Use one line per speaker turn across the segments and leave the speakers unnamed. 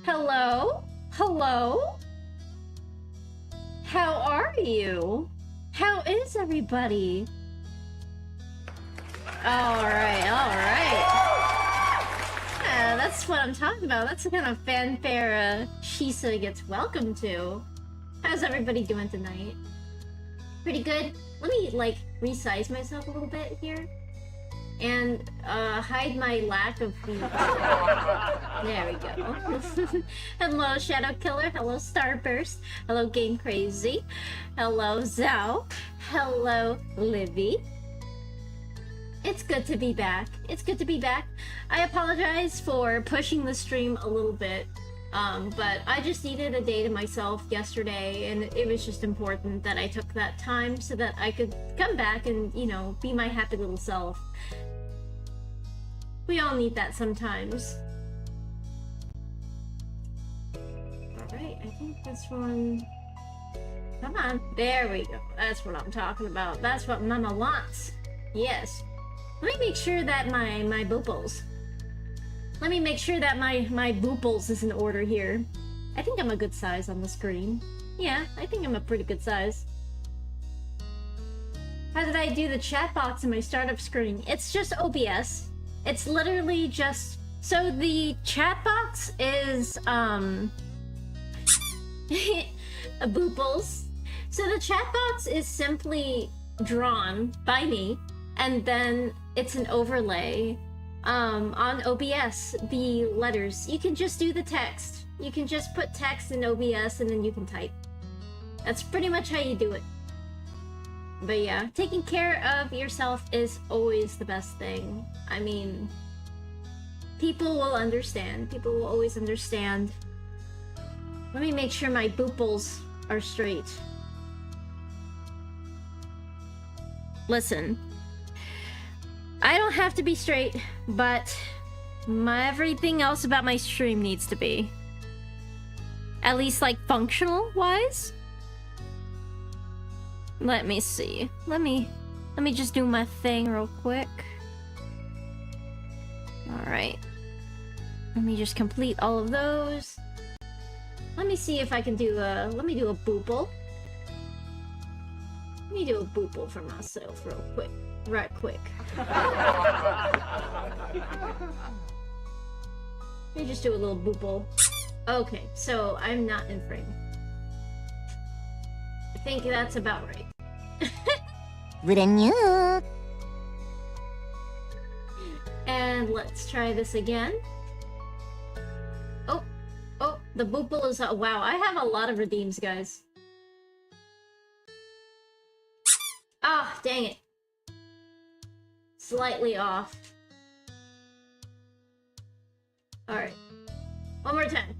Hello? Hello? How are you? How is everybody? Alright. Yeah, that's what I'm talking about. That's the kind of fanfare Shisa gets welcomed to. How's everybody doing tonight? Pretty good? Let me, like, resize myself a little bit here. And, hide my lack of feet. There we go. Hello, Shadow Killer. Hello, Starburst. Hello, Game Crazy. Hello, Zhao. Hello, Livy. It's good to be back. It's good to be back. I apologize for pushing the stream a little bit. But I just needed a day to myself yesterday, and it was just important that I took that time so that I could come back and, you know, be my happy little self. We all need that sometimes. Alright, I think this one... Come on. There we go. That's what I'm talking about. That's what Mama wants. Yes. Let me make sure that my booples... Let me make sure that my booples is in order here. I think I'm a good size on the screen. Yeah, I think I'm a pretty good size. How did I do the chat box in my startup screen? It's just OBS. It's literally just... So the chat box is, a booples. So the chat box is simply drawn by me, and then it's an overlay on OBS, the letters. You can just do the text. You can just put text in OBS and then you can type. That's pretty much how you do it. But yeah, taking care of yourself is always the best thing. I mean, people will understand. People will always understand. Let me make sure my booples are straight. Listen. I don't have to be straight, but everything else about my stream needs to be. At least, like, functional-wise? Let me see. Let me just do my thing real quick. Alright. Let me just complete all of those. Let me see if I can do a... Let me do a boople. Let me do a boople for myself real quick. Right quick. Let me just do a little boople. Okay, so I'm not in frame. I think that's about right. And let's try this again. Oh, the boople is... wow, I have a lot of redeems, guys. Ah, oh, dang it. Slightly off. Alright. One more time.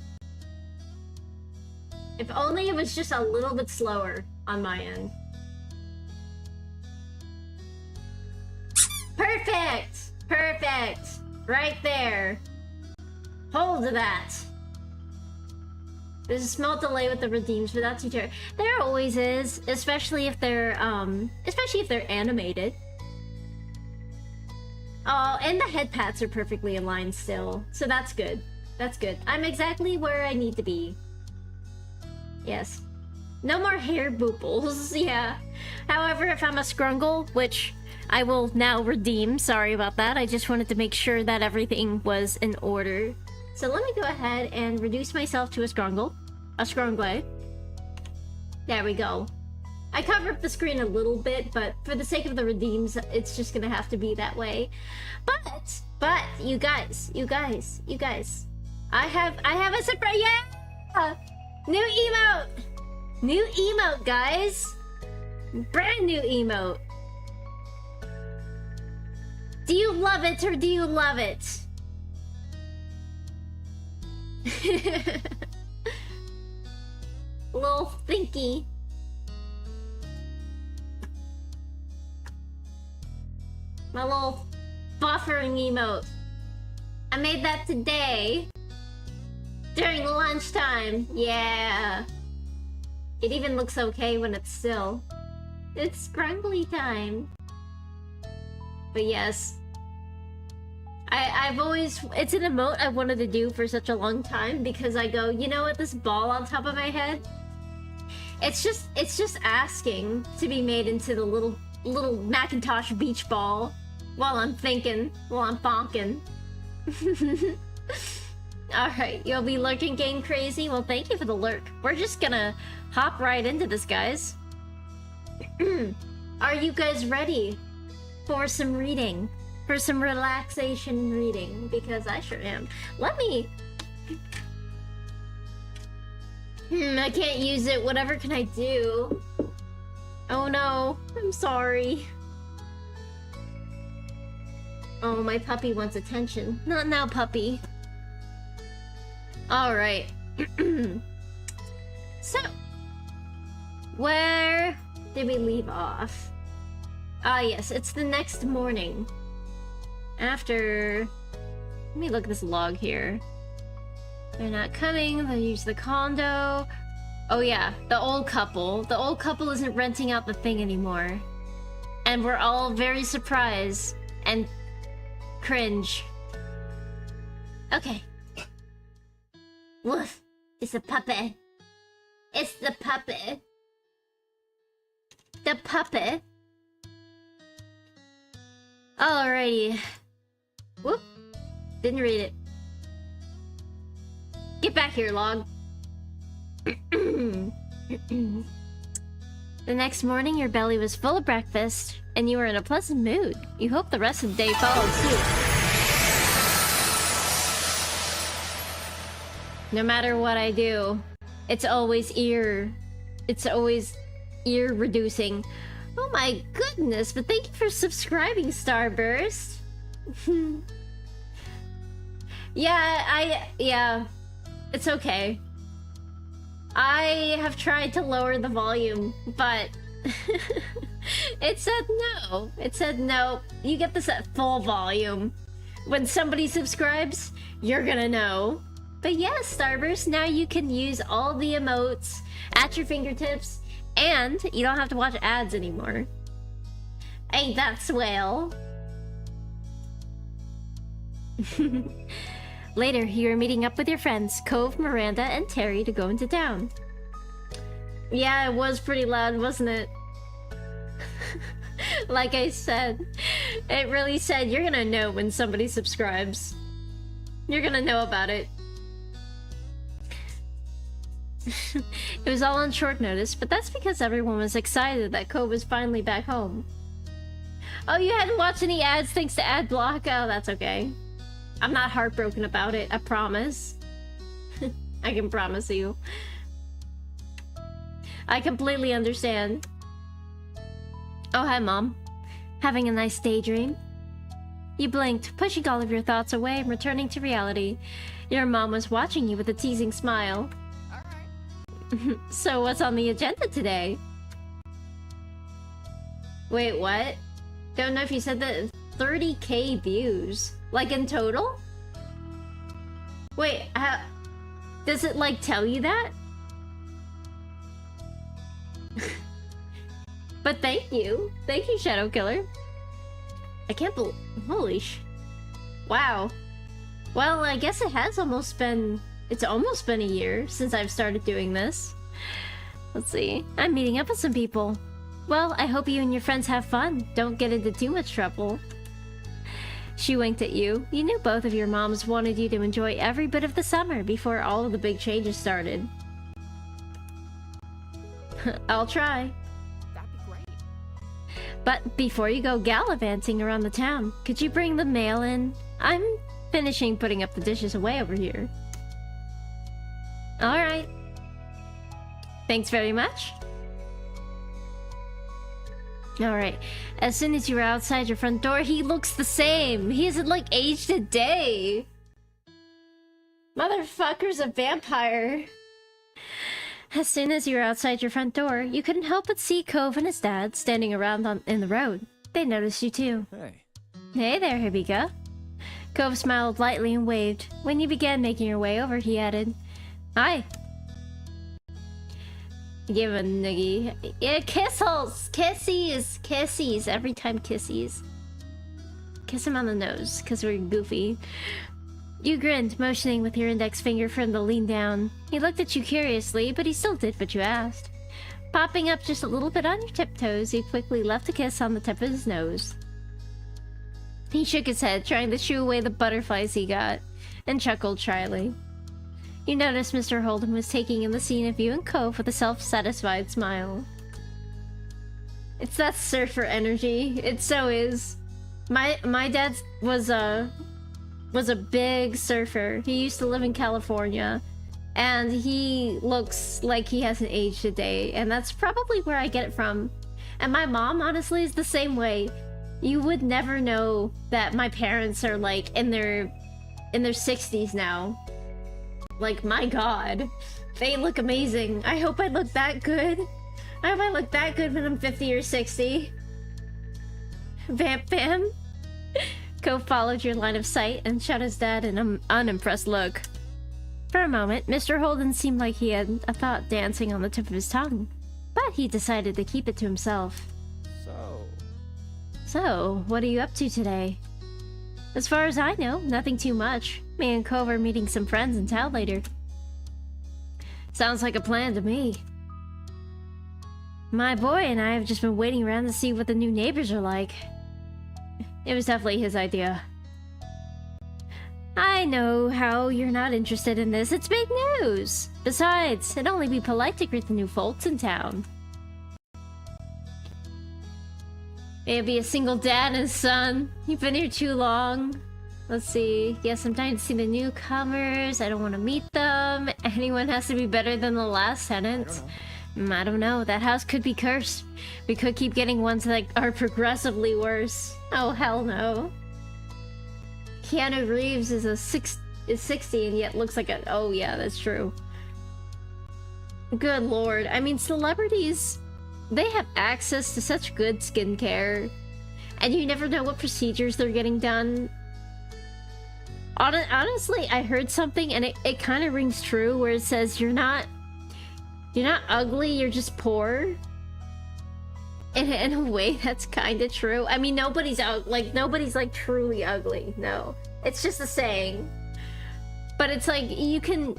If only it was just a little bit slower on my end. Perfect! Perfect! Right there. Hold that. There's a small delay with the redeems, but that's too terrible. There always is, especially if they're animated. Oh, and the head pats are perfectly aligned still, so that's good. That's good. I'm exactly where I need to be. Yes. No more hair booples, yeah. However, if I'm a scrungle, which I will now redeem, sorry about that, I just wanted to make sure that everything was in order. So let me go ahead and reduce myself to a scrungle. A scrungle. There we go. I covered up the screen a little bit, but for the sake of the redeems, it's just gonna have to be that way. But, you guys. I have a surprise, yeah! New emote! New emote, guys! Brand new emote. Do you love it or do you love it? Little thinky. My little buffering emote. I made that today. During lunchtime. Yeah. It even looks okay when it's still. It's scrungly time. But yes. I've always... It's an emote I wanted to do for such a long time because I go, you know what, this ball on top of my head? It's just asking to be made into the little Macintosh beach ball while I'm thinking, while I'm bonking. Alright, you'll be lurking game crazy? Well, thank you for the lurk. We're just gonna hop right into this, guys. Are you guys ready for some reading? For some relaxation reading? Because I sure am. Let me... I can't use it. Whatever can I do? Oh no, I'm sorry. Oh, my puppy wants attention. Not now, puppy. Alright. So, where did we leave off? Ah, yes, it's the next morning. After... Let me look at this log here. They're not coming, they'll use the condo. Oh yeah, the old couple. The old couple isn't renting out the thing anymore. And we're all very surprised and cringe. Okay. Woof. It's a puppet. It's the puppet. The puppet. Alrighty. Whoop. Didn't read it. Get back here, log. The next morning, your belly was full of breakfast, and you were in a pleasant mood. You hoped the rest of the day followed suit. No matter what I do, it's always ear-reducing. Oh my goodness, but thank you for subscribing, Starburst. Yeah, it's okay. I have tried to lower the volume, but it said no. It said no. You get this at full volume. When somebody subscribes, you're gonna know. But yes, Starburst, now you can use all the emotes at your fingertips, and you don't have to watch ads anymore. Ain't that swell? Later, you were meeting up with your friends, Cove, Miranda, and Terry to go into town. Yeah, it was pretty loud, wasn't it? Like I said, it really said you're gonna know when somebody subscribes. You're gonna know about it. It was all on short notice, but that's because everyone was excited that Cove was finally back home. Oh, you hadn't watched any ads thanks to ad block? Oh, that's okay. I'm not heartbroken about it, I promise. I can promise you. I completely understand. Oh, hi, Mom. Having a nice daydream? You blinked, pushing all of your thoughts away and returning to reality. Your mom was watching you with a teasing smile. Alright. So what's on the agenda today? Wait, what? Don't know if you said that. 30k views. Like in total? Wait, how... Does it like tell you that? But thank you. Thank you, Shadow Killer. I can't believe... Holy sh... Wow. Well, I guess it has almost been... It's almost been a year since I've started doing this. Let's see. I'm meeting up with some people. Well, I hope you and your friends have fun. Don't get into too much trouble. She winked at you. You knew both of your moms wanted you to enjoy every bit of the summer before all of the big changes started. I'll try.
That'd be great.
But before you go gallivanting around the town, could you bring the mail in? I'm finishing putting up the dishes away over here. Alright. Thanks very much. Alright. As soon as you were outside your front door, he looks the same. He hasn't, like, aged a day. Motherfucker's a vampire. As soon as you were outside your front door, you couldn't help but see Cove and his dad standing around in the road. They noticed you too.
Hey.
Hey there, Hibika. Cove smiled lightly and waved. When you began making your way over, he added, Hi. Give a niggy. Yeah, kissles! Kissies! Kissies! Every time kissies. Kiss him on the nose, because we're goofy. You grinned, motioning with your index finger for him to lean down. He looked at you curiously, but he still did what you asked. Popping up just a little bit on your tiptoes, he quickly left a kiss on the tip of his nose. He shook his head, trying to shoo away the butterflies he got, and chuckled shyly. You noticed Mr. Holden was taking in the scene of you and Cove with a self-satisfied smile. It's that surfer energy. It so is. My dad was a big surfer. He used to live in California, and he looks like he hasn't aged a day, and that's probably where I get it from. And my mom, honestly, is the same way. You would never know that my parents are like in their 60s now. Like, my god, they look amazing. I hope I look that good. I hope I look that good when I'm 50 or 60. Vamp Bam. Cove followed your line of sight and shot his dad an unimpressed look. For a moment, Mr. Holden seemed like he had a thought dancing on the tip of his tongue, but he decided to keep it to himself. So, what are you up to today? As far as I know, nothing too much. Me and Cove are meeting some friends in town later. Sounds like a plan to me. My boy and I have just been waiting around to see what the new neighbors are like. It was definitely his idea. I know how you're not interested in this. It's big news. Besides, it'd only be polite to greet the new folks in town. Maybe a single dad and his son. You've been here too long. Let's see. Yes, I'm dying to see the newcomers. I don't want to meet them. Anyone has to be better than the last tenant. I don't know. That house could be cursed. We could keep getting ones that are progressively worse. Oh, hell no. Keanu Reeves is 60 and yet looks like a... Oh, yeah, that's true. Good lord. I mean, celebrities... They have access to such good skincare, and you never know what procedures they're getting done. Honestly, I heard something, and it kind of rings true, where it says you're not ugly, you're just poor. And in a way, that's kind of true. I mean, nobody's like truly ugly. No, it's just a saying. But it's like you can.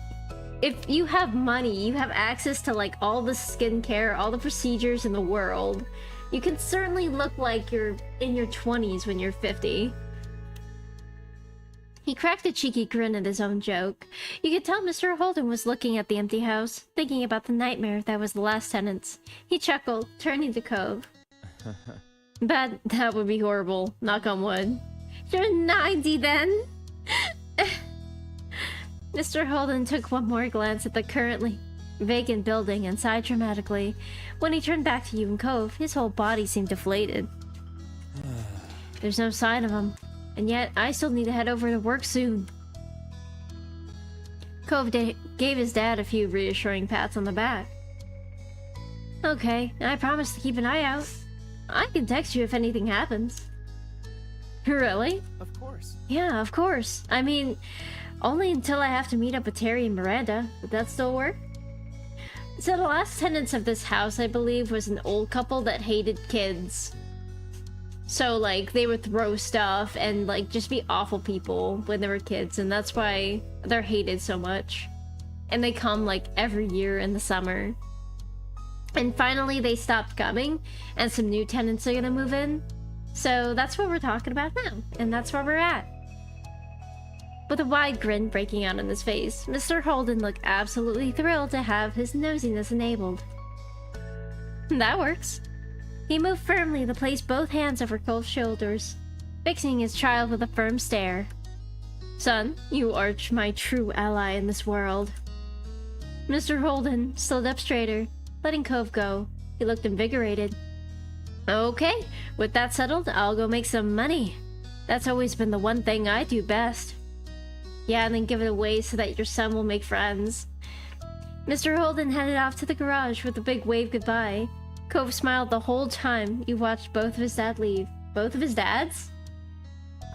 If you have money, you have access to like all the skincare, all the procedures in the world. You can certainly look like you're in your 20s when you're 50. He cracked a cheeky grin at his own joke. You could tell Mr. Holden was looking at the empty house, thinking about the nightmare that was the last tenants. He chuckled, turning to Cove. That would be horrible. Knock on wood. You're 90 then? Mr. Holden took one more glance at the currently vacant building and sighed dramatically. When he turned back to you and Cove, his whole body seemed deflated. There's no sign of him, and yet I still need to head over to work soon. Cove gave his dad a few reassuring pats on the back. Okay, I promise to keep an eye out. I can text you if anything happens. Really?
Of course.
Yeah, of course. I mean... Only until I have to meet up with Terry and Miranda. Would that still work? So the last tenants of this house, I believe, was an old couple that hated kids. So, like, they would throw stuff and, like, just be awful people when they were kids. And that's why they're hated so much. And they come, like, every year in the summer. And finally, they stopped coming. And some new tenants are gonna move in. So that's what we're talking about now. And that's where we're at. With a wide grin breaking out on his face, Mr. Holden looked absolutely thrilled to have his nosiness enabled. That works. He moved firmly to place both hands over Cove's shoulders, fixing his child with a firm stare. Son, you are my true ally in this world. Mr. Holden stood up straighter, letting Cove go. He looked invigorated. Okay, with that settled, I'll go make some money. That's always been the one thing I do best. Yeah, and then give it away so that your son will make friends. Mr. Holden headed off to the garage with a big wave goodbye. Cove smiled the whole time you watched both of his dads leave. Both of his dads?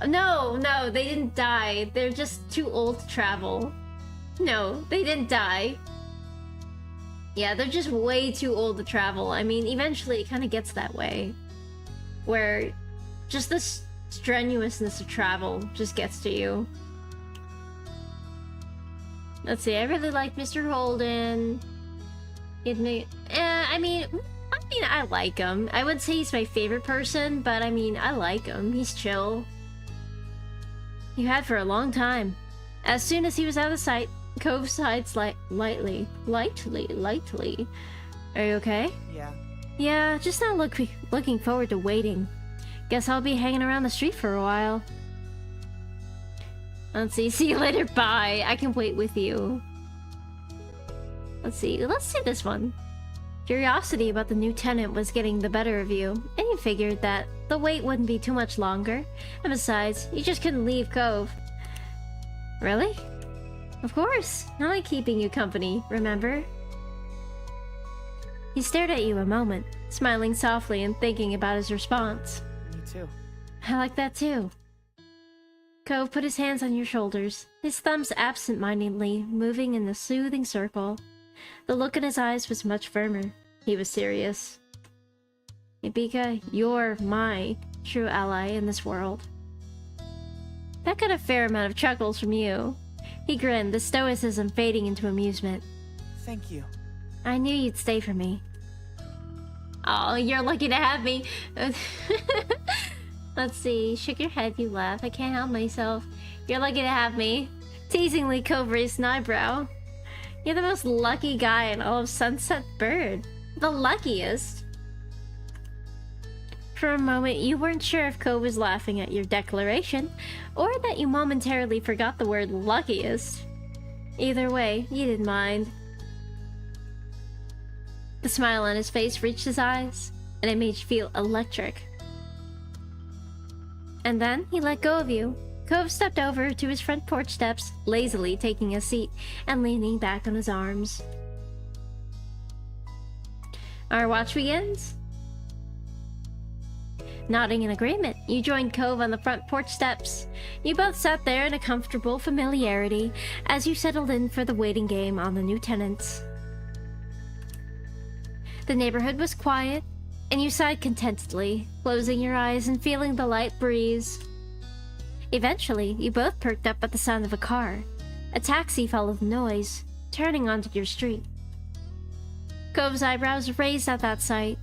No, they didn't die. They're just too old to travel. No, they didn't die. Yeah, they're just way too old to travel. I mean, eventually it kind of gets that way. Where just this strenuousness of travel just gets to you. Let's see, I really like Mr. Holden. I mean, I like him. I wouldn't say he's my favorite person, but I mean, I like him. He's chill. You had for a long time. As soon as he was out of sight, Cove sighed lightly. Are you okay?
Yeah.
Yeah, just not looking forward to waiting. Guess I'll be hanging around the street for a while. Let's see. See you later. Bye. I can wait with you. Let's see. Let's do this one. Curiosity about the new tenant was getting the better of you, and you figured that the wait wouldn't be too much longer. And besides, you just couldn't leave Cove. Really? Of course. I like keeping you company, remember? He stared at you a moment, smiling softly and thinking about his response.
Me too.
I like that too. Cove put his hands on your shoulders, his thumbs absent-mindedly moving in a soothing circle. The look in his eyes was much firmer. He was serious. Ibika, you're my true ally in this world. That got a fair amount of chuckles from you. He grinned, the stoicism fading into amusement.
Thank you.
I knew you'd stay for me. Oh, you're lucky to have me. Let's see. Shook your head, you laugh. I can't help myself. You're lucky to have me. Teasingly, Cove raised an eyebrow. You're the most lucky guy in all of Sunset Bird. The luckiest. For a moment, you weren't sure if Cove was laughing at your declaration, or that you momentarily forgot the word luckiest. Either way, you didn't mind. The smile on his face reached his eyes, and it made you feel electric. And then he let go of you. Cove stepped over to his front porch steps, lazily taking a seat and leaning back on his arms. Our watch begins? Nodding in agreement, you joined Cove on the front porch steps. You both sat there in a comfortable familiarity as you settled in for the waiting game on the new tenants. The neighborhood was quiet, and you sighed contentedly, closing your eyes and feeling the light breeze. Eventually, you both perked up at the sound of a car. A taxi followed the noise, turning onto your street. Cove's eyebrows raised at that sight,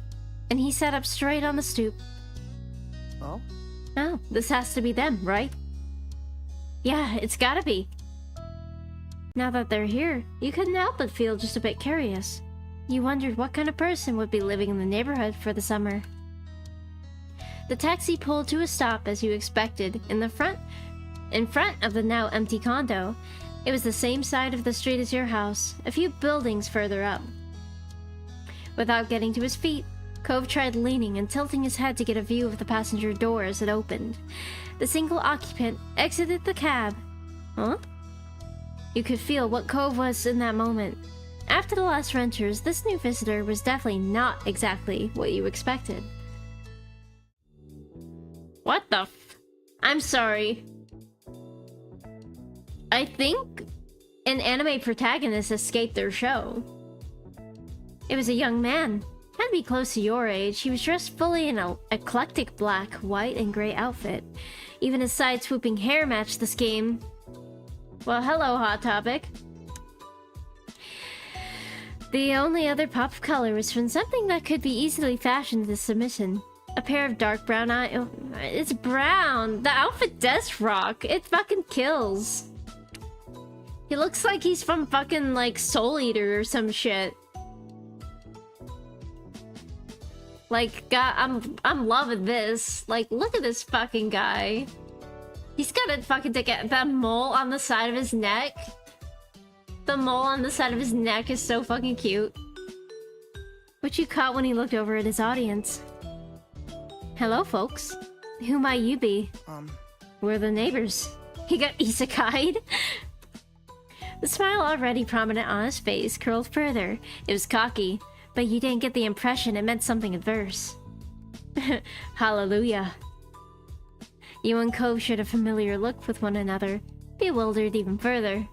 and he sat up straight on the stoop.
Oh?
Oh, this has to be them, right? Yeah, it's gotta be. Now that they're here, you couldn't help but feel just a bit curious. You wondered what kind of person would be living in the neighborhood for the summer. The taxi pulled to a stop as you expected, in front of the now empty condo. It was the same side of the street as your house, a few buildings further up. Without getting to his feet, Cove tried leaning and tilting his head to get a view of the passenger door as it opened. The single occupant exited the cab. Huh? You could feel what Cove was in that moment. After the last renters, this new visitor was definitely not exactly what you expected. What the I'm sorry. I think an anime protagonist escaped their show. It was a young man. Had to be close to your age. He was dressed fully in an eclectic black, white, and gray outfit. Even his side-swooping hair matched the scheme. Well, hello, Hot Topic. The only other pop of color was from something that could be easily fashioned to submission. A pair of dark brown eyes. Oh, it's brown! The outfit does rock. It fucking kills. He looks like he's from fucking, like, Soul Eater or some shit. Like, God, I'm loving this. Like, look at this fucking guy. He's got a fucking that mole on the side of his neck. The mole on the side of his neck is so fucking cute. What you caught when he looked over at his audience. Hello, folks. Who might you be? We're the neighbors. He got isekai'd. The smile already prominent on his face curled further. It was cocky, but you didn't get the impression it meant something adverse. Hallelujah. You and Cove shared a familiar look with one another, bewildered even further.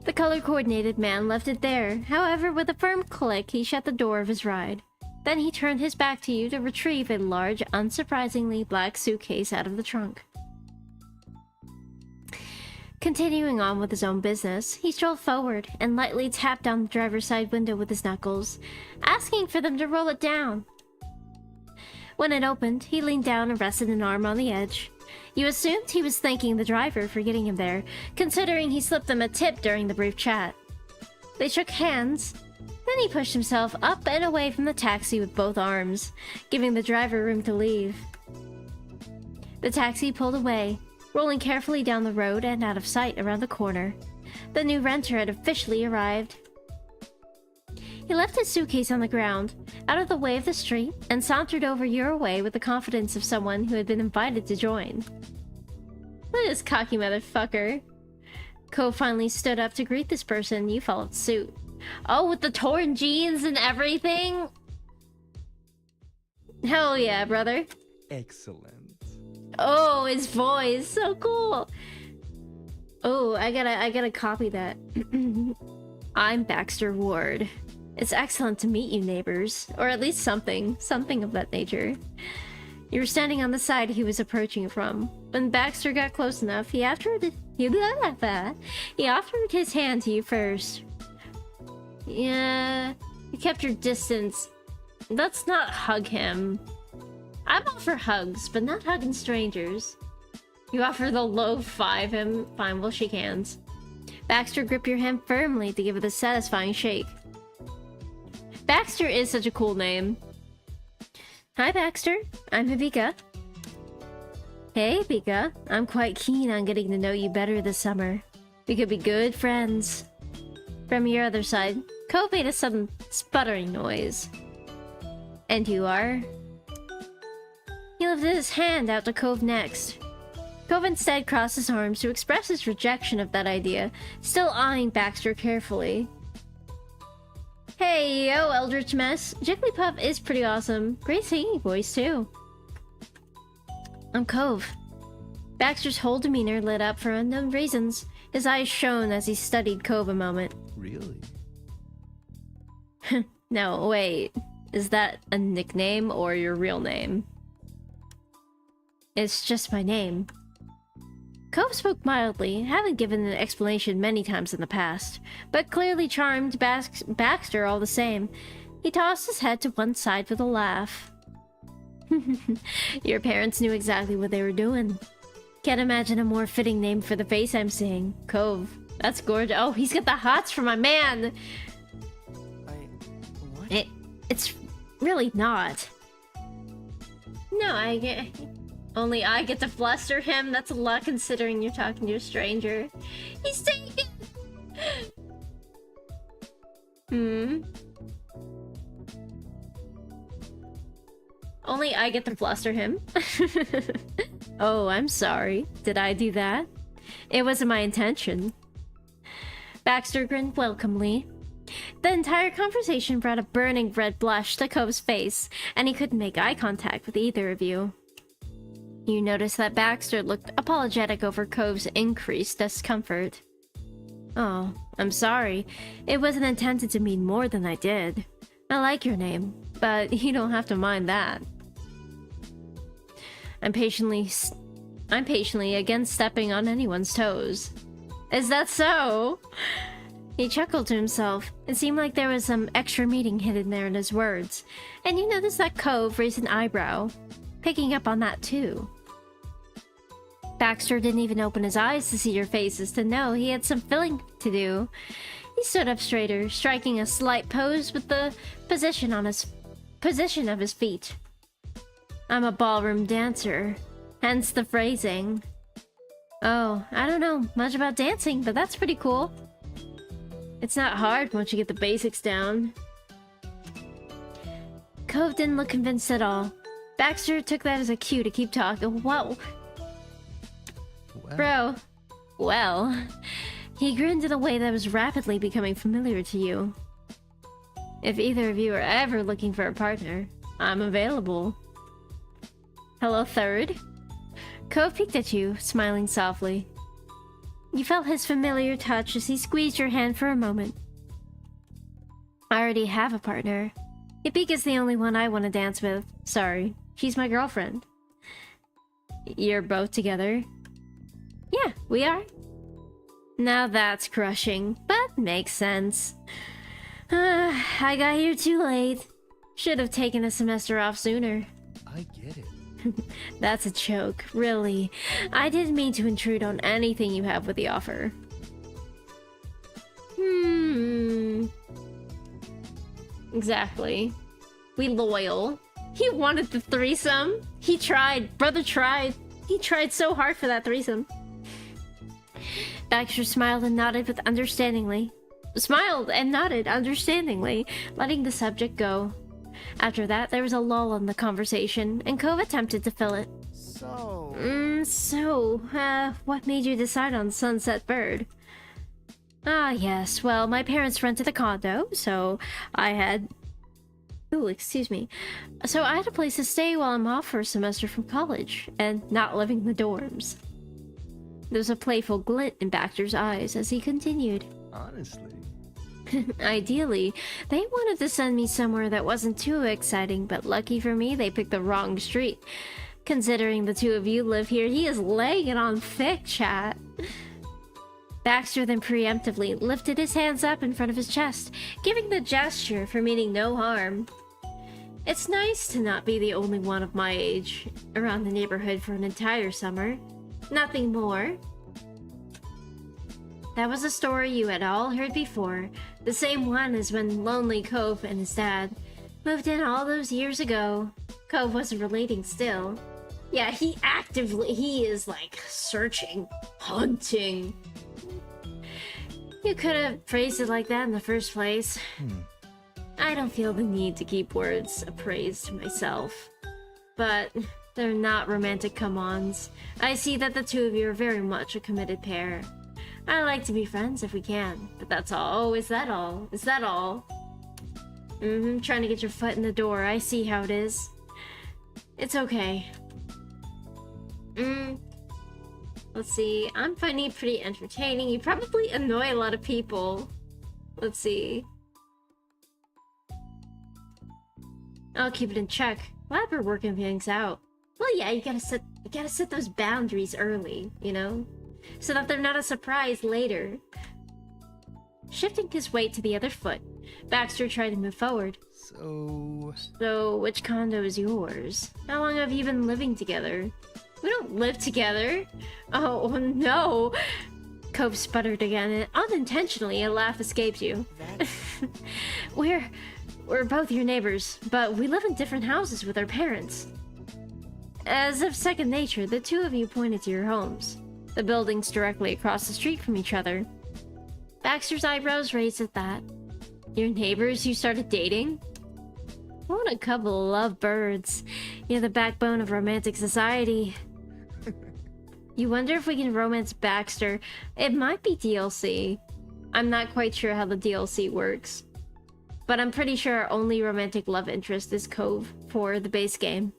The color-coordinated man left it there. However, with a firm click, he shut the door of his ride. Then he turned his back to you to retrieve a large, unsurprisingly black suitcase out of the trunk. Continuing on with his own business, he strolled forward and lightly tapped down the driver's side window with his knuckles, asking for them to roll it down. When it opened, he leaned down and rested an arm on the edge. You assumed he was thanking the driver for getting him there, considering he slipped them a tip during the brief chat. They shook hands. Then he pushed himself up and away from the taxi with both arms, giving the driver room to leave. The taxi pulled away, rolling carefully down the road and out of sight around the corner. The new renter had officially arrived. He left his suitcase on the ground, out of the way of the street, and sauntered over your way with the confidence of someone who had been invited to join. Look at this cocky motherfucker. Cove finally stood up to greet this person. You followed suit. Oh, with the torn jeans and everything? Hell yeah, brother.
Excellent.
Oh, his voice, so cool. Oh, I gotta copy that. I'm Baxter Ward. It's excellent to meet you, neighbors. Or at least something of that nature. You were standing on the side he was approaching from. When Baxter got close enough, he offered his hand to you first. Yeah, you kept your distance. Let's not hug him. I'm all for hugs, but not hugging strangers. You offer the low five him. Fine, we'll shake hands. Baxter gripped your hand firmly to give it a satisfying shake. Baxter is such a cool name. Hi, Baxter. I'm Hibika. Hey, Hibika. I'm quite keen on getting to know you better this summer. We could be good friends. From your other side, Cove made a sudden sputtering noise. And you are? He lifted his hand out to Cove next. Cove instead crossed his arms to express his rejection of that idea, still eyeing Baxter carefully. Hey, yo, Eldritch Mess. Jigglypuff is pretty awesome. Great singing voice, too. I'm Cove. Baxter's whole demeanor lit up for unknown reasons. His eyes shone as he studied Cove a moment.
Really?
No, wait. Is that a nickname or your real name? It's just my name. Cove spoke mildly, having given an explanation many times in the past, but clearly charmed Baxter all the same. He tossed his head to one side with a laugh. Your parents knew exactly what they were doing. Can't imagine a more fitting name for the face I'm seeing. Cove. That's gorgeous. Oh, he's got the hots for my man!
What?
It's really not. No, only I get to fluster him. That's a lot considering you're talking to a stranger. He's taken! Only I get to fluster him. Oh, I'm sorry. Did I do that? It wasn't my intention. Baxter grinned welcomely. The entire conversation brought a burning red blush to Cove's face, and he couldn't make eye contact with either of you. You noticed that Baxter looked apologetic over Cove's increased discomfort. Oh, I'm sorry. It wasn't intended to mean more than I did. I like your name, but you don't have to mind that. I'm patiently again stepping on anyone's toes. Is that so? He chuckled to himself. It seemed like there was some extra meaning hidden there in his words, and you noticed that Cove raised an eyebrow, picking up on that too. Baxter didn't even open his eyes to see your faces to know he had some filling to do. He stood up straighter, striking a slight pose with the position of his feet. I'm a ballroom dancer, hence the phrasing. Oh, I don't know much about dancing, but that's pretty cool. It's not hard once you get the basics down. Cove didn't look convinced at all. Baxter took that as a cue to keep talking. Whoa. Bro. Well. He grinned in a way that was rapidly becoming familiar to you. If either of you are ever looking for a partner, I'm available. Hello, third? Cove peeked at you, smiling softly. You felt his familiar touch as he squeezed your hand for a moment. I already have a partner. Hibika's the only one I want to dance with. Sorry, she's my girlfriend. You're both together? Yeah, we are. Now that's crushing, but makes sense. I got here too late. Should have taken a semester off sooner.
I get it.
That's a joke, really. I didn't mean to intrude on anything you have with the offer. Exactly. We loyal. He wanted the threesome. He tried. Brother tried. He tried so hard for that threesome. Baxter smiled and nodded understandingly, letting the subject go. After that, there was a lull in the conversation, and Cove attempted to fill it. What made you decide on Sunset Bird? Ah, yes, well, my parents rented a condo, so I had... Ooh, excuse me. So I had a place to stay while I'm off for a semester from college, and not living in the dorms. There was a playful glint in Baxter's eyes as he continued.
Honestly.
Ideally, they wanted to send me somewhere that wasn't too exciting, but lucky for me, they picked the wrong street. Considering the two of you live here, he is laying it on thick, chat. Baxter then preemptively lifted his hands up in front of his chest, giving the gesture for meaning no harm. It's nice to not be the only one of my age around the neighborhood for an entire summer. Nothing more. That was a story you had all heard before, the same one as when Lonely Cove and his dad moved in all those years ago. Cove wasn't relating still. Yeah, he is like searching, hunting. You could have phrased it like that in the first place. I don't feel the need to keep words appraised to myself. But they're not romantic come-ons. I see that the two of you are very much a committed pair. I like to be friends if we can, but that's all. Oh, is that all? Is that all? Trying to get your foot in the door. I see how it is. It's okay. Let's see. I'm finding it pretty entertaining. You probably annoy a lot of people. Let's see. I'll keep it in check. Glad we're working things out. Well, yeah, you gotta set those boundaries early, you know? So that they're not a surprise later. Shifting his weight to the other foot, Baxter tried to move forward. So, which condo is yours? How long have you been living together? We don't live together. Oh, no. Cove sputtered again, and unintentionally a laugh escaped you. We're both your neighbors, but we live in different houses with our parents. As if second nature, the two of you pointed to your homes. The buildings directly across the street from each other. Baxter's eyebrows raised at that. Your neighbors you started dating? What a couple of lovebirds. You're the backbone of romantic society. You wonder if we can romance Baxter. It might be DLC. I'm not quite sure how the DLC works. But I'm pretty sure our only romantic love interest is Cove for the base game.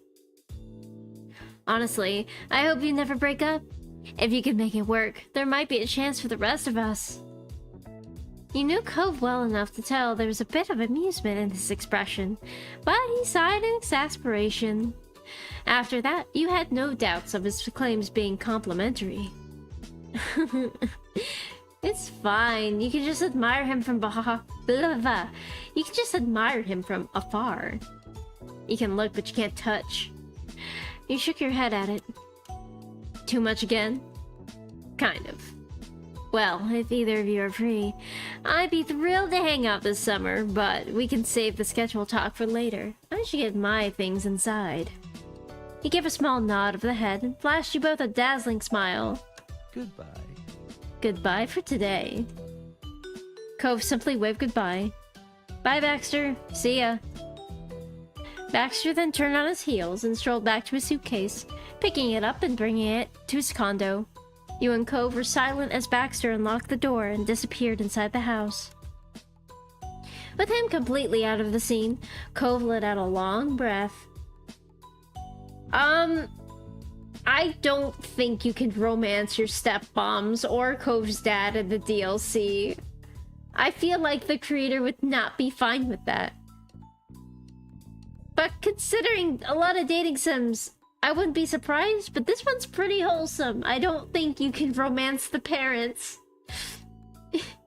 Honestly, I hope you never break up. If you can make it work, there might be a chance for the rest of us. You knew Cove well enough to tell there was a bit of amusement in his expression, but he sighed in exasperation. After that, you had no doubts of his claims being complimentary. It's fine. You can just admire him from You can just admire him from afar. You can look, but you can't touch. You shook your head at it. Too much again? Kind of. Well, if either of you are free, I'd be thrilled to hang out this summer, but we can save the schedule talk for later. I should get my things inside. He gave a small nod of the head and flashed you both a dazzling smile.
Goodbye.
Goodbye for today. Cove simply waved goodbye. Bye, Baxter. See ya. Baxter then turned on his heels and strolled back to his suitcase, picking it up and bringing it to his condo. You and Cove were silent as Baxter unlocked the door and disappeared inside the house. With him completely out of the scene, Cove let out a long breath. I don't think you can romance your stepmoms or Cove's dad in the DLC. I feel like the creator would not be fine with that. But considering a lot of dating sims, I wouldn't be surprised, but this one's pretty wholesome. I don't think you can romance the parents.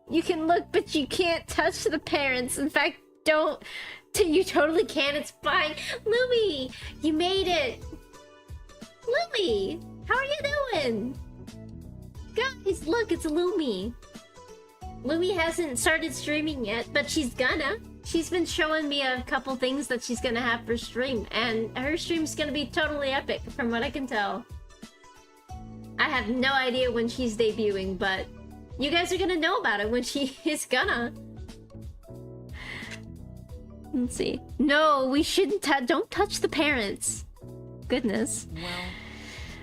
You can look, but you can't touch the parents. In fact, don't. You totally can. It's fine. Lumi, you made it. Lumi, how are you doing? Guys, look, it's Lumi. Lumi hasn't started streaming yet, but she's gonna. She's been showing me a couple things that she's gonna have for stream, and her stream's gonna be totally epic, from what I can tell. I have no idea when she's debuting, but you guys are gonna know about it when she is gonna. Let's see. No, we shouldn't. Don't touch the parents. Goodness.
Well,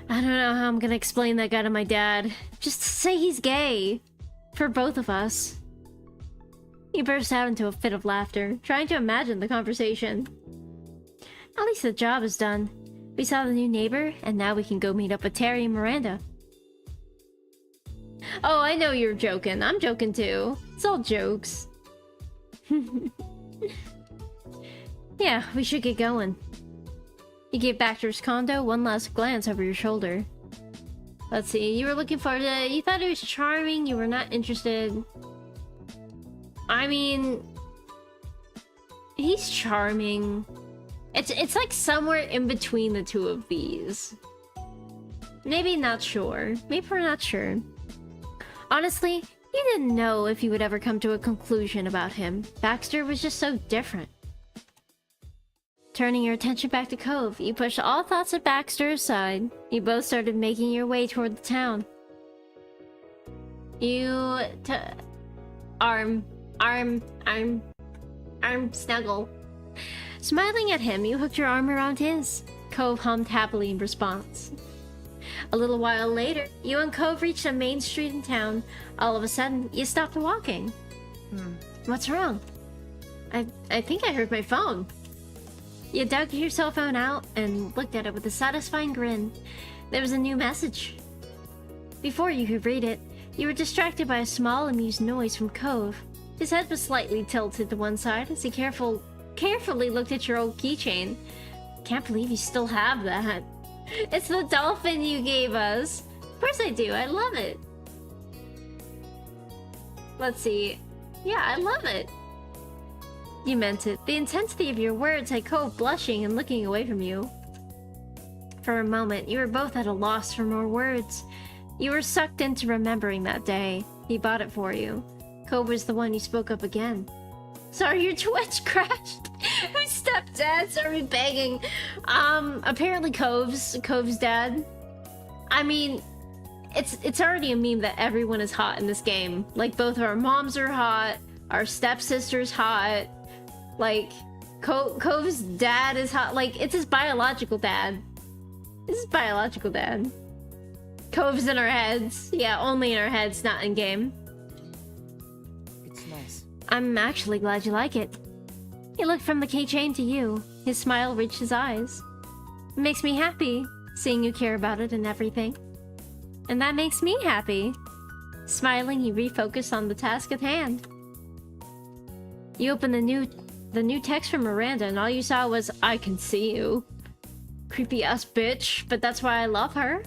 I don't know how I'm gonna explain that guy to my dad. Just say he's gay. For both of us. He burst out into a fit of laughter, trying to imagine the conversation. At least the job is done. We saw the new neighbor, and now we can go meet up with Terry and Miranda. Oh, I know you're joking. I'm joking too. It's all jokes. Yeah, we should get going. You gave Baxter's condo one last glance over your shoulder. Let's see, you were looking for the... You thought it was charming, you were not interested. I mean... He's charming. It's like somewhere in between the two of these. Maybe not sure. Maybe we're not sure. Honestly, you didn't know if you would ever come to a conclusion about him. Baxter was just so different. Turning your attention back to Cove, you pushed all thoughts of Baxter aside. You both started making your way toward the town. You arm snuggle. Smiling at him, you hooked your arm around his. Cove hummed happily in response. A little while later, you and Cove reached a main street in town. All of a sudden, you stopped walking. What's wrong? I think I heard my phone. You dug your cell phone out and looked at it with a satisfying grin. There was a new message. Before you could read it, you were distracted by a small, amused noise from Cove. His head was slightly tilted to one side as he carefully looked at your old keychain. Can't believe you still have that. It's the dolphin you gave us. Of course I do. I love it. Let's see. Yeah, I love it. You meant it. The intensity of your words had Cove blushing and looking away from you. For a moment, you were both at a loss for more words. You were sucked into remembering that day. He bought it for you. Cove was the one who spoke up again. Sorry, your Twitch crashed. Whose stepdads are we begging? Apparently Cove's dad. I mean, it's already a meme that everyone is hot in this game. Like, both our moms are hot, our stepsister's hot. Like, Cove's dad is hot. Like, it's his biological dad. This is biological dad. Cove's in our heads. Yeah, only in our heads, not in game.
it's nice.
I'm actually glad you like it. He looked from the keychain to you. His smile reached his eyes. It makes me happy, seeing you care about it and everything. And that makes me happy. Smiling, he refocused on the task at hand. You opened the new text from Miranda, and all you saw was, I can see you. Creepy ass bitch, but that's why I love her.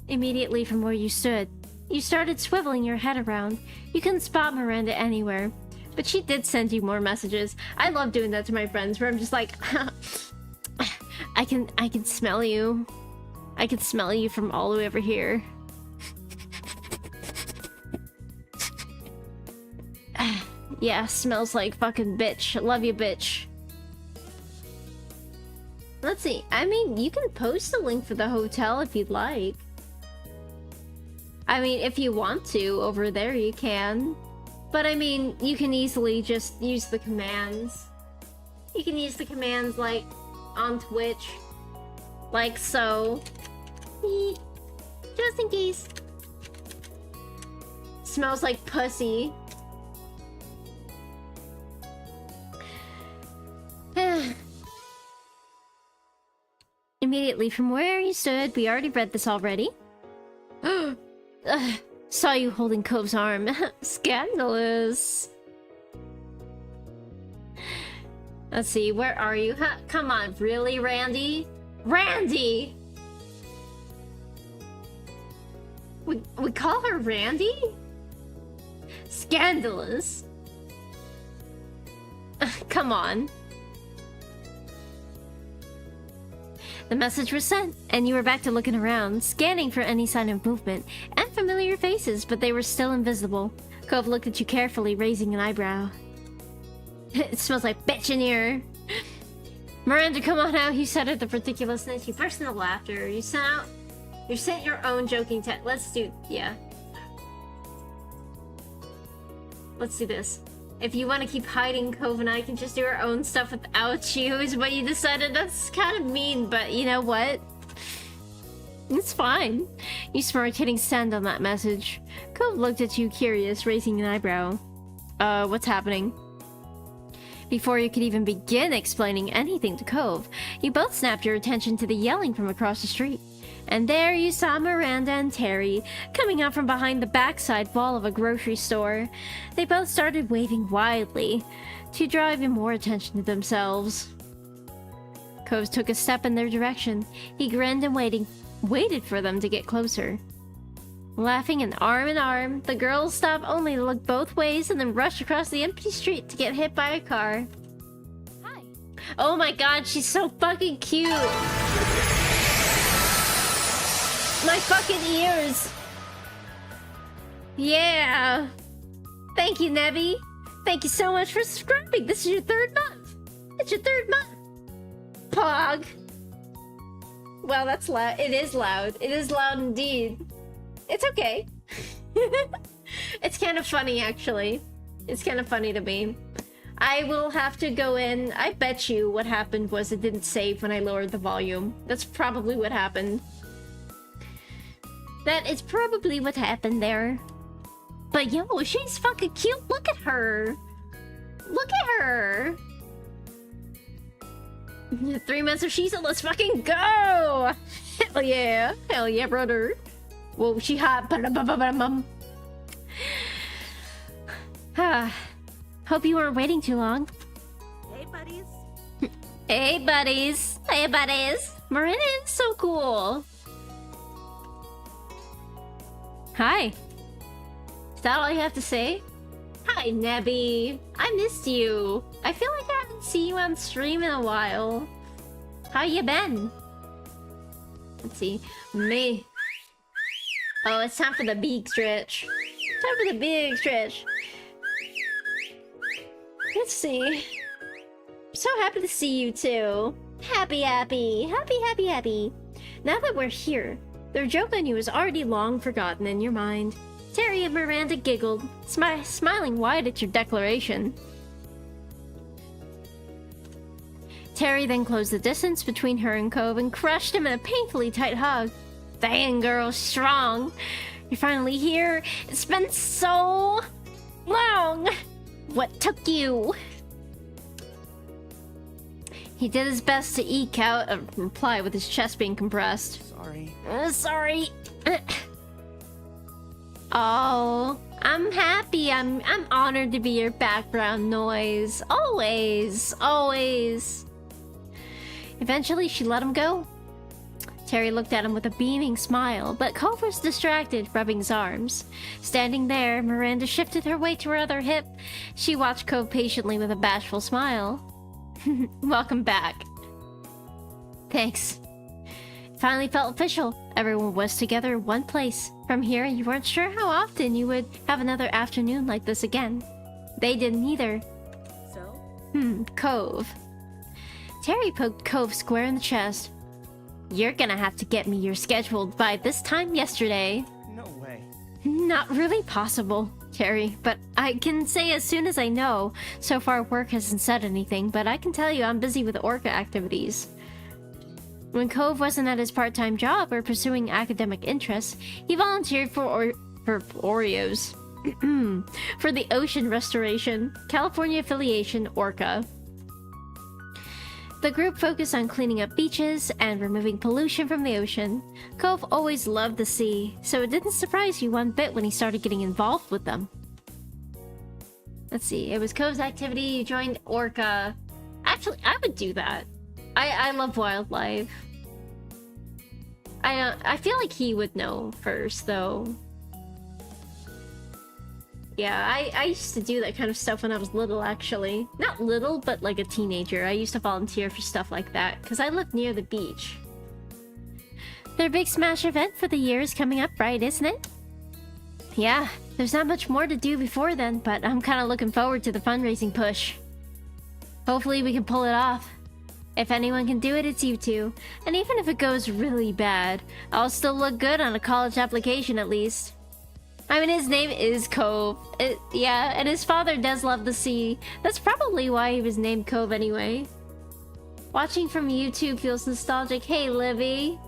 Immediately from where you stood, you started swiveling your head around. You couldn't spot Miranda anywhere, but she did send you more messages. I love doing that to my friends, where I'm just like, I can smell you. I can smell you from all the way over here. Yeah, smells like fucking bitch. Love you, bitch. Let's see. I mean, you can post a link for the hotel if you'd like. I mean, if you want to, over there you can. But I mean, you can easily just use the commands. You can use the commands like on Twitch. Like so. Just in case. Smells like pussy. Immediately from where you stood, we already read this already. Saw you holding Cove's arm. Scandalous. Let's see, where are you? Huh, come on, really, Randy? Randy! We call her Randy? Scandalous. Come on. The message was sent, and you were back to looking around, scanning for any sign of movement, and familiar faces, but they were still invisible. Cove looked at you carefully, raising an eyebrow. It smells like bitch in here. Miranda, come on out, he said at the ridiculousness. You burst into laughter. You sent your own joking text. Let's do, yeah. Let's do this. If you want to keep hiding, Cove and I can just do our own stuff without you, is what you decided. That's kind of mean, but you know what? It's fine. You smirked, hitting send on that message. Cove looked at you, curious, raising an eyebrow. What's happening? Before you could even begin explaining anything to Cove, you both snapped your attention to the yelling from across the street. And there you saw Miranda and Terry coming out from behind the backside wall of a grocery store. They both started waving wildly to draw even more attention to themselves. Cove took a step in their direction. He grinned and waited for them to get closer. Laughing and arm, the girls stopped only to look both ways and then rushed across the empty street to get hit by a car. Hi. Oh my god, she's so fucking cute! My fucking ears! Yeah! Thank you, Nebby! Thank you so much for subscribing! This is your 3rd month! It's your 3rd month! Pog! Well, that's loud. It is loud. It is loud indeed. It's okay. It's kind of funny, actually. It's kind of funny to me. I will have to go in. I bet you what happened was it didn't save when I lowered the volume. That's probably what happened. That is probably what happened there. But yo, she's fucking cute. Look at her. Look at her. 3 months of Shiza, let's fucking go! Hell yeah. Hell yeah, brother. Whoa, she hot. Hope you weren't waiting too long.
Hey, buddies.
Hey, buddies. Hey, buddies. Marina is so cool. Hi. Is that all you have to say? Hi, Nebby. I missed you. I feel like I haven't seen you on stream in a while. How you been? Let's see. Me. Oh, it's time for the big stretch. Time for the big stretch. Let's see. I'm so happy to see you too. Happy. Now that we're here, their joke on you is already long forgotten in your mind. Terry and Miranda giggled, smiling wide at your declaration. Terry then closed the distance between her and Cove and crushed him in a painfully tight hug. Dang, girl, strong. You're finally here. It's been so long. What took you? He did his best to eke out a reply with his chest being compressed.
Sorry.
Sorry. Oh, I'm happy. I'm honored to be your background noise. Always. Eventually, she let him go. Terry looked at him with a beaming smile, but Cove was distracted, rubbing his arms. Standing there, Miranda shifted her weight to her other hip. She watched Cove patiently with a bashful smile. Welcome back. Thanks. It finally felt official. Everyone was together in one place. From here, you weren't sure how often you would have another afternoon like this again. They didn't either.
So?
Cove. Terry poked Cove square in the chest. You're gonna have to get me your schedule by this time yesterday.
No way.
Not really possible, Terry, but I can say as soon as I know. So far, work hasn't said anything, but I can tell you I'm busy with Orca activities. When Cove wasn't at his part-time job or pursuing academic interests, he volunteered for Oreos. For the Ocean Restoration, California affiliation Orca. The group focused on cleaning up beaches and removing pollution from the ocean. Cove always loved the sea, so it didn't surprise you one bit when he started getting involved with them. Let's see, it was Cove's activity, you joined Orca. Actually, I would do that. I love wildlife. I feel like he would know first, though. Yeah, I used to do that kind of stuff when I was little, actually. Not little, but like a teenager. I used to volunteer for stuff like that, because I lived near the beach. Their big Smash event for the year is coming up, right, isn't it? Yeah, there's not much more to do before then, but I'm kind of looking forward to the fundraising push. Hopefully we can pull it off. If anyone can do it, it's you two. And even if it goes really bad, I'll still look good on a college application at least. I mean, his name is Cove. Yeah, and his father does love the sea. That's probably why he was named Cove anyway. Watching from YouTube feels nostalgic. Hey, Livy.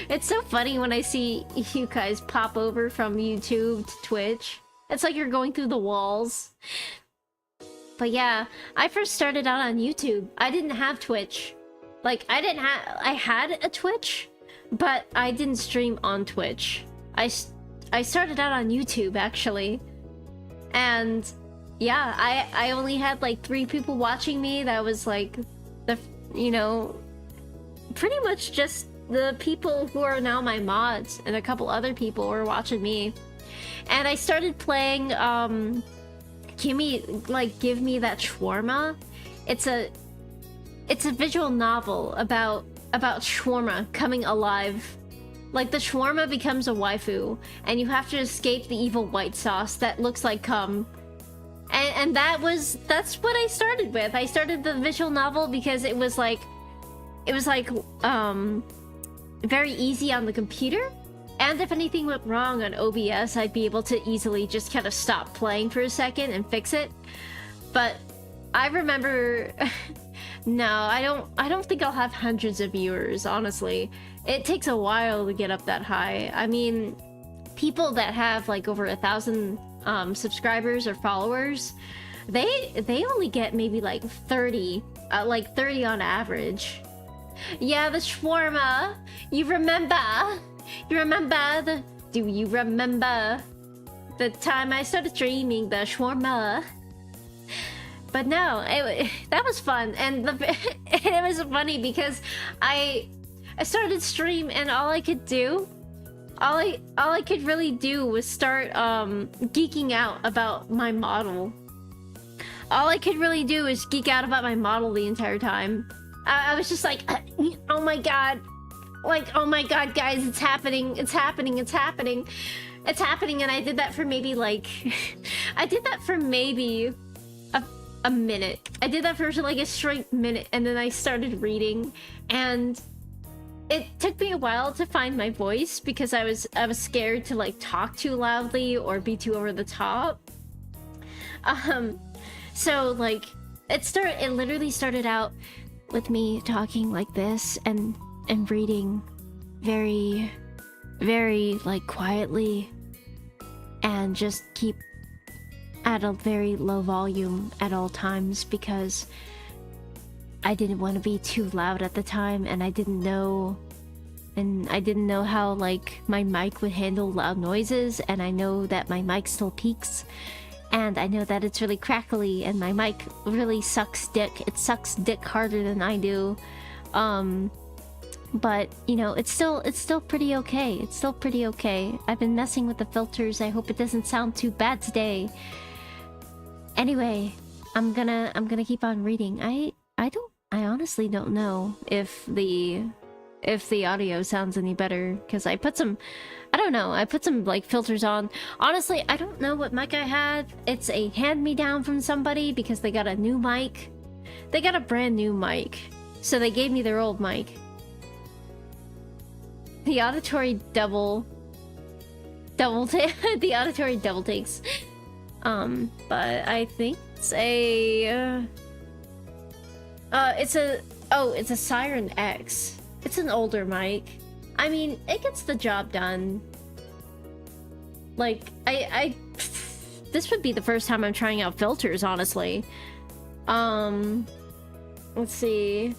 It's so funny when I see you guys pop over from YouTube to Twitch. It's like you're going through the walls. But yeah, I first started out on YouTube. I didn't have Twitch. Like, I had a Twitch, but I didn't stream on Twitch. I started out on YouTube, actually. And yeah, I only had like 3 people watching me. That was like the, you know, pretty much just the people who are now my mods, and a couple other people were watching me. And I started playing Give Me That Shawarma. It's a visual novel about shawarma coming alive. Like, the shawarma becomes a waifu, and you have to escape the evil white sauce that looks like cum. And that's what I started with. I started the visual novel because it was like very easy on the computer, and if anything went wrong on OBS, I'd be able to easily just kind of stop playing for a second and fix it. But I remember no, I don't think I'll have hundreds of viewers, honestly. It takes a while to get up that high. I mean, people that have like over 1,000 subscribers or followers, they only get maybe like 30 on average. Yeah, the shawarma. You remember? Do you remember the time I started streaming the shawarma? But no, that was fun, and it was funny because I started stream, and all I could really do was start geeking out about my model. All I could really do is geek out about my model the entire time. I was just like, oh my god, guys, it's happening, and I did that for maybe like a minute. I did that for like a straight minute, and then I started reading, and it took me a while to find my voice because I was scared to like talk too loudly or be too over the top. So like it literally started out with me talking like this and reading very, very like quietly, and just keep at a very low volume at all times because I didn't want to be too loud at the time, and I didn't know how like my mic would handle loud noises, and I know that my mic still peaks, and I know that it's really crackly, and my mic really sucks dick. It sucks dick harder than I do. But you know, it's still pretty okay. It's still pretty okay. I've been messing with the filters. I hope it doesn't sound too bad today. Anyway, I'm gonna keep on reading. I honestly don't know if the audio sounds any better because I put some like filters on. Honestly, I don't know what mic I had. It's a hand-me-down from somebody because they got a new mic. They got a brand new mic, so they gave me their old mic. The auditory double the auditory double takes. But I think it's it's a Siren X. It's an older mic. I mean, it gets the job done. Like, this would be the first time I'm trying out filters, honestly. Let's see.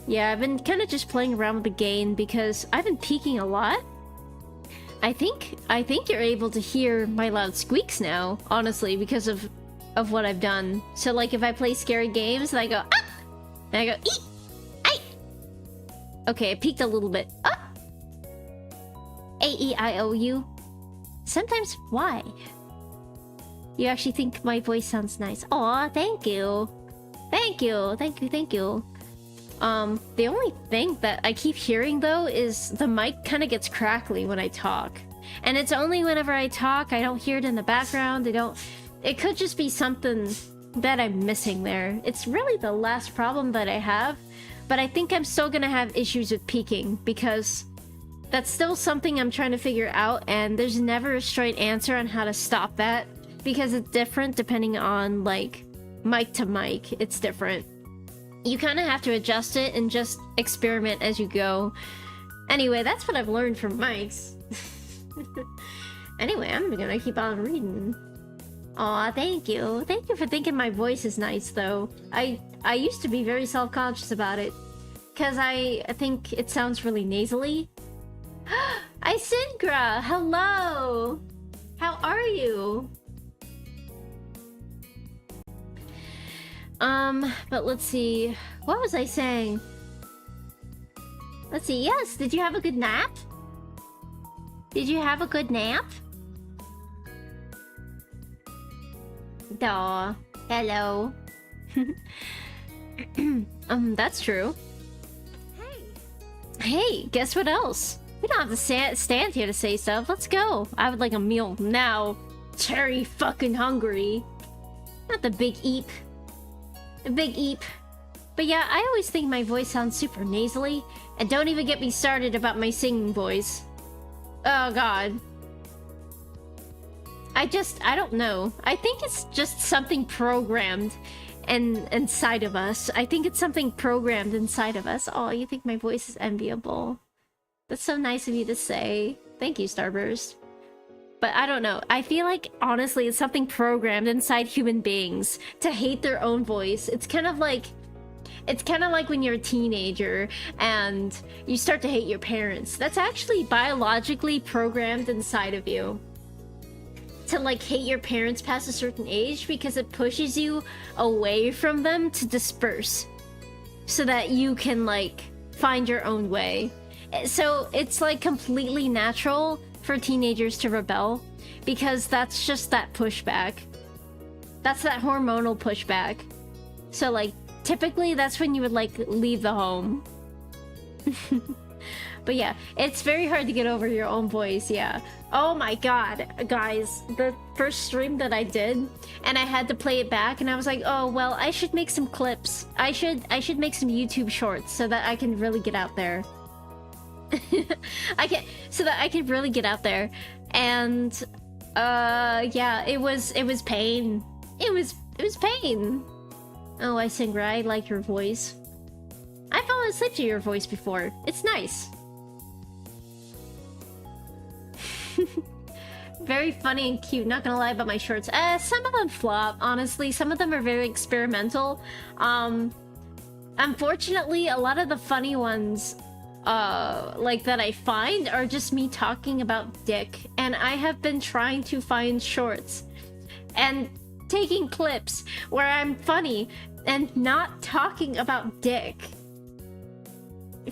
Yeah, I've been kind of just playing around with the gain because I've been peaking a lot. I think you're able to hear my loud squeaks now, honestly, because of of what I've done. So like if I play scary games and I go ah, and I go eat, I. Okay, I peeked a little bit. Ah. A-E-I-O-U. Sometimes why? You actually think my voice sounds nice. Aw, thank you. Thank you. Thank you. Thank you. The only thing that I keep hearing though is the mic kind of gets crackly when I talk. And it's only whenever I talk, I don't hear it in the background. It could just be something that I'm missing there. It's really the last problem that I have, but I think I'm still gonna have issues with peaking because that's still something I'm trying to figure out, and there's never a straight answer on how to stop that because it's different depending on like mic to mic. It's different. You kind of have to adjust it and just experiment as you go. Anyway, that's what I've learned from mics. Anyway, I'm gonna keep on reading. Aw, thank you. Thank you for thinking my voice is nice, though. I used to be very self-conscious about it. Because I think it sounds really nasally. Isingra, hello! How are you? But let's see. What was I saying? Let's see. Yes, did you have a good nap? Did you have a good nap? Duh. Hello. That's true. Hey, guess what else? We don't have to stand here to say stuff. Let's go. I would like a meal now. Cherry fucking hungry. Not the big eep. The big eep. But yeah, I always think my voice sounds super nasally. And don't even get me started about my singing voice. Oh god. I don't know. I think it's just something programmed inside of us. I think it's something programmed inside of us. Oh, you think my voice is enviable. That's so nice of you to say. Thank you, Starburst. But I don't know. I feel like, honestly, it's something programmed inside human beings to hate their own voice. It's kind of like when you're a teenager and you start to hate your parents. That's actually biologically programmed inside of you. To like hate your parents past a certain age because it pushes you away from them to disperse. So that you can like find your own way. So it's like completely natural for teenagers to rebel because that's just that pushback. That's that hormonal pushback. So like typically that's when you would like leave the home. But yeah, it's very hard to get over your own voice, yeah. Oh my god, guys, the first stream that I did, and I had to play it back, and I was like, oh, well, I should make some clips. I should make some YouTube shorts so that I can really get out there. So that I can really get out there. And, yeah, it was pain. It was pain. Oh, Isingra, I like your voice. I've fallen asleep to your voice before. It's nice. Very funny and cute, not gonna lie about my shorts. Some of them flop, honestly. Some of them are very experimental. Unfortunately, a lot of the funny ones, like that I find are just me talking about dick. And I have been trying to find shorts and taking clips where I'm funny and not talking about dick.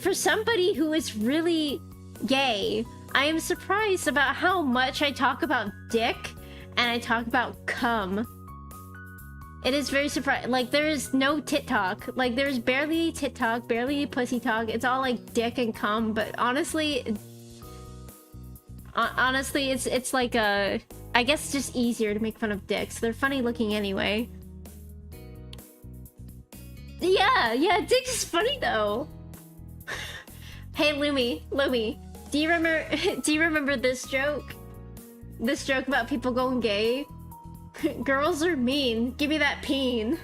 For somebody who is really gay, I am surprised about how much I talk about dick and I talk about cum. It is very surprising. Like, there is no tit talk. Like, there's barely tit talk, barely pussy talk. It's all like dick and cum. But honestly, it's like a... I guess it's just easier to make fun of dicks. They're funny looking anyway. Yeah, dick is funny though. Hey, Lumi. Do you remember this joke? This joke about people going gay? Girls are mean. Give me that peen.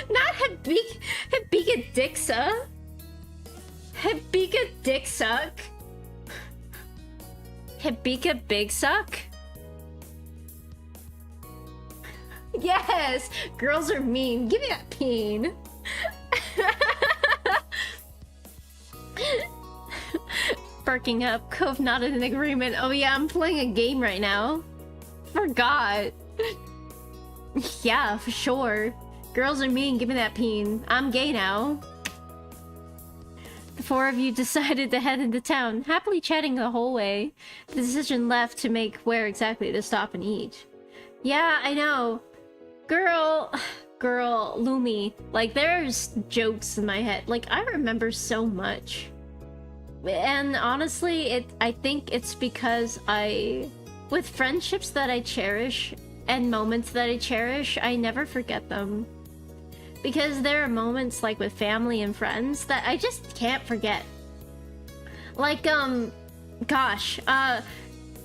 Not Habika Dicksa. Habika Dick Suck. Habika Big Suck. Yes! Girls are mean. Give me that peen. Barking up. Cove not in agreement. Oh yeah, I'm playing a game right now. forgot. Yeah, for sure. Girls are mean, give me that peen. I'm gay now. The four of you decided to head into town, happily chatting the whole way. The decision left to make where exactly to stop and eat. Yeah, I know. Girl, Lumi. Like, there's jokes in my head. Like, I remember so much. And honestly, I think it's because with friendships that I cherish and moments that I cherish, I never forget them. Because there are moments, like with family and friends, that I just can't forget. Like, gosh,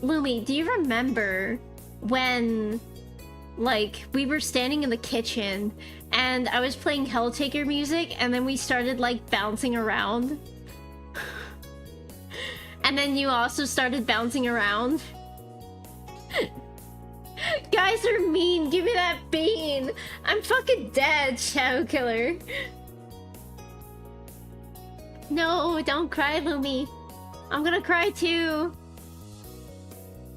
Lumi, do you remember when, like, we were standing in the kitchen and I was playing Helltaker music and then we started, like, bouncing around? And then you also started bouncing around? Guys are mean, give me that bean! I'm fucking dead, Shadow Killer. No, don't cry, Lumi. I'm gonna cry too.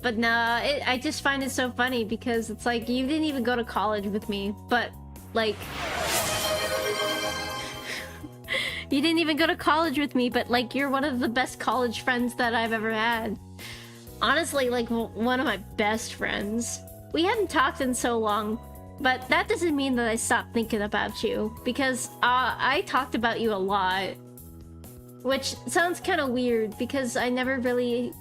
But nah, I just find it so funny because it's like, you didn't even go to college with me, but, like... You didn't even go to college with me, but, like, you're one of the best college friends that I've ever had. Honestly, like, one of my best friends. We hadn't talked in so long, but that doesn't mean that I stopped thinking about you, because I talked about you a lot. Which sounds kind of weird, because I never really,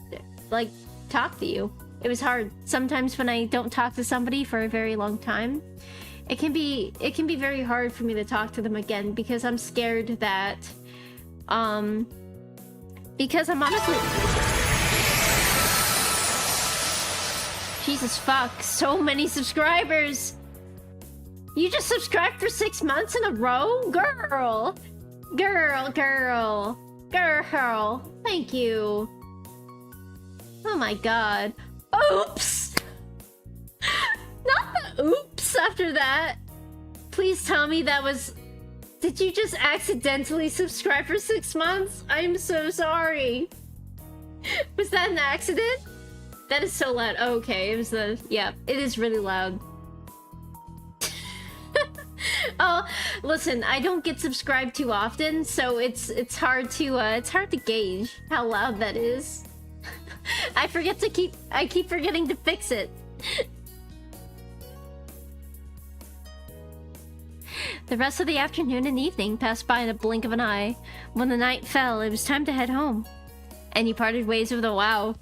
like, talked to you. It was hard. Sometimes when I don't talk to somebody for a very long time, it can be very hard for me to talk to them again, because I'm scared that, because I'm honestly... Jesus fuck, so many subscribers! You just subscribed for 6 months in a row? Girl! Girl! Thank you. Oh my god. Oops! Not the oops after that. Please tell me that was... Did you just accidentally subscribe for 6 months? I'm so sorry. Was that an accident? That is so loud. Oh, okay, it was the... Yeah, it is really loud. Oh, listen, I don't get subscribed too often, so it's hard to gauge how loud that is. I keep forgetting to fix it. The rest of the afternoon and evening passed by in a blink of an eye. When the night fell, it was time to head home. And you parted ways with a wow.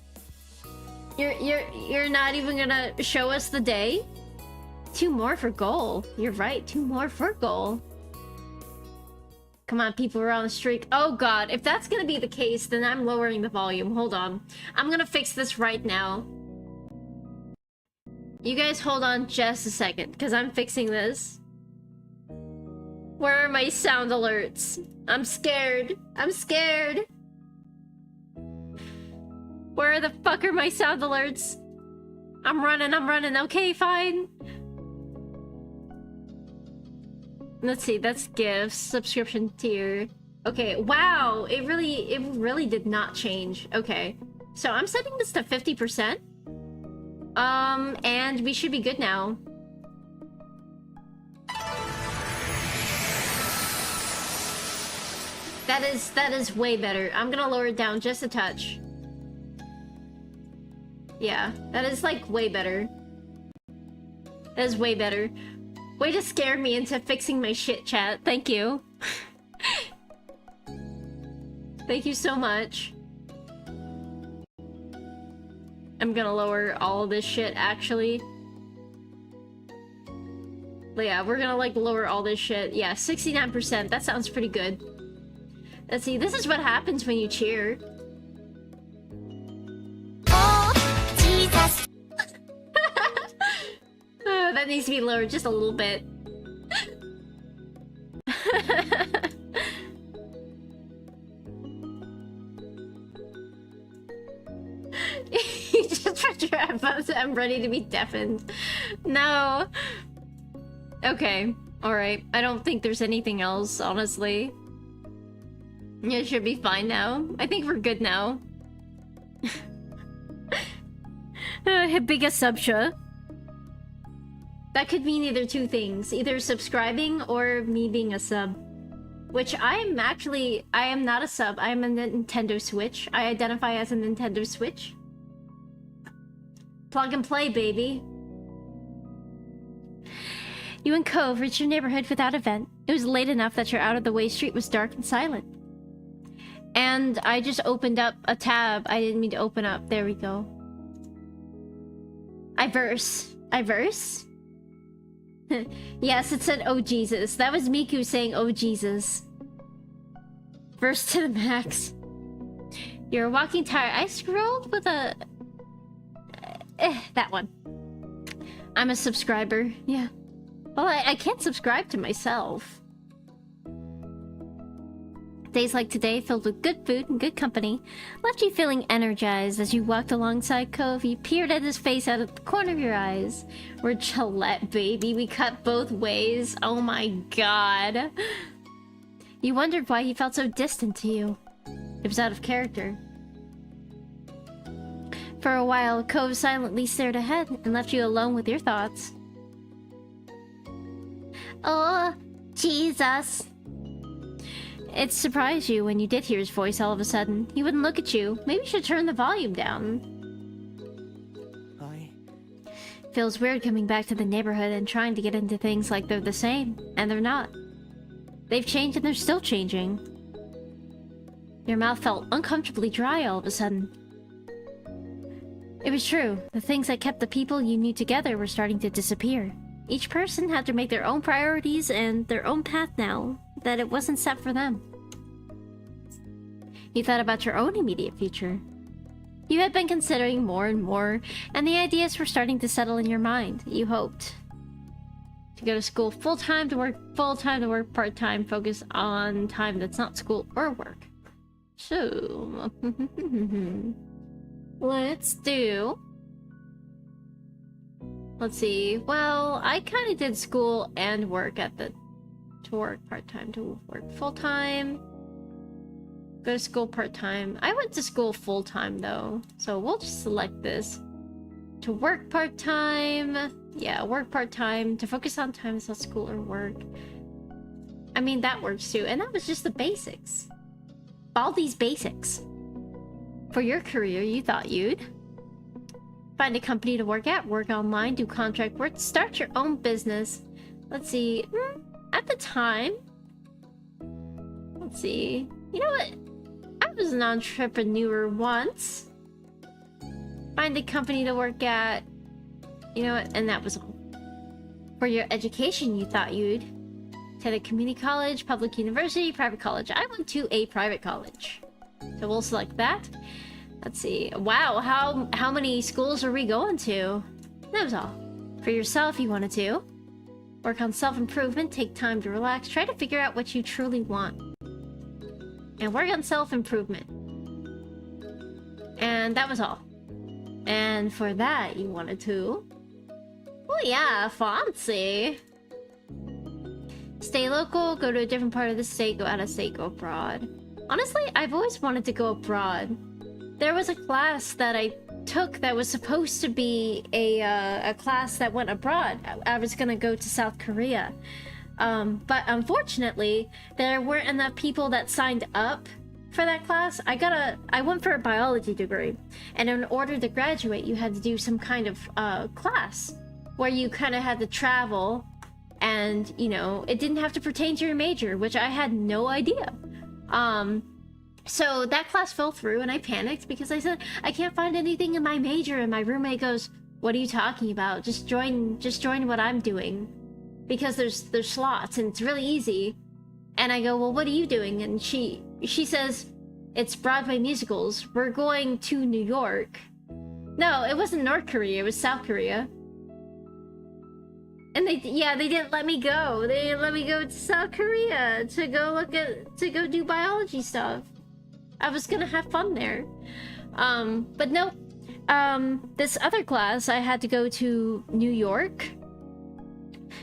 You're not even gonna show us the day? 2 more for goal. You're right, 2 more for goal. Come on, people, we're on the streak. Oh god, if that's gonna be the case, then I'm lowering the volume. Hold on. I'm gonna fix this right now. You guys hold on just a second, because I'm fixing this. Where are my sound alerts? I'm scared. I'm scared. Where the fuck are my sound alerts? I'm running. Okay, fine. Let's see, that's gifts, subscription tier. Okay, wow, it really did not change. Okay, so I'm setting this to 50%. And we should be good now. That is way better. I'm gonna lower it down just a touch. Yeah, that is like way better. That is way better. Way to scare me into fixing my shit, chat. Thank you. Thank you so much. I'm gonna lower all of this shit, actually. But yeah, we're gonna, like, lower all this shit. Yeah, 69%. That sounds pretty good. Let's see, this is what happens when you cheer. Oh, Jesus. That needs to be lowered just a little bit. You just put your headphones. I'm ready to be deafened. No. Okay. Alright. I don't think there's anything else, honestly. It should be fine now. I think we're good now. Biggest subsha. That could mean either two things. Either subscribing or me being a sub. Which I am not a sub. I am a Nintendo Switch. I identify as a Nintendo Switch. Plug and play, baby. You and Cove reached your neighborhood without event. It was late enough that your out-of-the-way street was dark and silent. And I just opened up a tab I didn't mean to open up. There we go. I verse? Yes, it said, oh Jesus. That was Miku saying, oh Jesus. Verse to the max. You're a walking tire. I scrolled with a... that one. I'm a subscriber. Yeah. Well, I can't subscribe to myself. Days like today, filled with good food and good company, left you feeling energized as you walked alongside Cove. You peered at his face out of the corner of your eyes. We're Gillette, baby. We cut both ways. Oh my god. You wondered why he felt so distant to you. It was out of character. For a while, Cove silently stared ahead and left you alone with your thoughts. Oh, Jesus. It surprised you when you did hear his voice all of a sudden. He wouldn't look at you. Maybe you should turn the volume down. Feels weird coming back to the neighborhood and trying to get into things like they're the same, and they're not. They've changed and they're still changing. Your mouth felt uncomfortably dry all of a sudden. It was true. The things that kept the people you knew together were starting to disappear. Each person had to make their own priorities and their own path now, that it wasn't set for them. You thought about your own immediate future. You had been considering more and more, and the ideas were starting to settle in your mind. You hoped to go to school full-time, to work full-time, to work part-time, focus on time that's not school or work. So... let's do... Let's see. Well, I kind of did school and work at the... To work part-time, to work full-time. Go to school part-time. I went to school full-time, though. So we'll just select this. To work part-time. Yeah, work part-time. To focus on time is not school or work. I mean, that works too. And that was just the basics. All these basics. For your career, you thought you'd find a company to work at, work online, do contract work, start your own business. Let's see. At the time... Let's see. You know what? I was an entrepreneur once. Find a company to work at. You know what? And that was all. For your education, you thought you'd attend a community college, public university, private college. I went to a private college. So we'll select that. Let's see. Wow, how many schools are we going to? That was all. For yourself, you wanted to work on self-improvement, take time to relax, try to figure out what you truly want. And work on self-improvement. And that was all. And for that, you wanted to... Oh yeah, fancy. Stay local, go to a different part of the state, go out of state, go abroad. Honestly, I've always wanted to go abroad. There was a class that I took that was supposed to be a class that went abroad. I was gonna go to South Korea. But unfortunately, there weren't enough people that signed up for that class. I went for a biology degree, and in order to graduate, you had to do some kind of class where you kind of had to travel, and you know, it didn't have to pertain to your major, which I had no idea. So that class fell through, and I panicked because I said, I can't find anything in my major, and my roommate goes, what are you talking about? Just join what I'm doing. Because there's slots, and it's really easy. And I go, well, what are you doing? And she says, it's Broadway musicals. We're going to New York. No, it wasn't North Korea, it was South Korea. And they didn't let me go. They didn't let me go to South Korea to go do biology stuff. I was gonna have fun there. But no. This other class, I had to go to New York.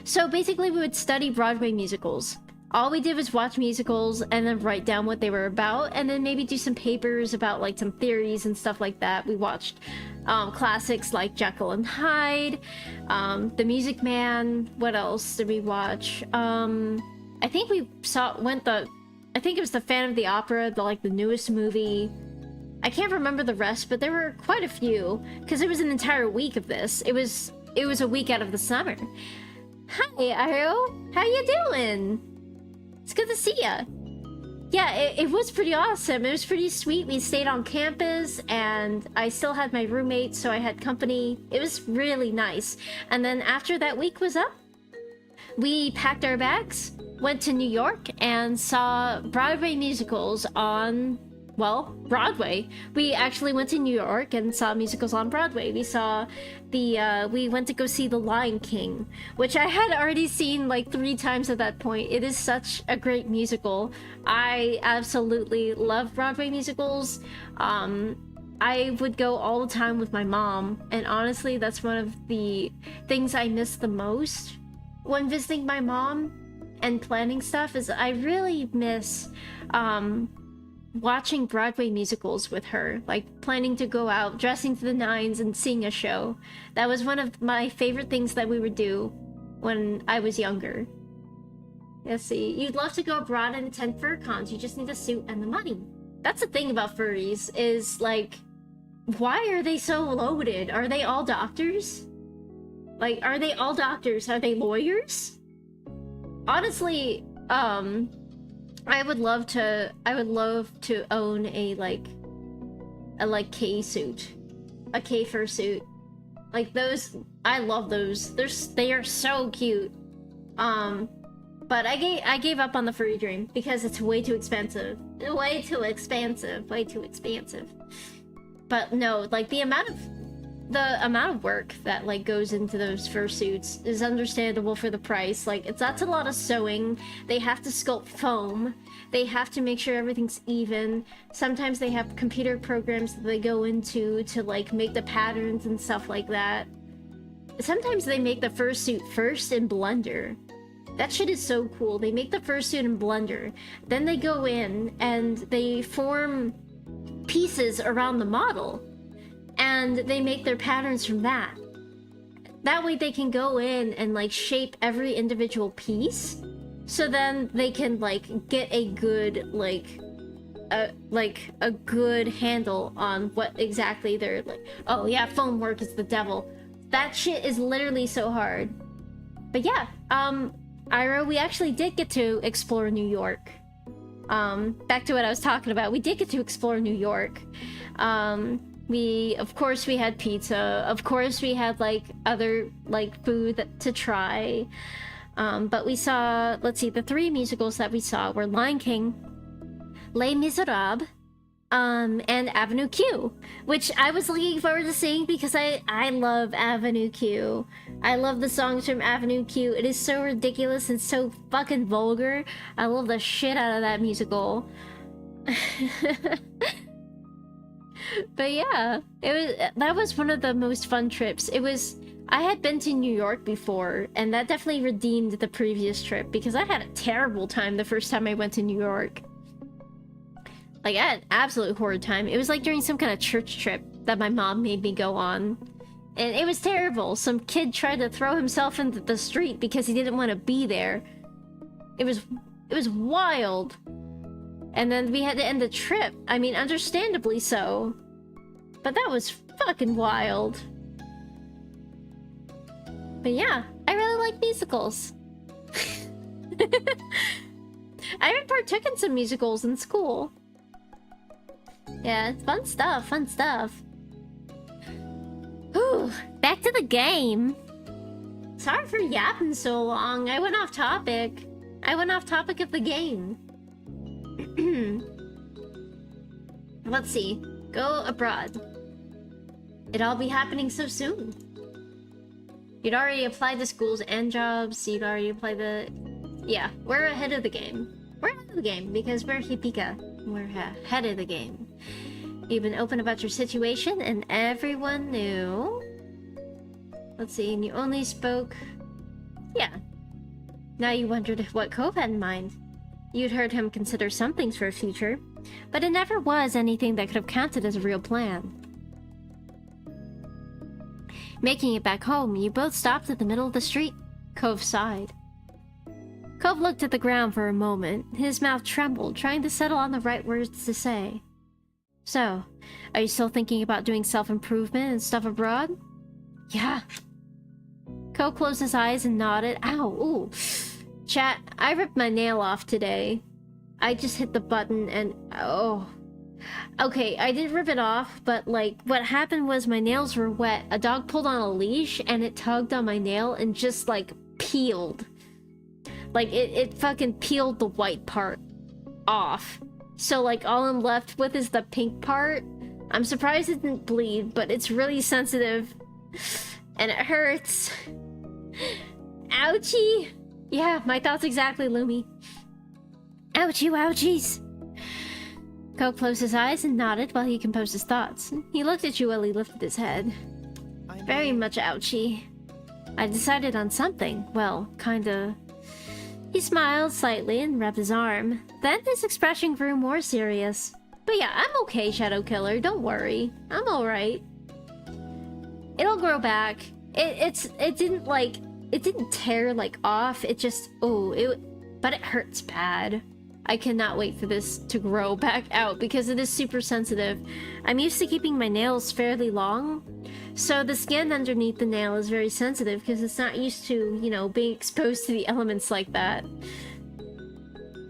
So basically we would study Broadway musicals. All we did was watch musicals and then write down what they were about, and then maybe do some papers about like some theories and stuff like that. We watched classics like Jekyll and Hyde, The Music Man. What else did we watch? I think we I think it was the Phantom of the Opera, the newest movie. I can't remember the rest, but there were quite a few because it was an entire week of this. It was a week out of the summer. Hi, Iro. How you doing? It's good to see ya. Yeah, it was pretty awesome. It was pretty sweet. We stayed on campus, and I still had my roommate, so I had company. It was really nice. And then after that week was up, we packed our bags, went to New York, and saw Broadway musicals on, well, Broadway. We actually went to New York and saw musicals on Broadway. We saw we went to go see The Lion King, which I had already seen like 3 times at that point. It is such a great musical. I absolutely love Broadway musicals. I would go all the time with my mom, and honestly, that's one of the things I miss the most when visiting my mom and planning stuff, is I really miss watching Broadway musicals with her, like planning to go out, dressing to the nines and seeing a show. That was one of my favorite things that we would do when I was younger. Let's see. You'd love to go abroad and attend fur cons. You just need a suit and the money. That's the thing about furries, is like, why are they so loaded? Are they all doctors? Like, are they all doctors? Are they lawyers? Honestly, I would love to own a K suit. A K fursuit. Like those, I love those. They are so cute. But I gave up on the furry dream because it's way too expensive. Way too expensive. But no, like the amount of work that like goes into those fursuits is understandable for the price. Like that's a lot of sewing. They have to sculpt foam. They have to make sure everything's even. Sometimes they have computer programs that they go into to like make the patterns and stuff like that. Sometimes they make the fursuit first in Blender. That shit is so cool. They make the fursuit in Blender. Then they go in and they form pieces around the model. And they make their patterns from that. That way they can go in and like shape every individual piece. So then they can like get a good a good handle on what exactly they're like. Oh yeah, foam work is the devil. That shit is literally so hard. But yeah, Ira, we actually did get to explore New York. Back to what I was talking about. We did get to explore New York. Of course we had pizza. Of course we had like other like food to try. But we saw, let's see, the 3 musicals that we saw were Lion King, Les Miserables, and Avenue Q, which I was looking forward to seeing because I love Avenue Q. I love the songs from Avenue Q. It is so ridiculous and so fucking vulgar. I love the shit out of that musical. But yeah, that was one of the most fun trips. I had been to New York before, and that definitely redeemed the previous trip because I had a terrible time the first time I went to New York. Like, I had an absolute horrid time. It was like during some kind of church trip that my mom made me go on. And it was terrible. Some kid tried to throw himself into the street because he didn't want to be there. It was wild. And then we had to end the trip. I mean, understandably so. But that was fucking wild. But yeah, I really like musicals. I even partook in some musicals in school. Yeah, it's fun stuff, Whew, back to the game. Sorry for yapping so long. I went off topic of the game. Let's see. Go abroad. It'd all be happening so soon. You'd already applied to schools and jobs. You'd already applied the... Yeah, we're ahead of the game. We're ahead of the game because we're Hipika. We're ahead of the game. You've been open about your situation and everyone knew. Let's see, and you only spoke... Yeah. Now you wondered what Cove had in mind. You'd heard him consider some things for a future, but it never was anything that could have counted as a real plan. Making it back home, you both stopped at the middle of the street. Cove sighed. Cove looked at the ground for a moment. His mouth trembled, trying to settle on the right words to say. So, are you still thinking about doing self-improvement and stuff abroad? Yeah. Cove closed his eyes and nodded. Ow, ooh. Chat, I ripped my nail off today. I just hit the button and... oh. Okay, I didn't rip it off, but like, what happened was my nails were wet. A dog pulled on a leash and it tugged on my nail and just like peeled. Like, it fucking peeled the white part off. So like, all I'm left with is the pink part. I'm surprised it didn't bleed, but it's really sensitive. And it hurts. Ouchie! Yeah, my thoughts exactly, Lumi. Ouchie ouchies! Cove closed his eyes and nodded while he composed his thoughts. He looked at you while he lifted his head. Very much ouchie. I decided on something. Well, kinda... He smiled slightly and rubbed his arm. Then his expression grew more serious. But yeah, I'm okay, Shadow Killer. Don't worry. I'm alright. It'll grow back. It didn't tear like off. It just but it hurts bad. I cannot wait for this to grow back out because it is super sensitive. I'm used to keeping my nails fairly long, so the skin underneath the nail is very sensitive because it's not used to, you know, being exposed to the elements like that.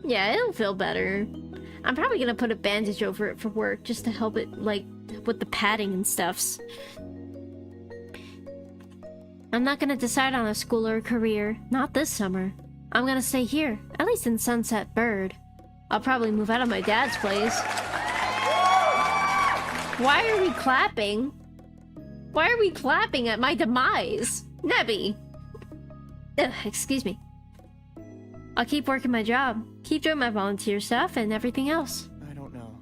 Yeah, it'll feel better. I'm probably gonna put a bandage over it for work just to help it, like, with the padding and stuffs. I'm not gonna decide on a school or a career. Not this summer. I'm gonna stay here, at least in Sunset Bird. I'll probably move out of my dad's place. Why are we clapping? Why are we clapping at my demise? Nebby! Ugh, excuse me. I'll keep working my job, keep doing my volunteer stuff and everything else.
I don't know.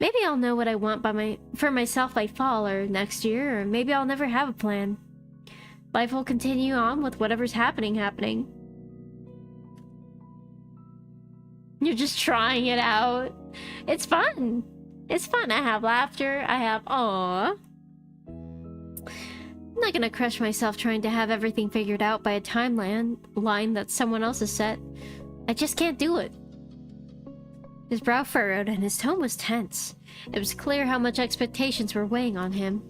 Maybe I'll know what I want for myself by fall or next year, or maybe I'll never have a plan. Life will continue on with whatever's happening. You're just trying it out. It's fun. It's fun. I have laughter. I have aww. I'm not gonna crush myself trying to have everything figured out by a timeline that someone else has set. I just can't do it. His brow furrowed and his tone was tense. It was clear how much expectations were weighing on him.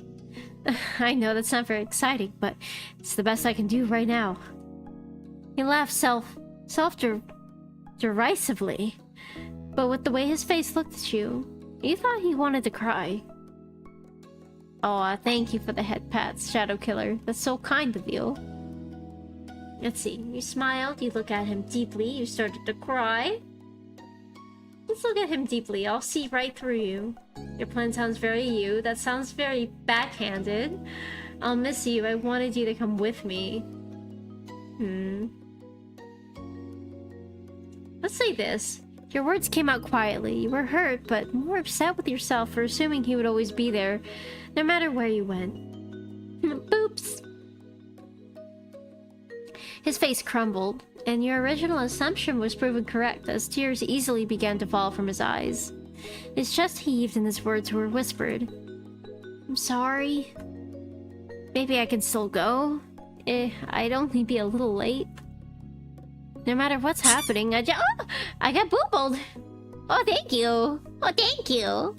I know that's not very exciting, but it's the best I can do right now. He laughed derisively, but with the way his face looked at you, you thought he wanted to cry. Aw, thank you for the head pats, Shadow Killer. That's so kind of you. Let's see. You smiled, you look at him deeply, you started to cry. Let's look at him deeply. I'll see right through you. Your plan sounds very you. That sounds very backhanded. I'll miss you. I wanted you to come with me. Let's say this. Your words came out quietly. You were hurt, but more upset with yourself for assuming he would always be there, no matter where you went. Boops! His face crumbled, and your original assumption was proven correct as tears easily began to fall from his eyes. His chest heaved and his words were whispered. I'm sorry. Maybe I can still go? I'd only be a little late. No matter what's happening, I got boobled! Oh, thank you! Oh, thank you!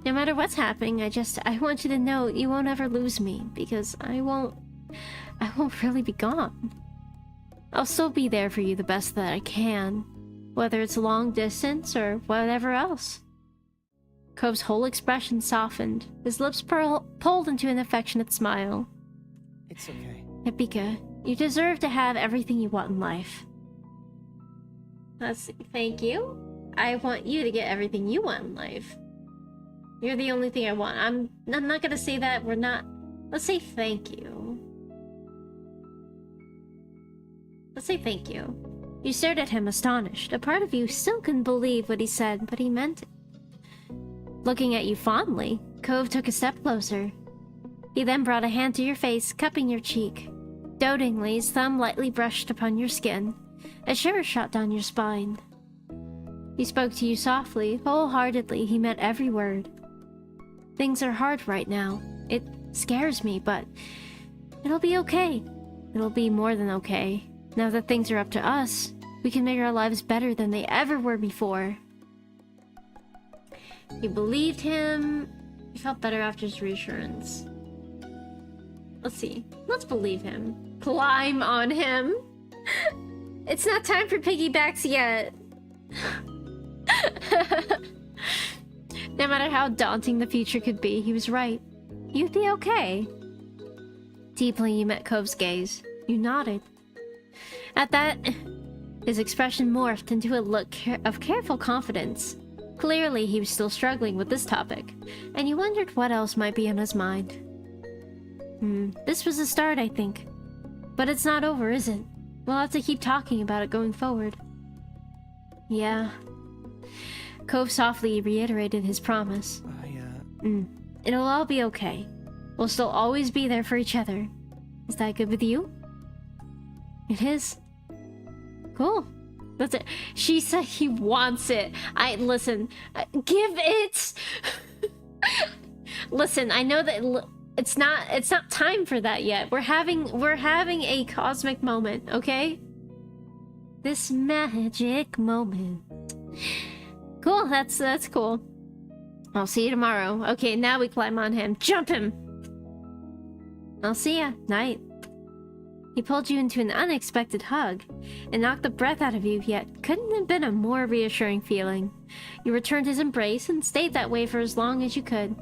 No matter what's happening, I want you to know you won't ever lose me, because I won't really be gone. I'll still be there for you the best that I can, whether it's long distance or whatever else. Cove's whole expression softened. His lips pulled into an affectionate smile.
It's okay.
Hipika, you deserve to have everything you want in life. Let's see. Thank you. I want you to get everything you want in life. You're the only thing I want. I'm not gonna say that. We're not... Let's say thank you. Let's say thank you. You stared at him astonished. A part of you still couldn't believe what he said, but he meant it. Looking at you fondly, Cove took a step closer. He then brought a hand to your face, cupping your cheek. Dotingly, his thumb lightly brushed upon your skin. A shiver shot down your spine. He spoke to you softly, wholeheartedly. He meant every word. Things are hard right now. It scares me, but it'll be okay. It'll be more than okay. Now that things are up to us, we can make our lives better than they ever were before. You believed him. You felt better after his reassurance. Let's see. Let's believe him. Climb on him. It's not time for piggybacks yet. No matter how daunting the future could be, he was right. You'd be okay. Deeply, you met Cove's gaze. You nodded. At that, his expression morphed into a look of careful confidence. Clearly, he was still struggling with this topic, and you wondered what else might be on his mind. This was a start, I think. But it's not over, is it? We'll have to keep talking about it going forward. Yeah. Cove softly reiterated his promise. It'll all be okay. We'll still always be there for each other. Is that good with you? It is. Cool. That's it. She said he wants it. Listen. Give it. Listen, I know that it's not time for that yet. We're having a cosmic moment, okay? This magic moment. Cool, that's cool. I'll see you tomorrow. Okay, now we climb on him. Jump him! I'll see ya. Night. He pulled you into an unexpected hug and knocked the breath out of you, yet couldn't have been a more reassuring feeling. You returned his embrace and stayed that way for as long as you could.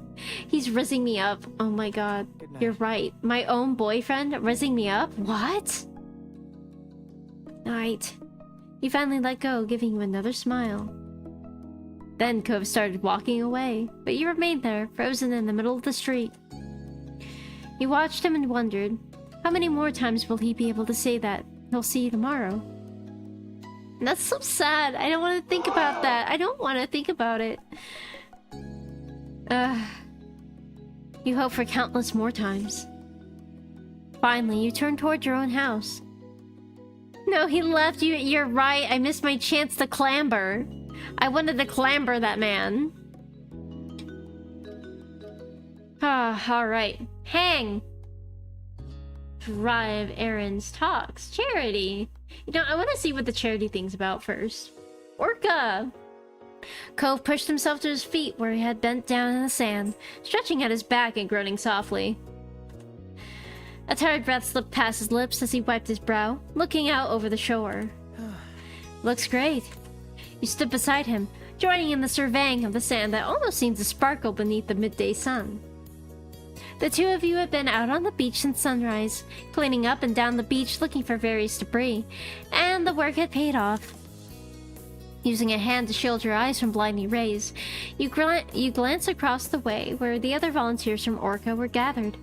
He's rizzing me up. Oh my god. You're right. My own boyfriend rizzing me up? What? Night. He finally let go, giving you another smile. Then Cove started walking away, but you remained there, frozen in the middle of the street. You watched him and wondered, how many more times will he be able to say that he'll see you tomorrow? And that's so sad. I don't want to think about that. I don't want to think about it. You hope for countless more times. Finally, you turn toward your own house. No, he left you. You're right. I missed my chance to clamber. I wanted to clamber that man. Alright. Hang! Drive, errands, talks, charity. You know, I want to see what the charity thing's about first. Orca! Cove pushed himself to his feet where he had bent down in the sand, stretching out his back and groaning softly. A tired breath slipped past his lips as he wiped his brow, looking out over the shore. Looks great. You stood beside him, joining in the surveying of the sand that almost seemed to sparkle beneath the midday sun. The two of you had been out on the beach since sunrise, cleaning up and down the beach looking for various debris, and the work had paid off. Using a hand to shield your eyes from blinding rays, you glance across the way where the other volunteers from Orca were gathered.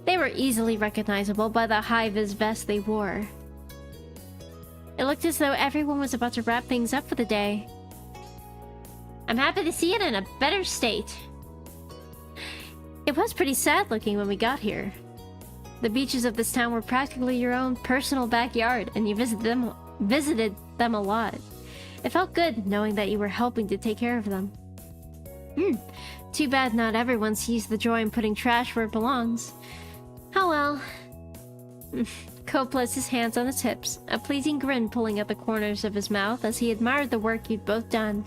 They were easily recognizable by the high-vis vest they wore. It looked as though everyone was about to wrap things up for the day. I'm happy to see it in a better state. It was pretty sad looking when we got here. The beaches of this town were practically your own personal backyard, and you visited them a lot. It felt good knowing that you were helping to take care of them. Too bad not everyone sees the joy in putting trash where it belongs. Oh well. Cove placed his hands on his hips, a pleasing grin pulling at the corners of his mouth as he admired the work you'd both done.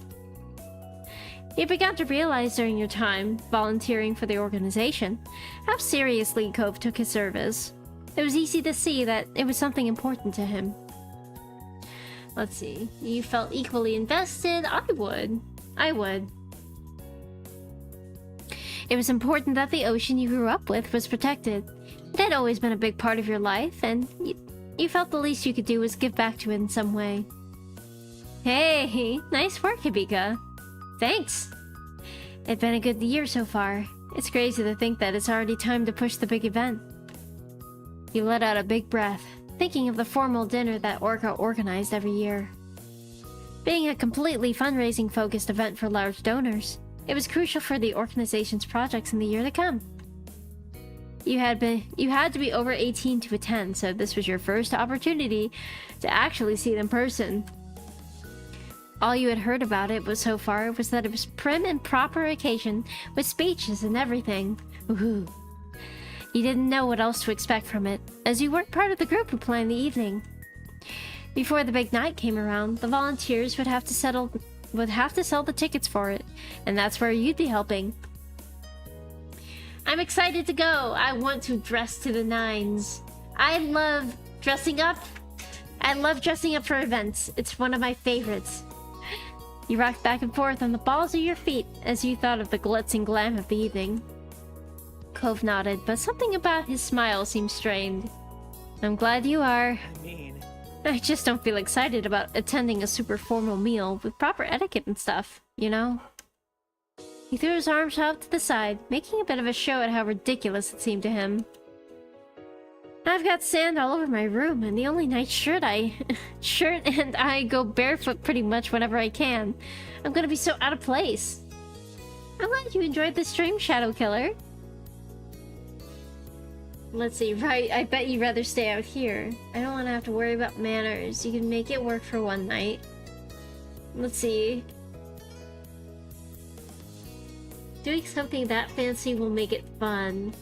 You began to realize during your time volunteering for the organization how seriously Cove took his service. It was easy to see that it was something important to him. Let's see. You felt equally invested? I would. It was important that the ocean you grew up with was protected. It had always been a big part of your life, and you felt the least you could do was give back to it in some way. Hey, nice work, Hibika. Thanks. It's been a good year so far. It's crazy to think that it's already time to push the big event. You let out a big breath, thinking of the formal dinner that Orca organized every year. Being a completely fundraising-focused event for large donors, it was crucial for the organization's projects in the year to come. You had to be over 18 to attend, so this was your first opportunity to actually see it in person. All you had heard about it was so far was that it was prim and proper occasion with speeches and everything. Woohoo. You didn't know what else to expect from it, as you weren't part of the group who planned the evening. Before the big night came around, the volunteers would have to sell the tickets for it, and that's where you'd be helping. I'm excited to go. I want to dress to the nines. I love dressing up. I love dressing up for events. It's one of my favorites. You rocked back and forth on the balls of your feet as you thought of the glitz and glam of the evening. Cove nodded, but something about his smile seemed strained. I'm glad you are.
I mean...
I just don't feel excited about attending a super formal meal with proper etiquette and stuff, you know? He threw his arms out to the side, making a bit of a show at how ridiculous it seemed to him. I've got sand all over my room, and the only nice shirt and I go barefoot pretty much whenever I can. I'm gonna be so out of place. I'm glad you enjoyed the stream, Shadow Killer. Let's see, right, I bet you'd rather stay out here. I don't want to have to worry about manners. You can make it work for one night. Let's see. Doing something that fancy will make it fun.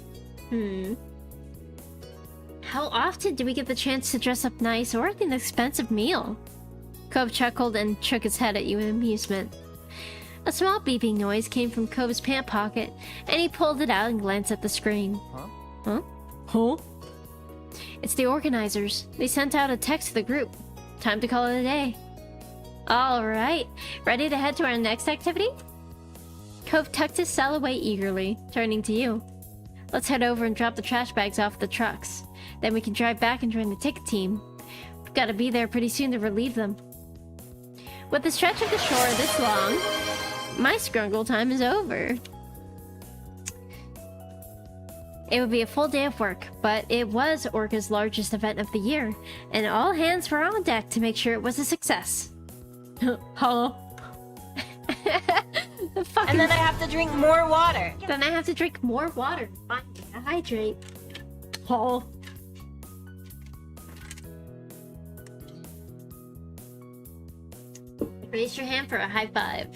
How often do we get the chance to dress up nice or at an expensive meal? Cove chuckled and shook his head at you in amusement. A small beeping noise came from Cove's pant pocket, and he pulled it out and glanced at the screen. Huh? It's the organizers. They sent out a text to the group. Time to call it a day. Alright, ready to head to our next activity? Cove tucked his cell away eagerly, turning to you. Let's head over and drop the trash bags off the trucks. Then we can drive back and join the ticket team. We've got to be there pretty soon to relieve them. With the stretch of the shore this long, my scrungle time is over. It would be a full day of work, but it was Orca's largest event of the year, and all hands were on deck to make sure it was a success. Hello?
And then I have to drink more water.
Then I have to drink more water. Finally, to hydrate. Oh. Raise your hand for a high five.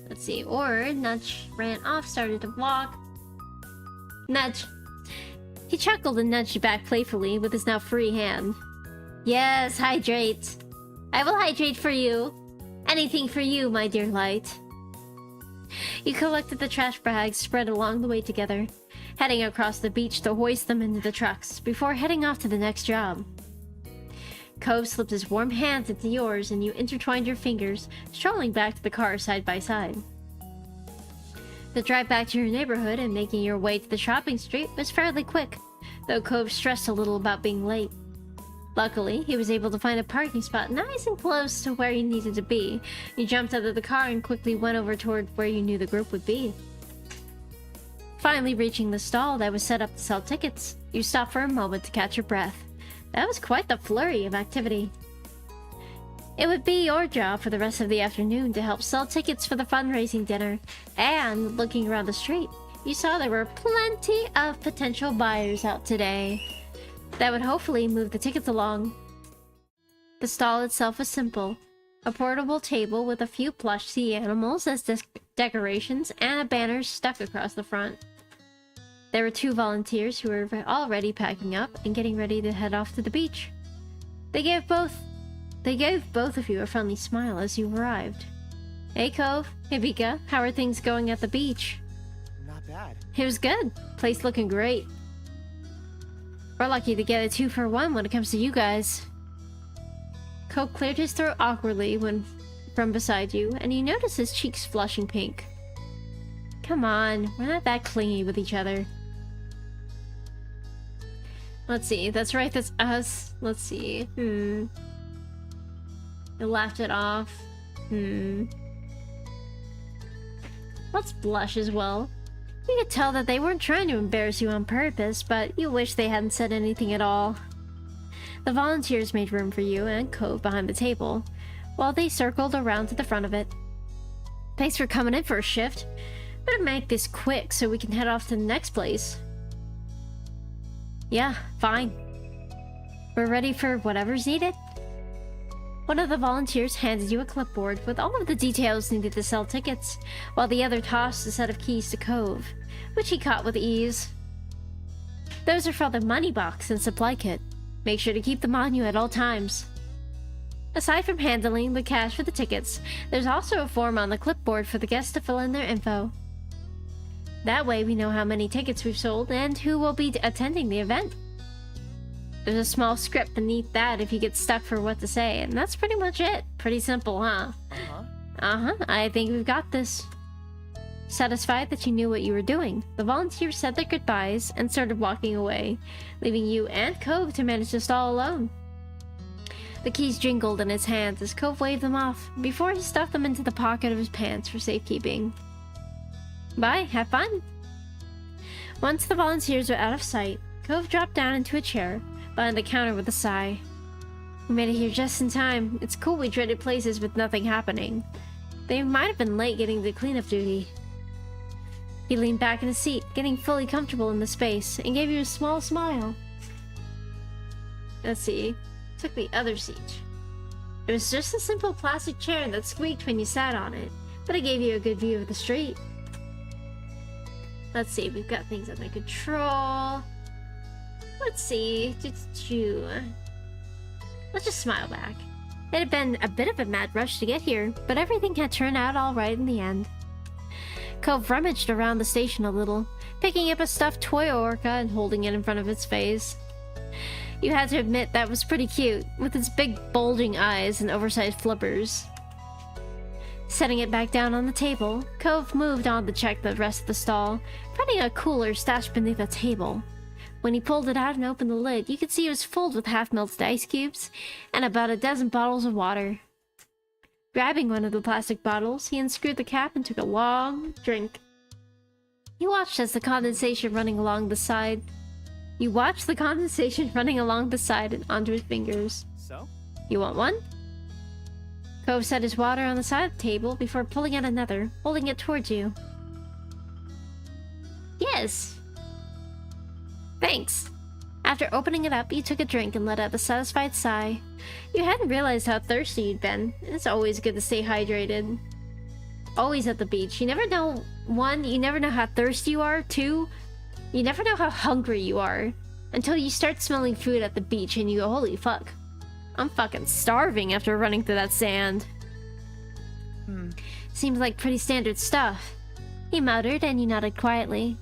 Let's see. Or Nudge ran off, started to walk. Nudge. He chuckled and nudged you back playfully with his now free hand. Yes, hydrate. I will hydrate for you. Anything for you, my dear light. You collected the trash bags spread along the way together, heading across the beach to hoist them into the trucks before heading off to the next job. Cove slipped his warm hands into yours and you intertwined your fingers, strolling back to the car side by side. The drive back to your neighborhood and making your way to the shopping street was fairly quick, though Cove stressed a little about being late. Luckily, he was able to find a parking spot nice and close to where he needed to be. You jumped out of the car and quickly went over toward where you knew the group would be. Finally reaching the stall that was set up to sell tickets, you stopped for a moment to catch your breath. That was quite the flurry of activity. It would be your job for the rest of the afternoon to help sell tickets for the fundraising dinner, and looking around the street, you saw there were plenty of potential buyers out today that would hopefully move the tickets along. The stall itself was simple. A portable table with a few plush sea animals as decorations and a banner stuck across the front. There were 2 volunteers who were already packing up and getting ready to head off to the beach. They gave both of you a friendly smile as you arrived. Hey Cove, hey Vika, how are things going at the beach?
Not bad.
It was good. Place looking great. We're lucky to get a 2-for-1 when it comes to you guys. Cove cleared his throat awkwardly from beside you, and you noticed his cheeks flushing pink. Come on, we're not that clingy with each other. Let's see, that's right, that's us. Let's see, I laughed it off. Let's blush as well. You could tell that they weren't trying to embarrass you on purpose, but you wish they hadn't said anything at all. The volunteers made room for you and Cove behind the table, while they circled around to the front of it. Thanks for coming in for a shift. Better make this quick so we can head off to the next place. Yeah, fine. We're ready for whatever's needed. One of the volunteers handed you a clipboard with all of the details needed to sell tickets, while the other tossed a set of keys to Cove, which he caught with ease. Those are for the money box and supply kit. Make sure to keep them on you at all times. Aside from handling the cash for the tickets, there's also a form on the clipboard for the guests to fill in their info. That way we know how many tickets we've sold and who will be attending the event. There's a small script beneath that if you get stuck for what to say, and that's pretty much it. Pretty simple, huh? I think we've got this. Satisfied that you knew what you were doing, the volunteers said their goodbyes and started walking away, leaving you and Cove to manage the stall alone. The keys jingled in his hands as Cove waved them off, before he stuffed them into the pocket of his pants for safekeeping. Bye, have fun! Once the volunteers were out of sight, Cove dropped down into a chair behind the counter with a sigh. We made it here just in time. It's cool we traded places with nothing happening. They might have been late getting to cleanup duty. He leaned back in his seat, getting fully comfortable in the space, and gave you a small smile. Let's see. Took the other seat. It was just a simple plastic chair that squeaked when you sat on it, but it gave you a good view of the street. Let's see, we've got things under control. Let's see. Let's just smile back. It had been a bit of a mad rush to get here, but everything had turned out alright in the end. Cove rummaged around the station a little, picking up a stuffed toy orca and holding it in front of its face. You had to admit that was pretty cute, with its big bulging eyes and oversized flippers. Setting it back down on the table, Cove moved on to check the rest of the stall, finding a cooler stashed beneath a table. When he pulled it out and opened the lid, you could see it was filled with half-melted ice cubes and about a dozen bottles of water. Grabbing one of the plastic bottles, he unscrewed the cap and took a long drink. You watched as the condensation running along the side. You watched the condensation running along the side and onto his fingers.
So?
You want one? Cove set his water on the side of the table before pulling out another, holding it towards you. Yes. Thanks. After opening it up, you took a drink and let out a satisfied sigh. You hadn't realized how thirsty you'd been. It's always good to stay hydrated. Always at the beach. You never know, one, you never know how thirsty you are. Two, you never know how hungry you are. Until you start smelling food at the beach and you go, holy fuck. I'm fucking starving after running through that sand. Seems like pretty standard stuff. He muttered and you nodded quietly.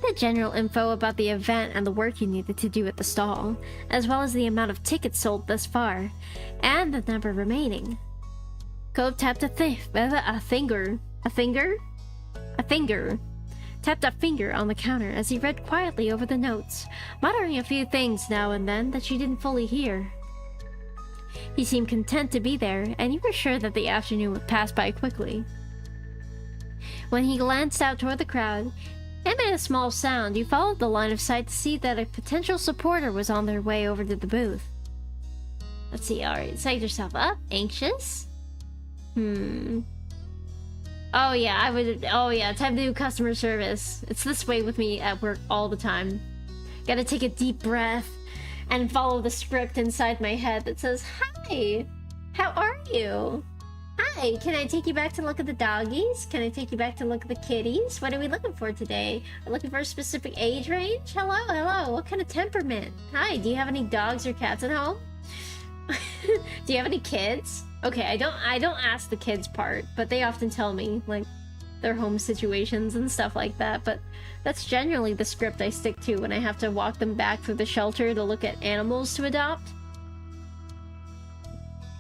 The general info about the event and the work you needed to do at the stall, as well as the amount of tickets sold thus far, and the number remaining. Cove tapped a finger on the counter as he read quietly over the notes, muttering a few things now and then that you didn't fully hear. He seemed content to be there, and you were sure that the afternoon would pass by quickly. When he glanced out toward the crowd, and made a small sound, you followed the line of sight to see that a potential supporter was on their way over to the booth. Let's see, alright, psych yourself up. Anxious? Oh yeah, time to do customer service. It's this way with me at work all the time. Gotta take a deep breath and follow the script inside my head that says, "Hi, how are you? Hi, can I take you back to look at the doggies? Can I take you back to look at the kitties? What are we looking for today? We're looking for a specific age range? Hello, what kind of temperament? Hi, do you have any dogs or cats at home? Do you have any kids?" Okay, I don't ask the kids part, but they often tell me, like, their home situations and stuff like that, but that's generally the script I stick to when I have to walk them back through the shelter to look at animals to adopt.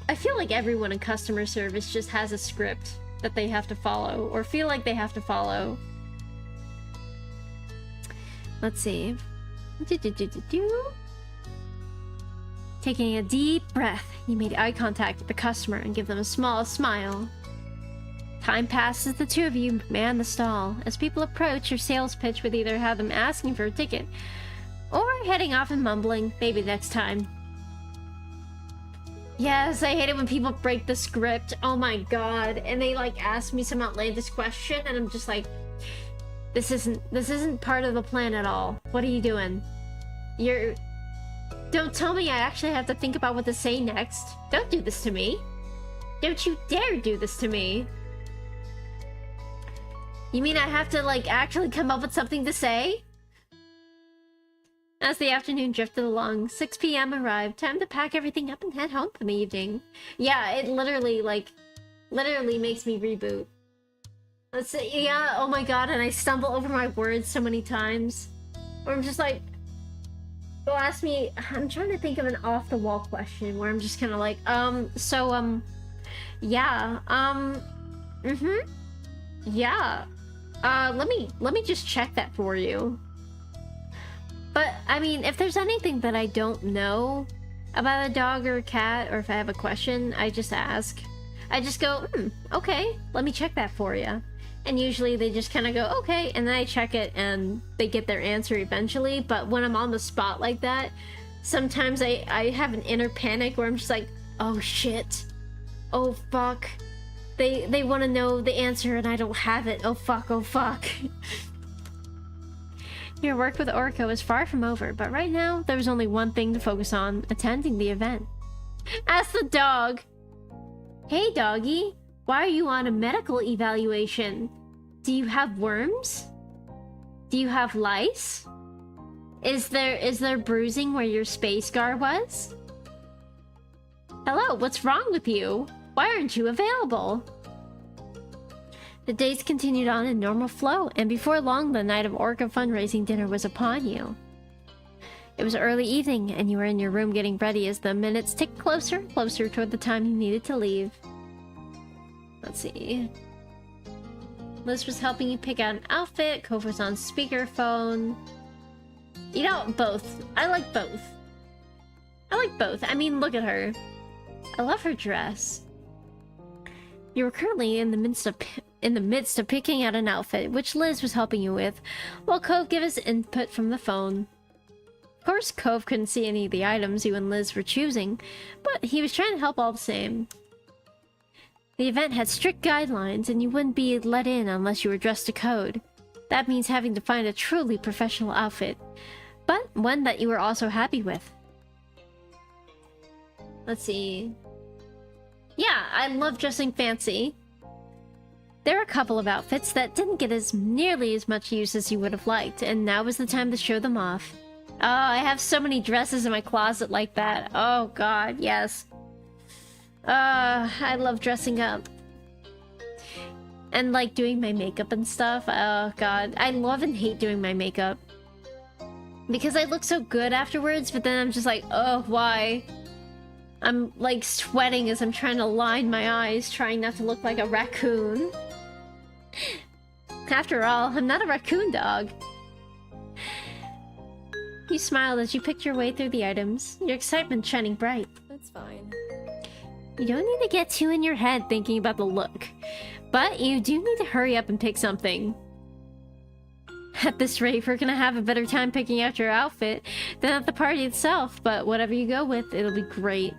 I feel like everyone in customer service just has a script that they have to follow, or feel like they have to follow. Let's see. Taking a deep breath, you made eye contact with the customer and give them a small smile. Time passes as the two of you man the stall. As people approach, your sales pitch would either have them asking for a ticket, or heading off and mumbling, "Maybe next time." Yes, I hate it when people break the script. Oh my god. And they like ask me some outlandish question and I'm just like, this isn't part of the plan at all. What are you doing? You're... Don't tell me I actually have to think about what to say next. Don't do this to me. Don't you dare do this to me. You mean I have to, like, actually come up with something to say? As the afternoon drifted along, 6 p.m. arrived. Time to pack everything up and head home for the evening. Yeah, it literally, like, literally makes me reboot. Let's say, yeah, oh my god, and I stumble over my words so many times. Or I'm just like... They'll ask me... I'm trying to think of an off-the-wall question where I'm just kind of like, yeah, yeah. Let me just check that for you. But, I mean, if there's anything that I don't know about a dog or a cat, or if I have a question, I just ask. I just go, okay, let me check that for you. And usually they just kind of go, okay, and then I check it and they get their answer eventually. But when I'm on the spot like that, sometimes I have an inner panic where I'm just like, oh shit. Oh fuck. They want to know the answer and I don't have it. Oh fuck, oh fuck. Your work with Orko is far from over, but right now, there was only one thing to focus on, attending the event. Ask the dog! Hey doggy, why are you on a medical evaluation? Do you have worms? Do you have lice? Is there bruising where your space scar was? Hello, what's wrong with you? Why aren't you available? The days continued on in normal flow, and before long, the night of Orca fundraising dinner was upon you. It was early evening, and you were in your room getting ready as the minutes ticked closer and closer toward the time you needed to leave. Let's see. Liz was helping you pick out an outfit, Cove was on speakerphone. You know, both. I like both. I like both. I mean, look at her. I love her dress. You were currently in the midst of picking out an outfit, which Liz was helping you with, while Cove gave us input from the phone. Of course, Cove couldn't see any of the items you and Liz were choosing, but he was trying to help all the same. The event had strict guidelines, and you wouldn't be let in unless you were dressed to code. That means having to find a truly professional outfit, but one that you were also happy with. Let's see... Yeah, I love dressing fancy. There are a couple of outfits that didn't get nearly as much use as you would have liked, and now was the time to show them off. Oh, I have so many dresses in my closet like that. Oh god, yes. I love dressing up. And like doing my makeup and stuff. Oh god, I love and hate doing my makeup. Because I look so good afterwards, but then I'm just like, oh, why? I'm like sweating as I'm trying to line my eyes, trying not to look like a raccoon. After all, I'm not a raccoon dog. You smiled as you picked your way through the items, your excitement shining bright.
That's fine.
You don't need to get too in your head thinking about the look, but you do need to hurry up and pick something. At this rate, we're gonna have a better time picking out your outfit than at the party itself, but whatever you go with, it'll be great.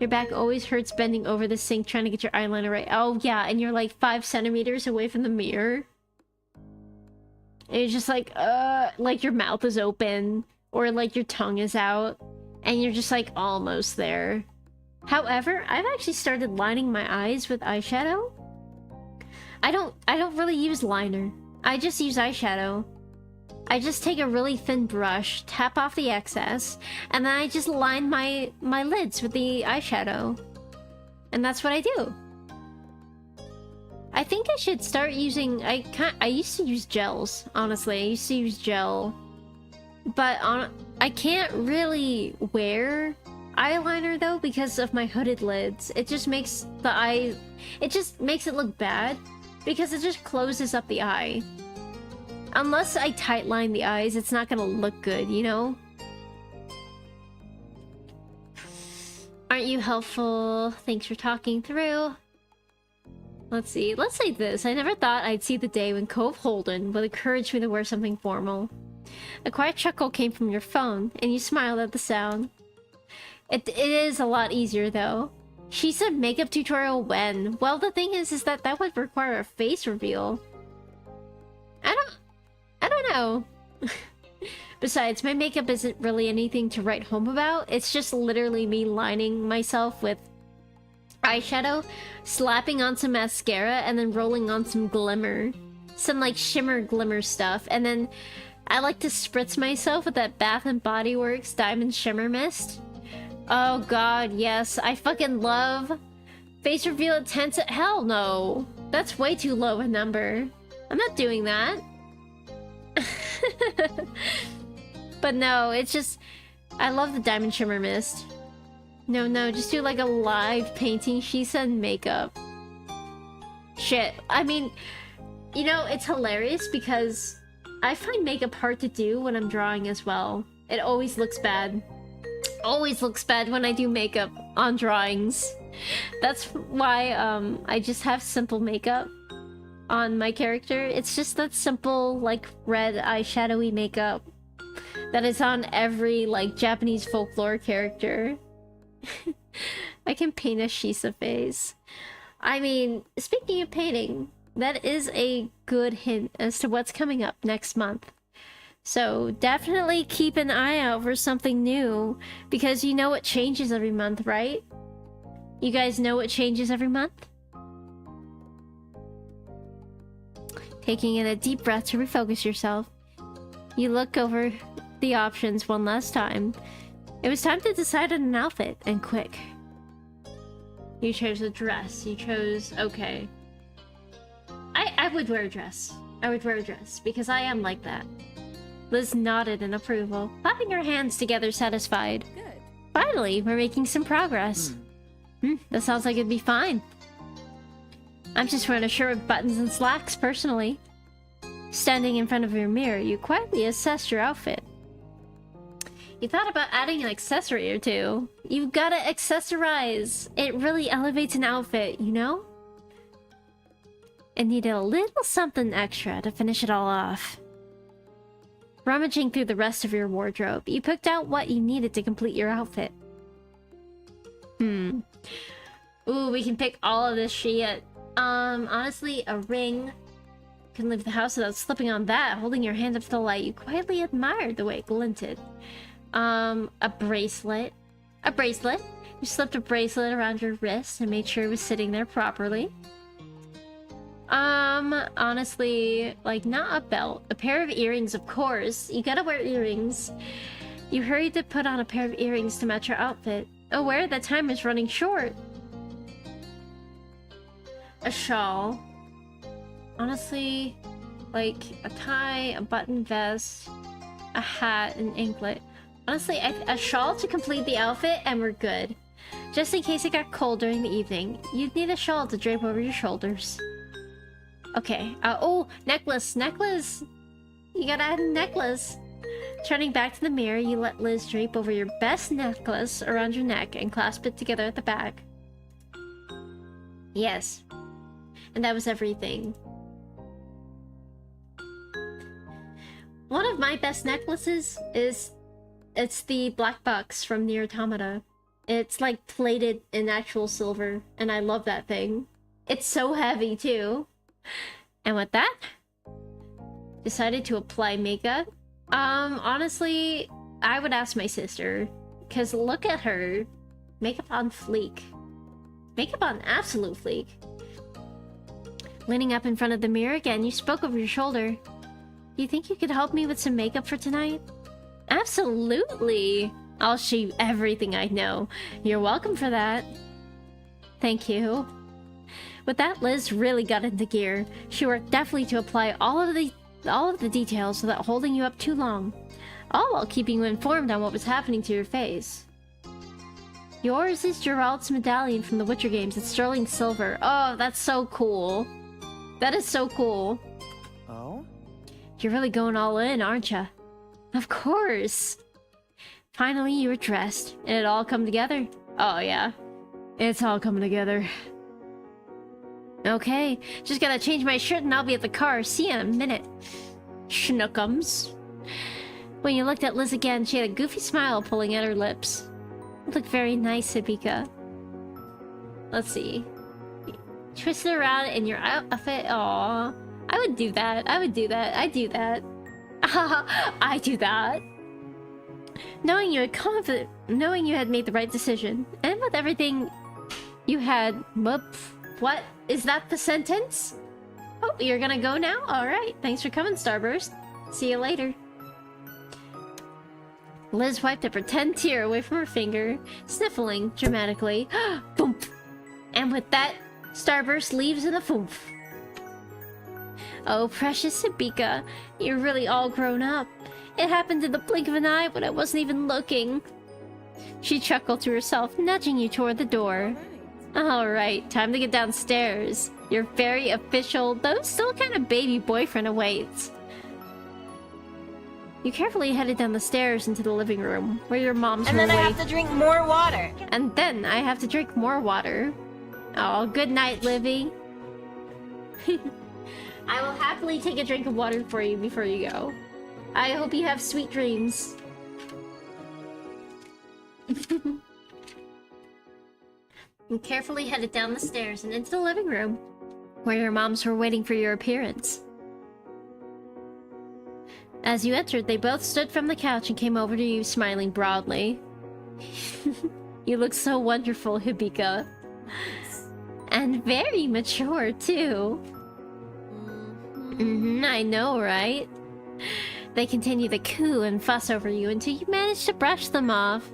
Your back always hurts bending over the sink trying to get your eyeliner right. Oh yeah, and you're like 5 centimeters away from the mirror. And you're just like your mouth is open, or like your tongue is out, and you're just like almost there. However, I've actually started lining my eyes with eyeshadow. I don't really use liner. I just use eyeshadow. I just take a really thin brush, tap off the excess, and then I just line my lids with the eyeshadow. And that's what I do. I think I should start using... I used to use gels, honestly. I used to use gel. But I can't really wear eyeliner, though, because of my hooded lids. It just makes the eye... It just makes it look bad, because it just closes up the eye. Unless I tight line the eyes, it's not gonna look good, you know? Aren't you helpful? Thanks for talking through. Let's see. Let's say this. I never thought I'd see the day when Cove Holden would encourage me to wear something formal. A quiet chuckle came from your phone, and you smiled at the sound. It is a lot easier, though. She said makeup tutorial when? Well, the thing is that that would require a face reveal. I don't know. Besides, my makeup isn't really anything to write home about. It's just literally me lining myself with eyeshadow, slapping on some mascara, and then rolling on some glimmer. Some like shimmer glimmer stuff. And then I like to spritz myself with that Bath & Body Works Diamond Shimmer Mist. Oh god, yes. I fucking love face reveal intense. Hell no. That's way too low a number. I'm not doing that. But no, it's just... I love the Diamond Shimmer Mist. No, just do like a live painting. She said makeup. Shit. I mean, you know, it's hilarious because I find makeup hard to do when I'm drawing as well. It always looks bad. Always looks bad when I do makeup on drawings. That's why I just have simple makeup on my character. It's just that simple, like, red eyeshadowy makeup that is on every, like, Japanese folklore character. I can paint a Shisa face. I mean, speaking of painting, that is a good hint as to what's coming up next month. So definitely keep an eye out for something new, because you know it changes every month, right? You guys know it changes every month? Taking in a deep breath to refocus yourself, you look over the options one last time. It was time to decide on an outfit, and quick. You chose a dress. You chose... okay. I would wear a dress. I would wear a dress, because I am like that. Liz nodded in approval, clapping her hands together satisfied.
Good.
Finally, we're making some progress. That sounds like it'd be fine. I'm just wearing a shirt with buttons and slacks, personally. Standing in front of your mirror, you quietly assess your outfit. You thought about adding an accessory or two. You've gotta accessorize. It really elevates an outfit, you know? It needed a little something extra to finish it all off. Rummaging through the rest of your wardrobe, you picked out what you needed to complete your outfit. Ooh, we can pick all of this shit. Honestly, a ring. You can leave the house without slipping on that. Holding your hand up to the light, you quietly admired the way it glinted. A bracelet. A bracelet. You slipped a bracelet around your wrist and made sure it was sitting there properly. Honestly, like, not a belt. A pair of earrings, of course. You gotta wear earrings. You hurried to put on a pair of earrings to match your outfit, aware that time is running short. A shawl. Honestly, like, a tie, a button vest, a hat, an anklet. Honestly, a shawl to complete the outfit, and we're good. Just in case it got cold during the evening, you'd need a shawl to drape over your shoulders. Okay. Oh, necklace. Necklace! You gotta add a necklace. Turning back to the mirror, you let Liz drape over your best necklace around your neck and clasp it together at the back. Yes. And that was everything. One of my best necklaces is... it's the Black Box from Nier Automata. It's like plated in actual silver, and I love that thing. It's so heavy too. And with that, decided to apply makeup. Honestly, I would ask my sister, because look at her. Makeup on fleek. Makeup on absolute fleek. Leaning up in front of the mirror again, you spoke over your shoulder. Do you think you could help me with some makeup for tonight? Absolutely! I'll show you everything I know. You're welcome for that. Thank you. With that, Liz really got into gear. She worked deftly to apply all of the details without holding you up too long, all while keeping you informed on what was happening to your face. Yours is Gerald's medallion from the Witcher games. It's sterling silver. Oh, that's so cool. That is so cool.
Oh?
You're really going all in, aren't you? Of course. Finally, you were dressed, and it all come together. Oh, yeah. It's all coming together. Okay, just gotta change my shirt and I'll be at the car. See you in a minute. Schnookums. When you looked at Liz again, she had a goofy smile pulling at her lips. You look very nice, Hibika. Let's see. Twist it around in your outfit. Aww. I would do that. I would do that. I do that. I do that. Knowing you had made the right decision, and with everything you had... What? Is that the sentence? Oh, you're gonna go now? Alright, thanks for coming, Starburst. See you later. Liz wiped a pretend tear away from her finger, sniffling dramatically. Boom! And with that, Starburst leaves in a foof. Oh, precious Hibika, you're really all grown up. It happened in the blink of an eye when I wasn't even looking. She chuckled to herself, nudging you toward the door. Alright, time to get downstairs. Your very official, though still kind of baby boyfriend awaits. You carefully headed down the stairs into the living room, where your mom's
And then I have to drink more water.
And then I have to drink more water. Oh, good night, Livy. I will happily take a drink of water for you before you go. I hope you have sweet dreams. You carefully headed down the stairs and into the living room, where your moms were waiting for your appearance. As you entered, they both stood from the couch and came over to you, smiling broadly. You look so wonderful, Hibika. And very mature, too. I know, right? They continue to coo and fuss over you until you manage to brush them off.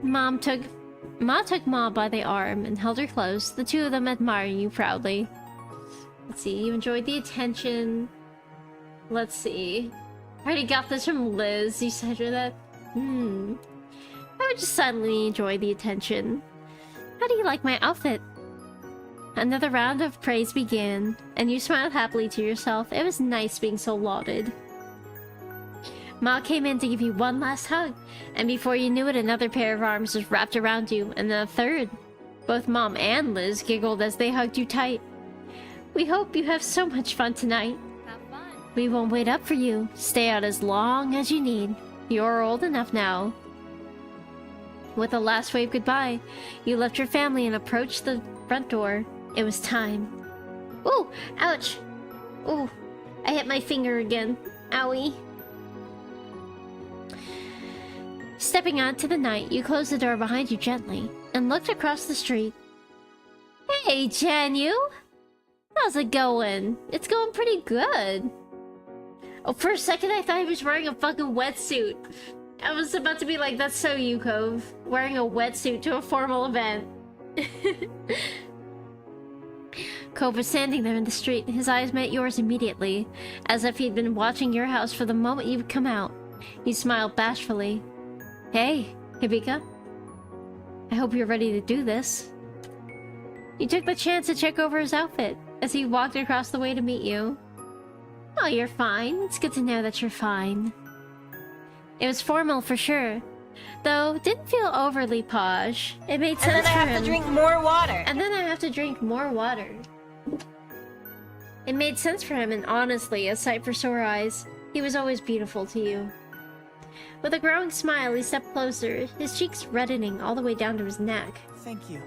Ma took Ma by the arm and held her close, the two of them admiring you proudly. Let's see, you enjoyed the attention. Let's see. I already got this from Liz. You said her that. I would just suddenly enjoy the attention. How do you like my outfit? Another round of praise began, and you smiled happily to yourself. It was nice being so lauded. Ma came in to give you one last hug, and before you knew it, another pair of arms was wrapped around you, and then a third. Both Mom and Liz giggled as they hugged you tight. We hope you have so much fun tonight.
Have fun.
We won't wait up for you. Stay out as long as you need. You're old enough now. With a last wave goodbye, you left your family and approached the front door. It was time. Ooh! Ouch! Ooh! I hit my finger again. Owie. Stepping out to the night, you closed the door behind you gently and looked across the street. Hey, Janu! How's it going? It's going pretty good. Oh, for a second I thought he was wearing a fucking wetsuit. I was about to be like, that's so you, Cove. Wearing a wetsuit to a formal event. Cove was standing there in the street. His eyes met yours immediately, as if he'd been watching your house for the moment you'd come out. He smiled bashfully. Hey, Hibika. I hope you're ready to do this. You took the chance to check over his outfit as he walked across the way to meet you. Oh, you're fine. It's good to know that you're fine. It was formal for sure, though didn't feel overly posh. It made sense for him.
And then I have to drink more water.
And then I have to drink more water. It made sense for him, and honestly, a sight for sore eyes. He was always beautiful to you. With a growing smile, he stepped closer, his cheeks reddening all the way down to his neck.
Thank you.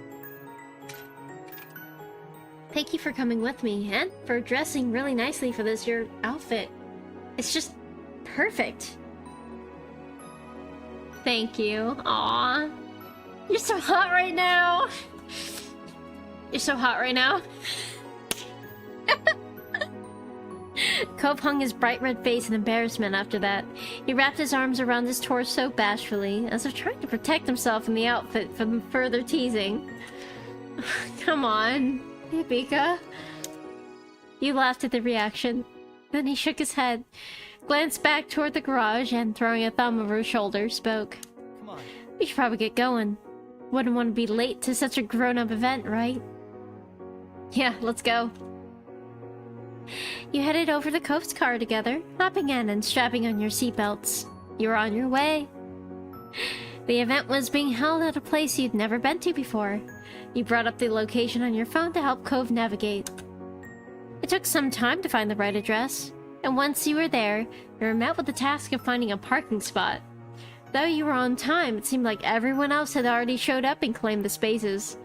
Thank you for coming with me, and for dressing really nicely for this, your outfit. It's just perfect. Thank you. Aww. You're so hot right now. You're so hot right now. Cove hung his bright red face in embarrassment after that. He wrapped his arms around his torso bashfully, as if trying to protect himself in the outfit from further teasing. Come on, Hibika. You laughed at the reaction. Then he shook his head, glanced back toward the garage, and throwing a thumb over his shoulder, spoke.
Come on.
We should probably get going. Wouldn't want to be late to such a grown-up event, right? Yeah, let's go. You headed over to Cove's car together, hopping in and strapping on your seatbelts. You were on your way. The event was being held at a place you'd never been to before. You brought up the location on your phone to help Cove navigate. It took some time to find the right address, and once you were there, you were met with the task of finding a parking spot. Though you were on time, it seemed like everyone else had already showed up and claimed the spaces.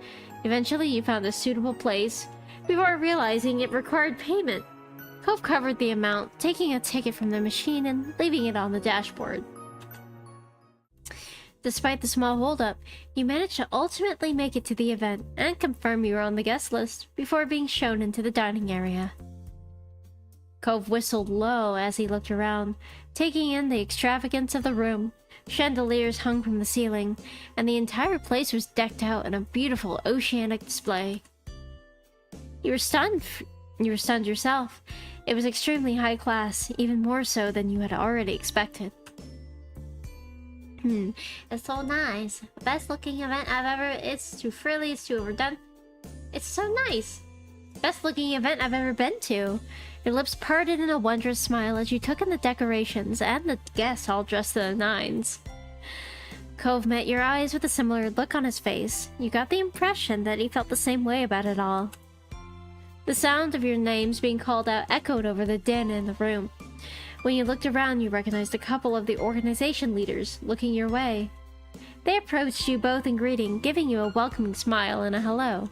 Eventually, you found a suitable place, before realizing it required payment. Cove covered the amount, taking a ticket from the machine and leaving it on the dashboard. Despite the small holdup, you managed to ultimately make it to the event and confirm you were on the guest list before being shown into the dining area. Cove whistled low as he looked around, taking in the extravagance of the room. Chandeliers hung from the ceiling, and the entire place was decked out in a beautiful oceanic display. You were stunned yourself. It was extremely high class, even more so than you had already expected. It's so nice. The best looking event I've ever... It's too frilly, it's too overdone. It's so nice. Best looking event I've ever been to. Your lips parted in a wondrous smile as you took in the decorations and the guests all dressed to the nines. Cove met your eyes with a similar look on his face. You got the impression that he felt the same way about it all. The sound of your names being called out echoed over the din in the room. When you looked around, you recognized a couple of the organization leaders looking your way. They approached you both in greeting, giving you a welcoming smile and a hello.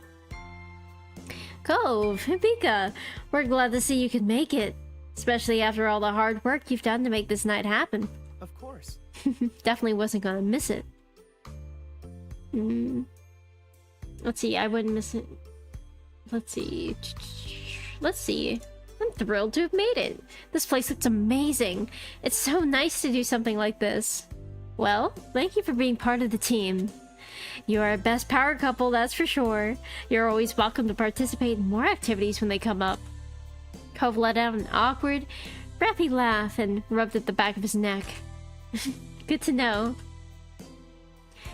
Cove, Hibika, we're glad to see you could make it, especially after all the hard work you've done to make this night happen.
Of course.
Definitely wasn't gonna miss it. Let's see, I wouldn't miss it. Let's see. I'm thrilled to have made it. This place looks amazing. It's so nice to do something like this. Well, thank you for being part of the team. You are a best power couple, that's for sure. You're always welcome to participate in more activities when they come up. Cove let out an awkward, breathy laugh and rubbed at the back of his neck. Good to know.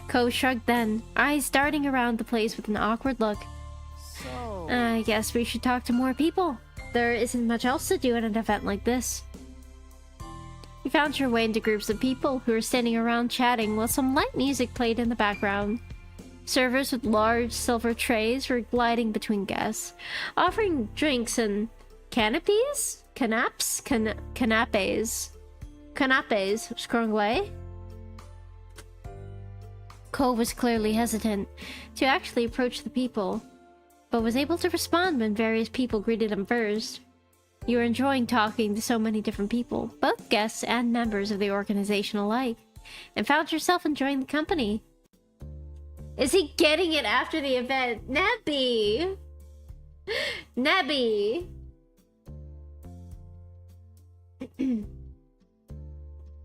Cove shrugged then, eyes darting around the place with an awkward look.
So...
I guess we should talk to more people. There isn't much else to do at an event like this. You found your way into groups of people who were standing around chatting while some light music played in the background. Servers with large silver trays were gliding between guests, offering drinks and canapes? Canapes. Screwing away? Cole was clearly hesitant to actually approach the people, but was able to respond when various people greeted him first. You were enjoying talking to so many different people, both guests and members of the organization alike, and found yourself enjoying the company. Is he getting it after the event? Nebby! Nebby!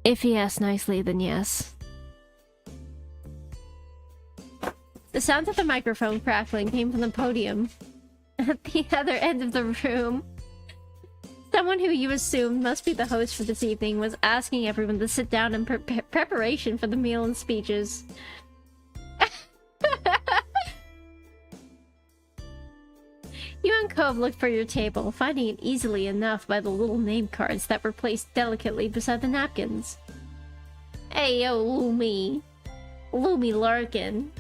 If he asked nicely, then yes. The sound of the microphone crackling came from the podium at the other end of the room. Someone who you assumed must be the host for this evening was asking everyone to sit down in preparation for the meal and speeches. You and Cove looked for your table, finding it easily enough by the little name cards that were placed delicately beside the napkins. Hey yo, Lumi. Lumi Larkin.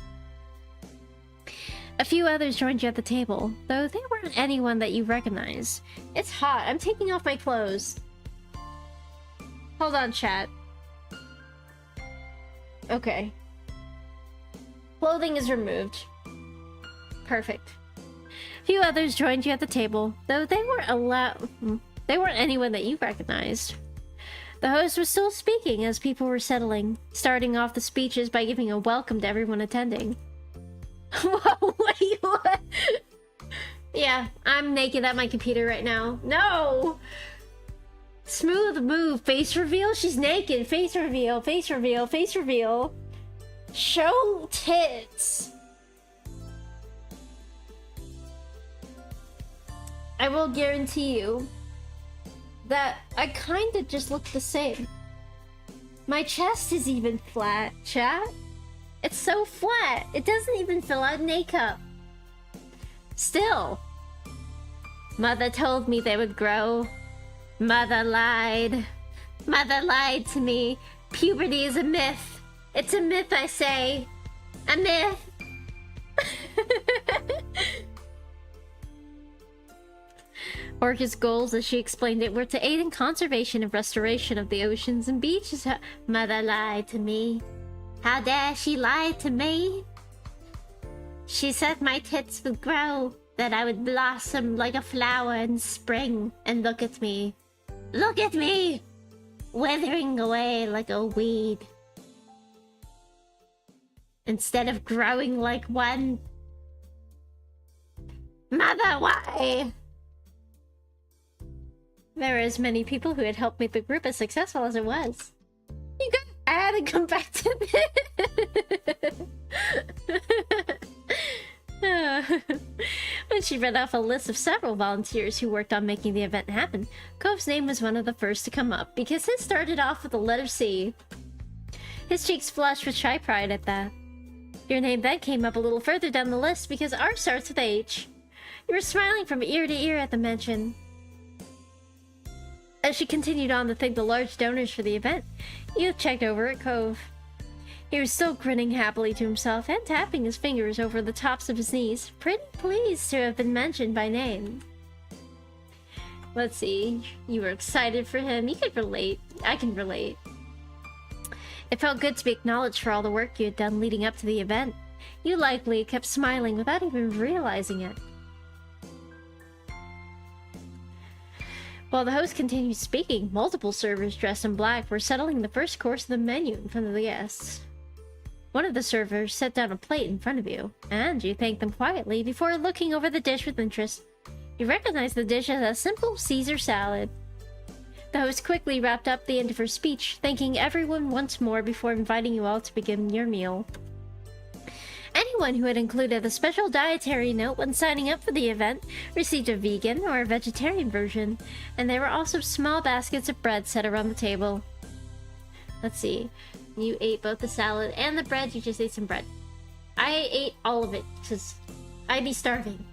A few others joined you at the table, though they weren't anyone that you recognized. It's hot. I'm taking off my clothes. Hold on, chat. Okay. Clothing is removed. Perfect. A few others joined you at the table, though they weren't anyone that you recognized. The host was still speaking as people were settling, starting off the speeches by giving a welcome to everyone attending. Whoa, wait, what? Yeah, I'm naked at my computer right now. No! Smooth move, face reveal? She's naked. Face reveal, face reveal, face reveal. Show tits. I will guarantee you that I kinda just look the same. My chest is even flat, chat. It's so flat. It doesn't even fill out makeup. Still. Mother told me they would grow. Mother lied. Mother lied to me. Puberty is a myth. It's a myth, I say. A myth. Orca's goals, as she explained it, were to aid in conservation and restoration of the oceans and beaches. Mother lied to me. How dare she lie to me? She said my tits would grow. that I would blossom like a flower in spring, and look at me. Look at me! Withering away like a weed. Instead of growing like one. Mother, why? There were as many people who had helped make the group as successful as it was. You got. I had to come back to this. When she read off a list of several volunteers who worked on making the event happen, Cove's name was one of the first to come up because his started off with the letter C. His cheeks flushed with shy pride at that. Your name then came up a little further down the list because ours starts with H. You were smiling from ear to ear at the mention. As she continued on to thank the large donors for the event, you checked over at Cove. He was still grinning happily to himself and tapping his fingers over the tops of his knees, pretty pleased to have been mentioned by name. Let's see, you were excited for him. You could relate. I can relate. It felt good to be acknowledged for all the work you had done leading up to the event. You likely kept smiling without even realizing it. While the host continued speaking, multiple servers dressed in black were settling the first course of the menu in front of the guests. One of the servers set down a plate in front of you, and you thanked them quietly before looking over the dish with interest. You recognized the dish as a simple Caesar salad. The host quickly wrapped up the end of her speech, thanking everyone once more before inviting you all to begin your meal. Anyone who had included a special dietary note when signing up for the event received a vegan or a vegetarian version, and there were also small baskets of bread set around the table. Let's see. You ate both the salad and the bread, you just ate some bread. I ate all of it, because I'd be starving.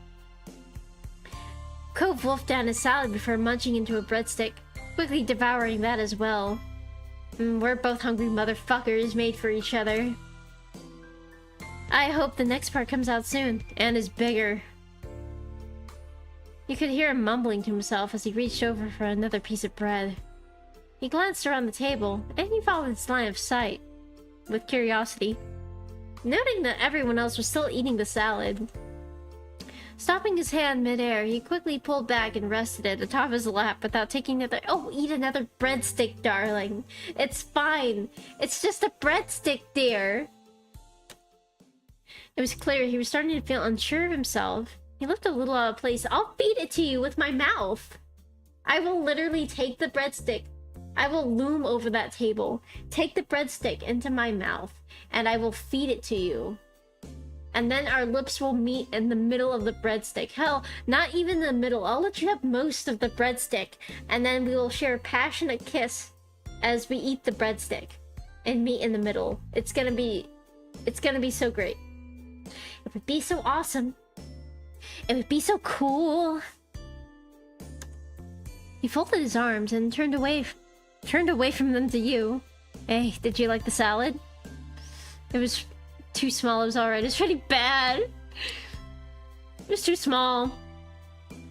Cove wolfed down his salad before munching into a breadstick, quickly devouring that as well. We're both hungry motherfuckers made for each other. I hope the next part comes out soon, and is bigger. You could hear him mumbling to himself as he reached over for another piece of bread. He glanced around the table, and he followed its line of sight with curiosity, noting that everyone else was still eating the salad. Stopping his hand midair, he quickly pulled back and rested it atop his lap without taking another— Oh, eat another breadstick, darling. It's fine. It's just a breadstick, dear. It was clear he was starting to feel unsure of himself. He looked a little out of place. I'll feed it to you with my mouth. I will literally take the breadstick. I will loom over that table, take the breadstick into my mouth, and I will feed it to you. And then our lips will meet in the middle of the breadstick. Hell, not even the middle. I'll let you have most of the breadstick, and then we will share a passionate kiss as we eat the breadstick and meet in the middle. It's gonna be so great. It would be so awesome. It would be so cool. He folded his arms and turned away from them to you. Hey, did you like the salad? It was too small. It was alright. It's pretty bad. It was too small.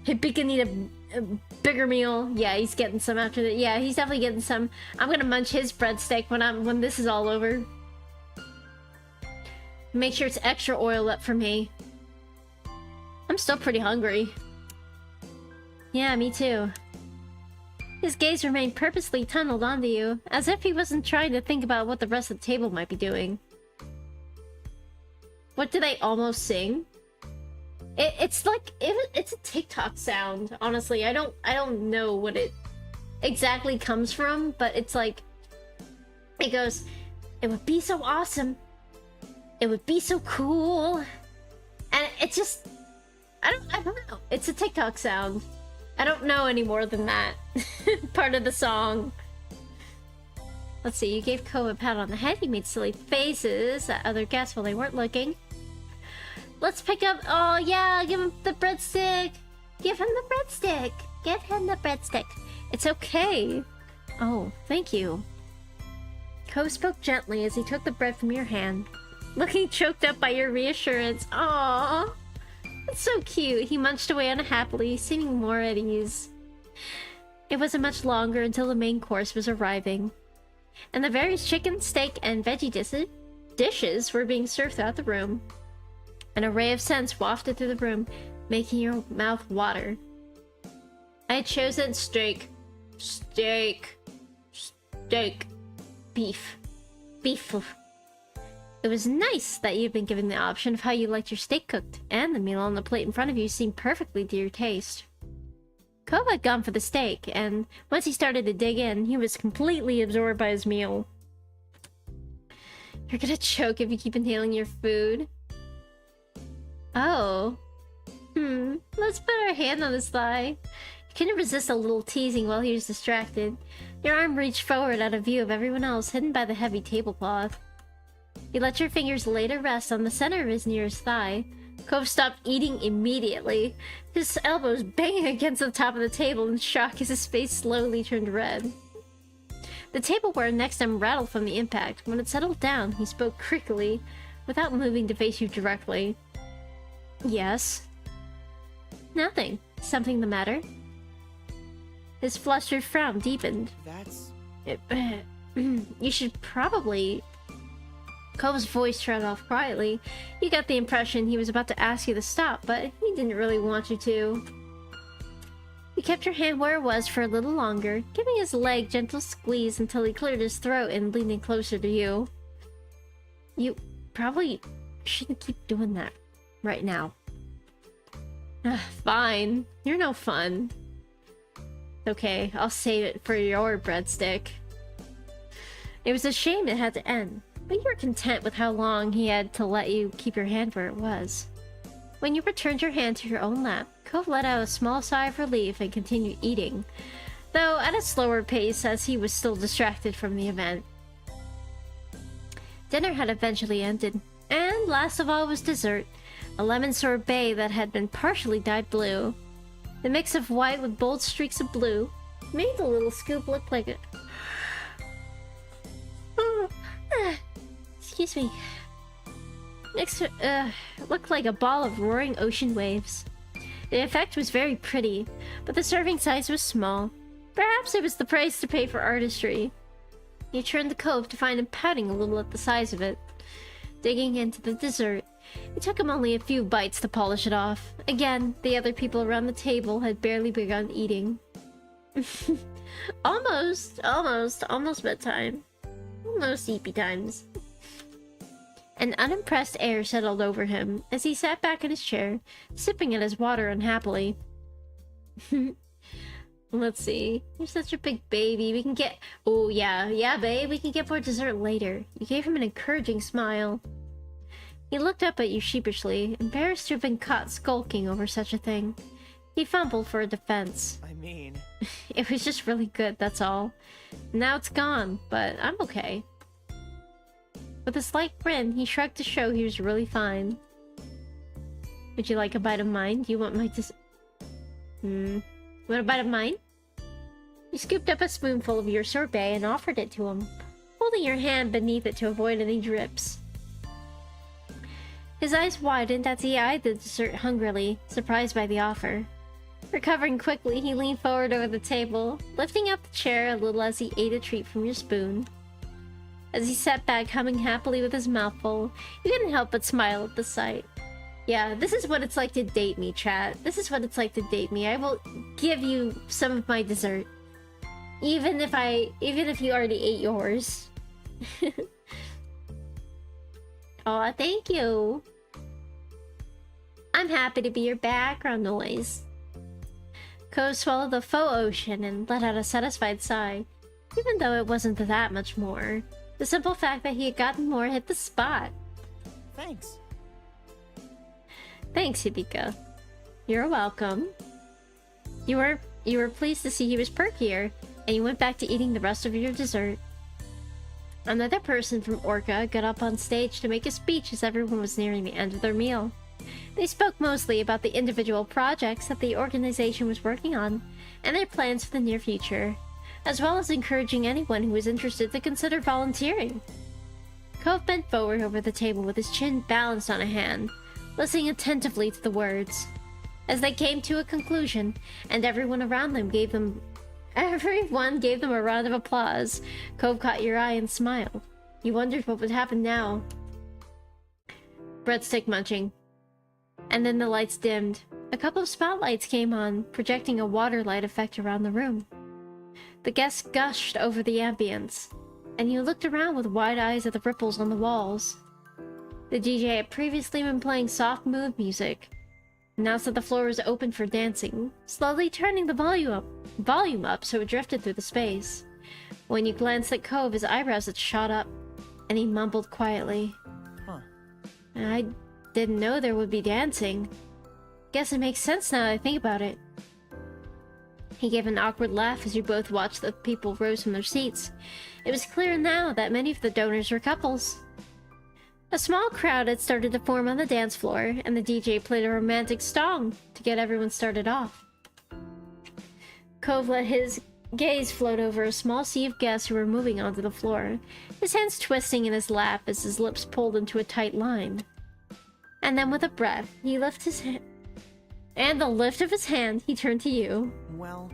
He can eat a bigger meal. Yeah, he's getting some after that. Yeah, he's definitely getting some. I'm gonna munch his breadstick when this is all over. Make sure it's extra oil up for me. I'm still pretty hungry. Yeah, me too. His gaze remained purposely tunneled onto you, as if he wasn't trying to think about what the rest of the table might be doing. What do they almost sing? It's like it's a TikTok sound. Honestly, I don't know what it exactly comes from, but it's like it goes. It would be so awesome. It would be so cool, and it's just I don't know. It's a TikTok sound. I don't know any more than that. Part of the song. Let's see, you gave Ko a pat on the head. He made silly faces at other guests while they weren't looking. Let's pick up— oh yeah, give him the breadstick! Give him the breadstick! Give him the breadstick! It's okay! Oh, thank you. Ko spoke gently as he took the bread from your hand, looking choked up by your reassurance. Aww! That's so cute. He munched away unhappily, seeming more at ease. It wasn't much longer until the main course was arriving, and the various chicken, steak, and veggie dishes were being served throughout the room. An array of scents wafted through the room, making your mouth water. I had chosen steak. Steak. Steak. Beef. Beef. It was nice that you'd been given the option of how you liked your steak cooked, and the meal on the plate in front of you seemed perfectly to your taste. Cove had gone for the steak, and once he started to dig in, he was completely absorbed by his meal. You're gonna choke if you keep inhaling your food. Oh. Let's put our hand on his thigh. You couldn't resist a little teasing while he was distracted. Your arm reached forward out of view of everyone else, hidden by the heavy tablecloth. You let your fingers lay to rest on the center of his nearest thigh. Cove stopped eating immediately, his elbows banging against the top of the table in shock as his face slowly turned red. The tableware next to him rattled from the impact. When it settled down, he spoke creakily, without moving to face you directly. Yes? Nothing. Something the matter? His flustered frown deepened.
That's...
You should probably... Cove's voice trailed off quietly. You got the impression he was about to ask you to stop, but he didn't really want you to. You kept your hand where it was for a little longer, giving his leg gentle squeeze until he cleared his throat and leaning closer to you. You probably shouldn't keep doing that right now. Fine. You're no fun. Okay, I'll save it for your breadstick. It was a shame it had to end, but you were content with how long he had to let you keep your hand where it was. When you returned your hand to your own lap, Cove let out a small sigh of relief and continued eating, though at a slower pace as he was still distracted from the event. Dinner had eventually ended, and last of all was dessert, a lemon sorbet that had been partially dyed blue. The mix of white with bold streaks of blue made the little scoop look like a... Excuse me. Looked like a ball of roaring ocean waves. The effect was very pretty, but the serving size was small. Perhaps it was the price to pay for artistry. You turned the Cove to find him pouting a little at the size of it. Digging into the dessert, it took him only a few bites to polish it off. Again, the other people around the table had barely begun eating. Almost bedtime. Almost eepy times. An unimpressed air settled over him as he sat back in his chair, sipping at his water unhappily. Let's see. You're such a big baby. We can get... Oh, yeah, babe. We can get more dessert later. You gave him an encouraging smile. He looked up at you sheepishly, embarrassed to have been caught skulking over such a thing. He fumbled for a defense.
I mean...
It was just really good, that's all. Now it's gone, but I'm okay. With a slight grin, he shrugged to show he was really fine. Would you like a bite of mine? Do you want my Want a bite of mine? You scooped up a spoonful of your sorbet and offered it to him, holding your hand beneath it to avoid any drips. His eyes widened as he eyed the dessert hungrily, surprised by the offer. Recovering quickly, he leaned forward over the table, lifting up the chair a little as he ate a treat from your spoon. As he sat back humming happily with his mouth full, you couldn't help but smile at the sight. Yeah, this is what it's like to date me, chat. This is what it's like to date me. I will give you some of my dessert. Even if you already ate yours. Aw, thank you. I'm happy to be your background noise. Cove swallowed the faux ocean and let out a satisfied sigh, even though it wasn't that much more. The simple fact that he had gotten more hit the spot.
Thanks.
Thanks, Hibika. You're welcome. You were pleased to see he was perkier, and you went back to eating the rest of your dessert. Another person from Orca got up on stage to make a speech as everyone was nearing the end of their meal. They spoke mostly about the individual projects that the organization was working on, and their plans for the near future, as well as encouraging anyone who was interested to consider volunteering. Cove bent forward over the table with his chin balanced on a hand, listening attentively to the words. As they came to a conclusion, and everyone around them gave them a round of applause, Cove caught your eye and smiled. You wondered what would happen now. Breadstick munching. And then the lights dimmed. A couple of spotlights came on, projecting a water light effect around the room. The guests gushed over the ambience, and you looked around with wide eyes at the ripples on the walls. The DJ had previously been playing soft mood music, announced that the floor was open for dancing, slowly turning the volume up so it drifted through the space. When you glanced at Cove, his eyebrows had shot up, and he mumbled quietly.
Huh.
I didn't know there would be dancing. Guess it makes sense now that I think about it. He gave an awkward laugh as you both watched the people rose from their seats. It was clear now that many of the donors were couples. A small crowd had started to form on the dance floor, and the DJ played a romantic song to get everyone started off. Cove let his gaze float over a small sea of guests who were moving onto the floor, his hands twisting in his lap as his lips pulled into a tight line. And then with a breath, he lifted his hand. And the lift of his hand, he turned to you.
Well,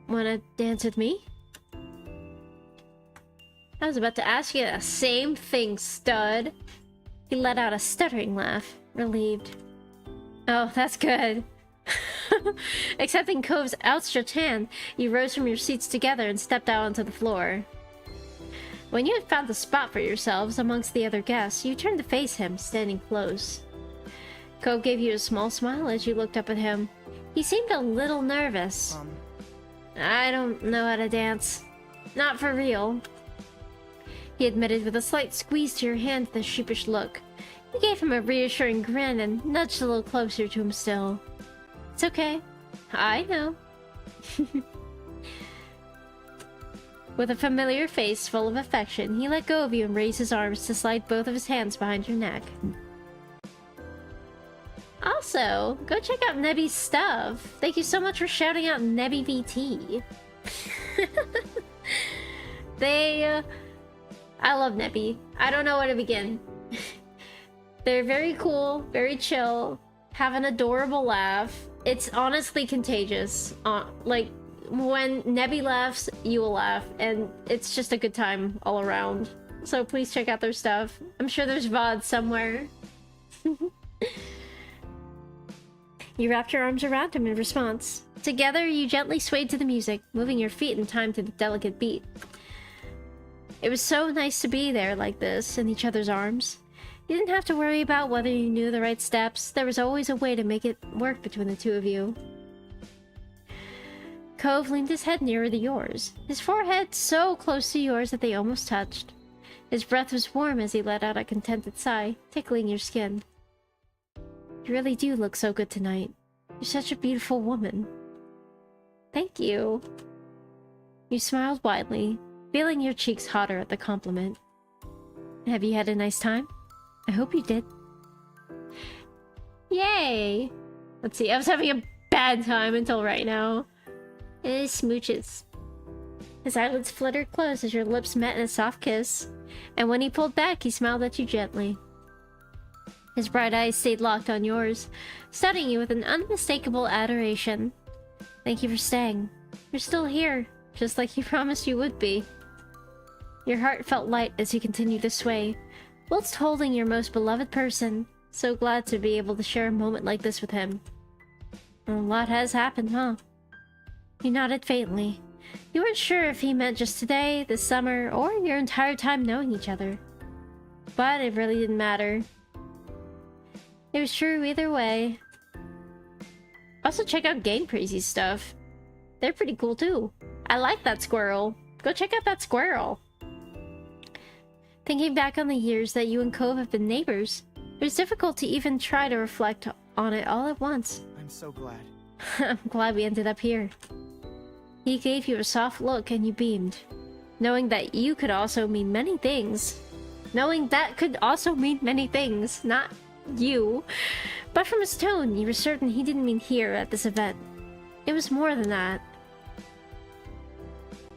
Wanna dance with me? I was about to ask you the same thing, stud. He let out a stuttering laugh, relieved. Oh, that's good. Accepting Cove's outstretched hand, you rose from your seats together and stepped out onto the floor. When you had found a spot for yourselves amongst the other guests, you turned to face him, standing close. Cove gave you a small smile as you looked up at him. He seemed a little nervous. I don't know how to dance. Not for real. He admitted with a slight squeeze to your hand with a sheepish look. You gave him a reassuring grin and nudged a little closer to him still. It's okay. I know. With a familiar face full of affection, he let go of you and raised his arms to slide both of his hands behind your neck. Also, go check out Nebby's stuff. Thank you so much for shouting out Nebby VT. I love Nebby. I don't know where to begin. They're very cool, very chill, have an adorable laugh. It's honestly contagious. Like, when Nebby laughs, you will laugh, and it's just a good time all around. So please check out their stuff. I'm sure there's VOD somewhere. You wrapped your arms around him in response. Together, you gently swayed to the music, moving your feet in time to the delicate beat. It was so nice to be there like this, in each other's arms. You didn't have to worry about whether you knew the right steps. There was always a way to make it work between the two of you. Cove leaned his head nearer to yours, his forehead so close to yours that they almost touched. His breath was warm as he let out a contented sigh, tickling your skin. You really do look so good tonight. You're such a beautiful woman. Thank you. You smiled widely, feeling your cheeks hotter at the compliment. Have you had a nice time? I hope you did. Yay! Let's see, I was having a bad time until right now. Smooches. His eyelids fluttered close as your lips met in a soft kiss, and when he pulled back, he smiled at you gently. His bright eyes stayed locked on yours, studying you with an unmistakable adoration. Thank you for staying. You're still here, just like you promised you would be. Your heart felt light as you continued to sway, whilst holding your most beloved person. So glad to be able to share a moment like this with him. A lot has happened, huh? You nodded faintly. You weren't sure if he meant just today, this summer, or your entire time knowing each other. But it really didn't matter. It was true either way. Also check out Gang Crazy's stuff. They're pretty cool too. I like that squirrel. Go check out that squirrel. Thinking back on the years that you and Cove have been neighbors, it was difficult to even try to reflect on it all at once.
I'm so glad.
I'm glad we ended up here. He gave you a soft look and you beamed, knowing that you could also mean many things. Knowing that could also mean many things, not you. But from his tone, you were certain he didn't mean here at this event. It was more than that.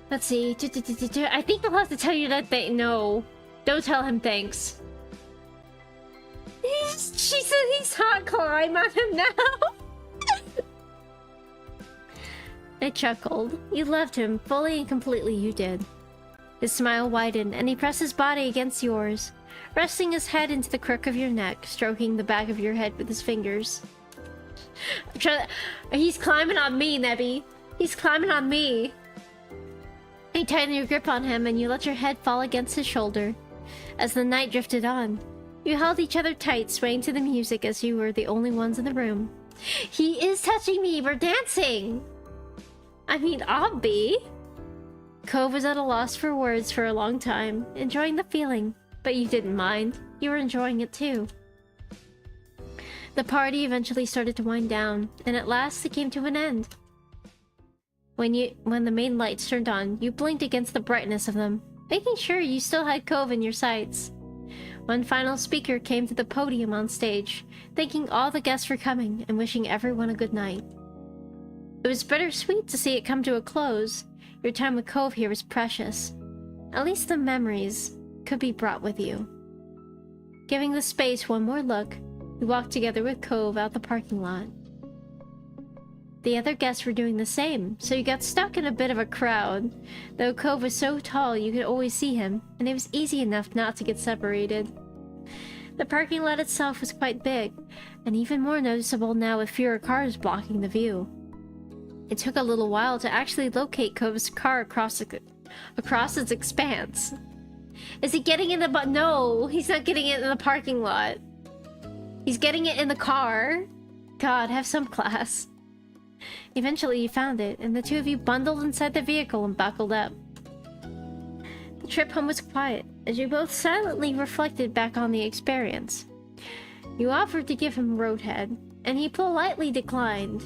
Let's see. I think I'll have to tell you that no. Don't tell him thanks. She said he's hot. Climb on him now. I chuckled. You loved him, fully and completely you did. His smile widened, and he pressed his body against yours, resting his head into the crook of your neck, stroking the back of your head with his fingers. He's climbing on me, Nebby. He's climbing on me. You tighten your grip on him and you let your head fall against his shoulder. As the night drifted on, you held each other tight, swaying to the music as you were the only ones in the room. He is touching me! We're dancing! I mean, I'll be. Cove was at a loss for words for a long time, enjoying the feeling. But you didn't mind. You were enjoying it too. The party eventually started to wind down, and at last it came to an end. When the main lights turned on, you blinked against the brightness of them, making sure you still had Cove in your sights. One final speaker came to the podium on stage, thanking all the guests for coming and wishing everyone a good night. It was bittersweet to see it come to a close. Your time with Cove here was precious. At least the memories could be brought with you. Giving the space one more look, you walked together with Cove out the parking lot. The other guests were doing the same, so you got stuck in a bit of a crowd. Though Cove was so tall you could always see him, and it was easy enough not to get separated. The parking lot itself was quite big, and even more noticeable now with fewer cars blocking the view. It took a little while to actually locate Cove's car across its expanse. Is he getting in the No, he's not getting it in the parking lot. He's getting it in the car. God, have some class. Eventually you found it, and the two of you bundled inside the vehicle and buckled up. The trip home was quiet, as you both silently reflected back on the experience. You offered to give him Roadhead, and he politely declined,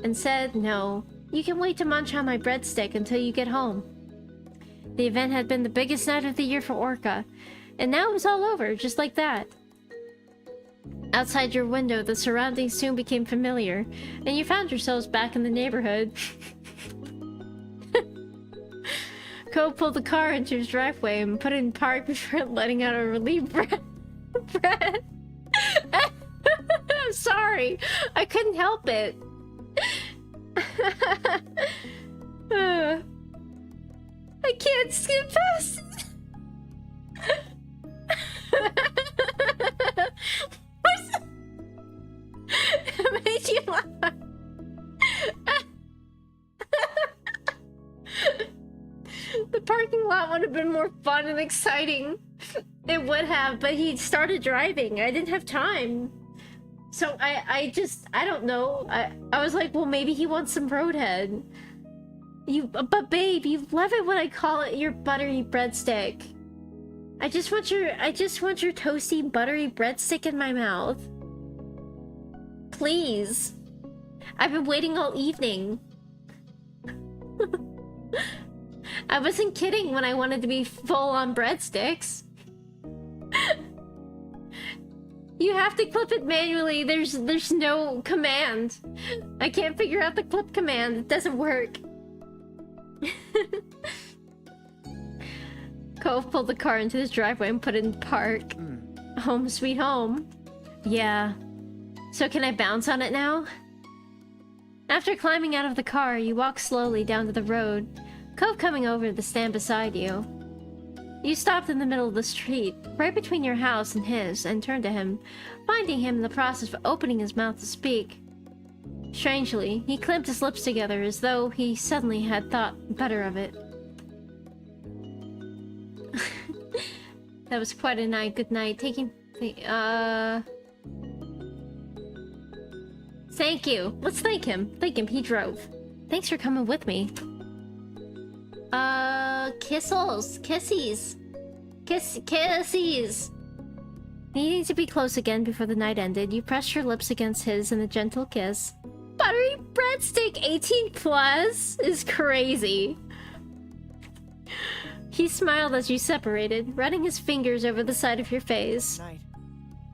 and said, "No, you can wait to munch on my breadstick until you get home." The event had been the biggest night of the year for Orca, and now it was all over, just like that. Outside your window, the surroundings soon became familiar, and you found yourselves back in the neighborhood. Cove pulled the car into his driveway and put it in park before letting out a relieved breath. I'm sorry, I couldn't help it. I can't skip past it. It made you laugh. The parking lot would have been more fun and exciting. It would have, but he started driving. I didn't have time. So I don't know. I was like, well, maybe he wants some Roadhead. But babe, you love it when I call it your buttery breadstick. I just want your toasty buttery breadstick in my mouth. Please. I've been waiting all evening. I wasn't kidding when I wanted to be full on breadsticks. You have to clip it manually. There's no command. I can't figure out the clip command. It doesn't work. Cove pulled the car into his driveway and put it in park. Home sweet home. Yeah. So can I bounce on it now? After climbing out of the car, you walk slowly down to the road, Cove coming over to stand beside you. You stopped in the middle of the street, right between your house and his, and turned to him, finding him in the process of opening his mouth to speak. Strangely, he clamped his lips together as though he suddenly had thought better of it. That was quite a night. Good night. Thank you. Let's thank him. Thank him. He drove. Thanks for coming with me. Kissels. Kissies. Kissies. Needing to be close again before the night ended, you pressed your lips against his in a gentle kiss. Buttery breadstick 18 plus is crazy. He smiled as you separated, running his fingers over the side of your face.
Night.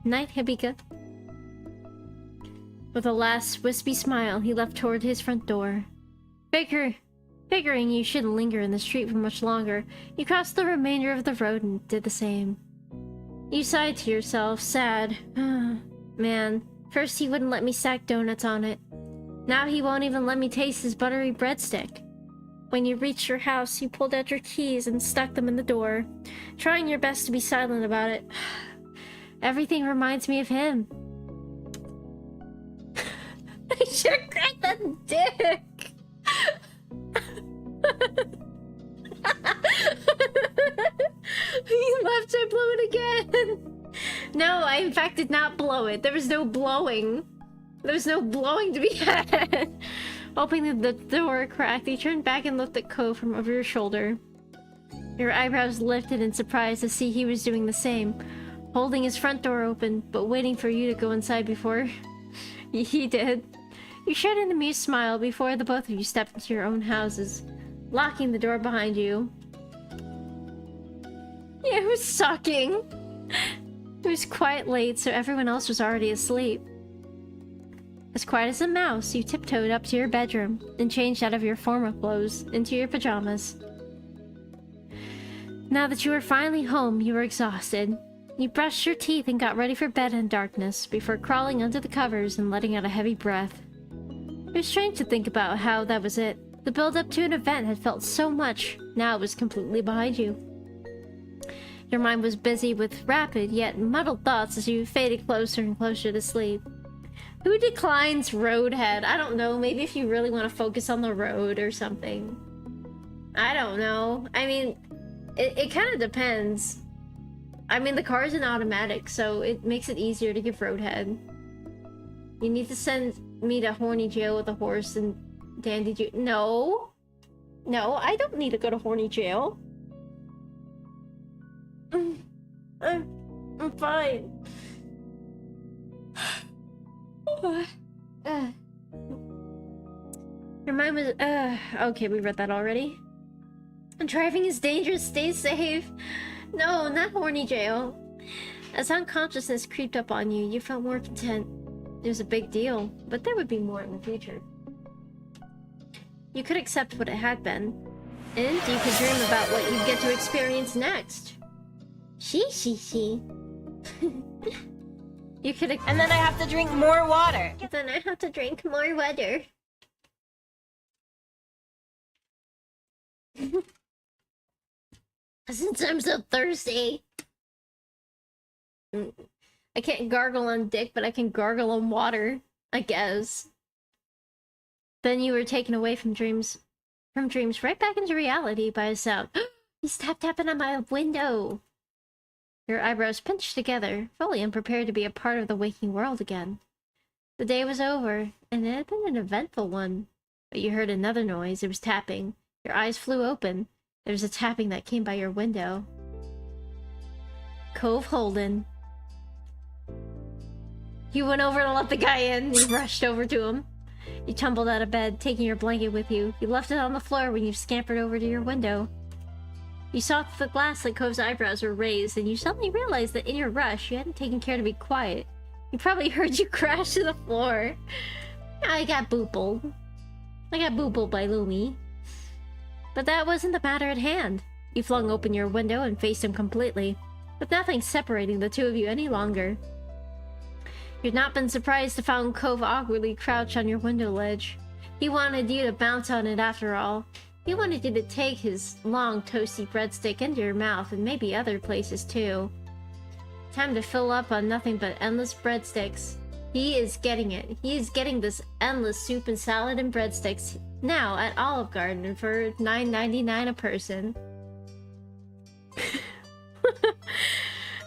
Night, Hibika. With a last wispy smile, he left toward his front door. Figuring you shouldn't linger in the street for much longer, you crossed the remainder of the road and did the same. You sighed to yourself, sad. Man, first he wouldn't let me stack donuts on it. Now he won't even let me taste his buttery breadstick. When you reached your house, you pulled out your keys and stuck them in the door, trying your best to be silent about it. Everything reminds me of him. should crack the dick! He left, I blew it again! No, I in fact did not blow it. There was no blowing. There was no blowing to be had. Opening the door cracked, you turned back and looked at Cove from over your shoulder. Your eyebrows lifted in surprise to see he was doing the same, holding his front door open, but waiting for you to go inside before he did. You shared an amused smile before the both of you stepped into your own houses, locking the door behind you. Yeah, it was sucking. It was quite late, so everyone else was already asleep. As quiet as a mouse, you tiptoed up to your bedroom and changed out of your formal clothes into your pajamas. Now that you were finally home, you were exhausted. You brushed your teeth and got ready for bed in darkness before crawling under the covers and letting out a heavy breath. It was strange to think about how that was it. The build-up to an event had felt so much. Now it was completely behind you. Your mind was busy with rapid yet muddled thoughts as you faded closer and closer to sleep. Who declines Roadhead? I don't know. Maybe if you really want to focus on the road or something. I don't know. I mean, it kind of depends. I mean, the car is an automatic, so it makes it easier to give Roadhead. You need to send me to Horny Jail with a horse and Dandy Jail. No. No, I don't need to go to Horny Jail. I'm fine. Your mind was, okay, we read that already. Driving is dangerous, stay safe. No, not Horny Jail. As unconsciousness creeped up on you, you felt more content. It was a big deal, but there would be more in the future. You could accept what it had been, and you could dream about what you'd get to experience next. She. You could.
And then I have to drink more water.
Then I have to drink more water. Since I'm so thirsty. I can't gargle on dick, but I can gargle on water, I guess. Then you were taken away from dreams right back into reality by a sound. He's tapping on my window. Your eyebrows pinched together, fully unprepared to be a part of the waking world again. The day was over, and it had been an eventful one. But you heard another noise. It was tapping. Your eyes flew open. There was a tapping that came by your window. Cove Holden. You went over to let the guy in. You rushed over to him. You tumbled out of bed, taking your blanket with you. You left it on the floor when you scampered over to your window. You saw through the glass that Cove's eyebrows were raised, and you suddenly realized that in your rush, you hadn't taken care to be quiet. You probably heard you crash to the floor. I got boopled. I got boopled by Lumi. But that wasn't the matter at hand. You flung open your window and faced him completely, with nothing separating the two of you any longer. You'd not been surprised to find Cove awkwardly crouched on your window ledge. He wanted you to bounce on it after all. He wanted you to take his long, toasty breadstick into your mouth and maybe other places too. Time to fill up on nothing but endless breadsticks. He is getting it. He is getting this endless soup and salad and breadsticks now at Olive Garden for $9.99 a person.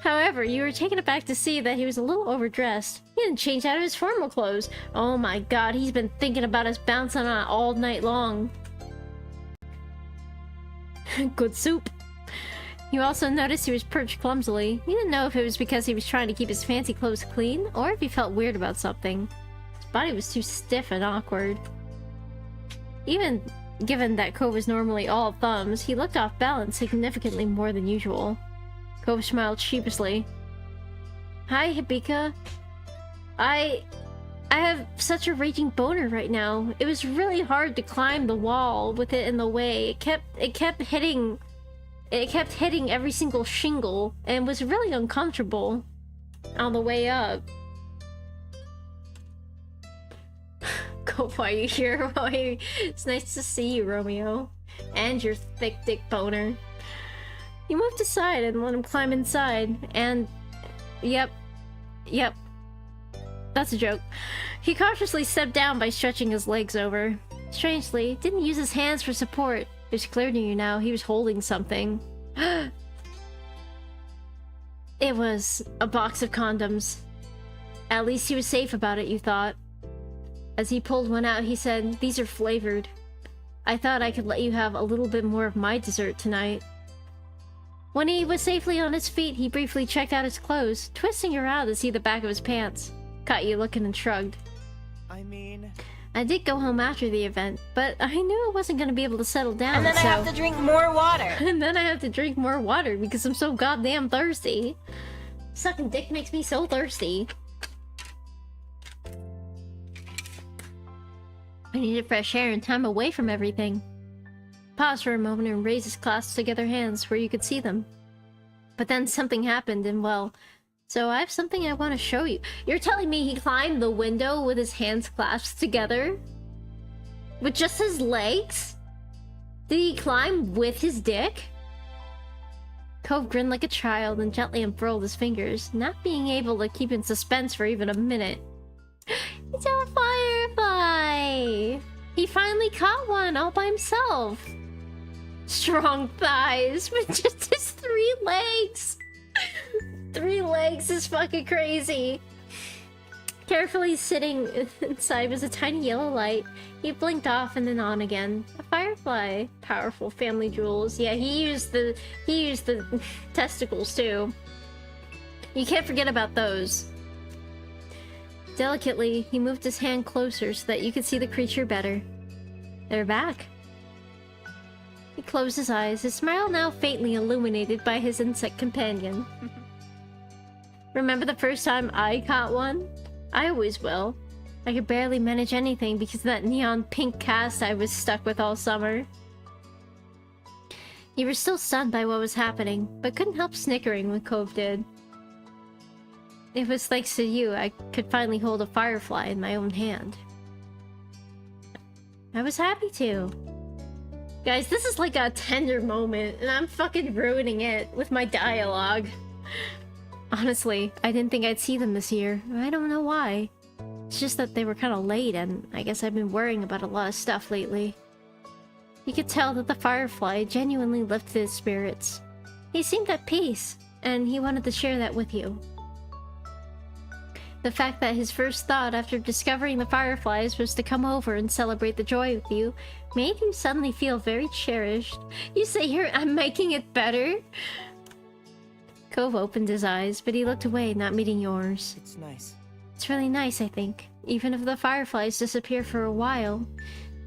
However, you were taken aback to see that he was a little overdressed. He hadn't changed out of his formal clothes. Oh my god, he's been thinking about us bouncing on it all night long. Good soup. You also noticed he was perched clumsily. You didn't know if it was because he was trying to keep his fancy clothes clean, or if he felt weird about something. His body was too stiff and awkward. Even given that Cove was normally all thumbs, he looked off balance significantly more than usual. Cove smiled sheepishly. Hi, Hibika. I have such a raging boner right now. It was really hard to climb the wall with it in the way. It kept hitting every single shingle and was really uncomfortable on the way up. Cove, why are you here? It's nice to see you, Romeo. And your thick dick boner. You moved aside and let him climb inside, and... Yep. That's a joke. He cautiously stepped down by stretching his legs over. Strangely, didn't use his hands for support. It's clear to you now he was holding something. It was a box of condoms. At least he was safe about it, you thought. As he pulled one out, he said, "These are flavored. I thought I could let you have a little bit more of my dessert tonight." When he was safely on his feet, he briefly checked out his clothes, twisting around to see the back of his pants. Caught you looking and shrugged.
I mean,
I did go home after the event, but I knew I wasn't going to be able to settle down,
And then I have to drink more water.
And then I have to drink more water because I'm so goddamn thirsty. Sucking dick makes me so thirsty. I needed fresh air and time away from everything. Paused for a moment and raised his clasped together hands where you could see them. But then something happened and well, so I have something I want to show you. You're telling me he climbed the window with his hands clasped together? With just his legs? Did he climb with his dick? Cove grinned like a child and gently unfurled his fingers, not being able to keep in suspense for even a minute. It's a firefly! He finally caught one all by himself. Strong thighs with just his 3 legs. 3 legs is fucking crazy. Carefully sitting inside was a tiny yellow light. He blinked off and then on again. A firefly. Powerful family jewels. Yeah, he used the testicles too. You can't forget about those. Delicately, he moved his hand closer so that you could see the creature better. They're back. He closed his eyes, his smile now faintly illuminated by his insect companion. Remember the first time I caught one? I always will. I could barely manage anything because of that neon pink cast I was stuck with all summer. You were still stunned by what was happening, but couldn't help snickering when Cove did. It was thanks to you I could finally hold a firefly in my own hand. I was happy to. Guys, this is like a tender moment, and I'm fucking ruining it with my dialogue. Honestly, I didn't think I'd see them this year. I don't know why. It's just that they were kind of late, and I guess I've been worrying about a lot of stuff lately. You could tell that the firefly genuinely lifted his spirits. He seemed at peace, and he wanted to share that with you. The fact that his first thought after discovering the fireflies was to come over and celebrate the joy with you made you suddenly feel very cherished. You say here, I'm making it better? Cove opened his eyes, but he looked away, not meeting yours.
it's nice.
It's really nice, I think. Even if the fireflies disappear for a while,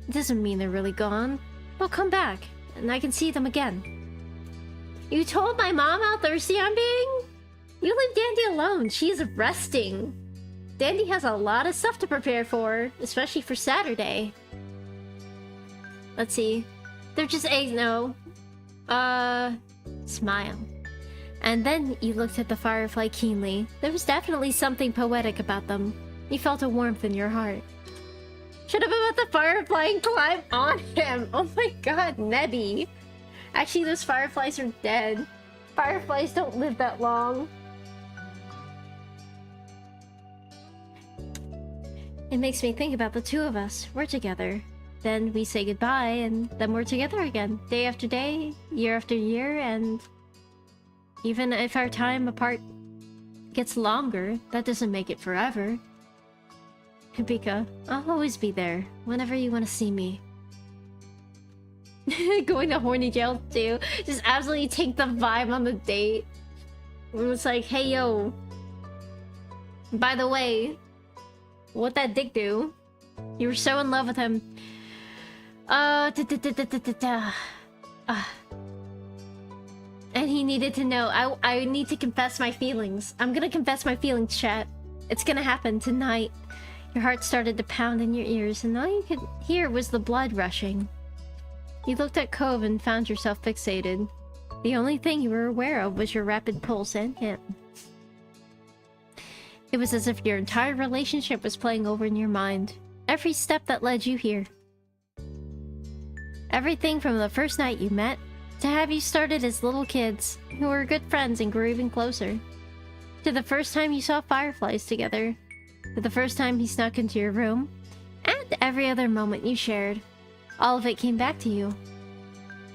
it doesn't mean they're really gone. They'll come back, and I can see them again. You told my mom how thirsty I'm being? You leave Dandy alone. She's resting. Dandy has a lot of stuff to prepare for, especially for Saturday. Let's see. They're just eggs, no. Smile. And then you looked at the firefly keenly. There was definitely something poetic about them. You felt a warmth in your heart. Should have let the firefly and climb on him. Oh my god, Nebby. Actually, those fireflies are dead. Fireflies don't live that long. It makes me think about the two of us. We're together. Then we say goodbye, and then we're together again. Day after day, year after year, and... even if our time apart gets longer, that doesn't make it forever. Hibika, I'll always be there, whenever you want to see me. Going to horny jail too. Just absolutely take the vibe on the date. It was like, hey yo. By the way, what'd that dick do? You were so in love with him. And he needed to know. I need to confess my feelings. I'm gonna confess my feelings, chat. It's gonna happen tonight. Your heart started to pound in your ears, and all you could hear was the blood rushing. You looked at Cove and found yourself fixated. The only thing you were aware of was your rapid pulse and him. It was as if your entire relationship was playing over in your mind. Every step that led you here. Everything from the first night you met, to have you started as little kids, who were good friends and grew even closer. To the first time you saw fireflies together. The first time he snuck into your room, and every other moment you shared. All of it came back to you.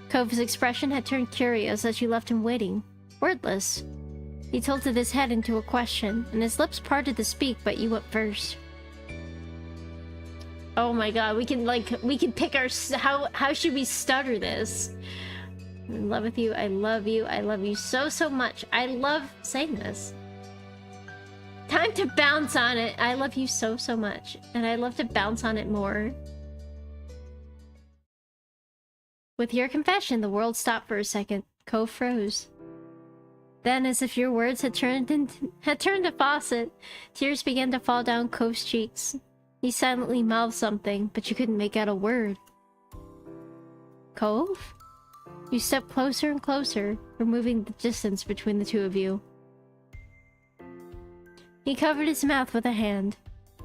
Cove's expression had turned curious as you left him waiting, wordless. He tilted his head into a question, and his lips parted to speak, but you went first. Oh my god, we can pick our... How should we stutter this? I'm in love with you, I love you, I love you so, so much. I love saying this. Time to bounce on it. I love you so, so much. And I love to bounce on it more. With your confession, the world stopped for a second. Cove froze. Then, as if your words had turned a faucet, tears began to fall down Cove's cheeks. He silently mouthed something, but you couldn't make out a word. Cove? You stepped closer and closer, removing the distance between the two of you. He covered his mouth with a hand.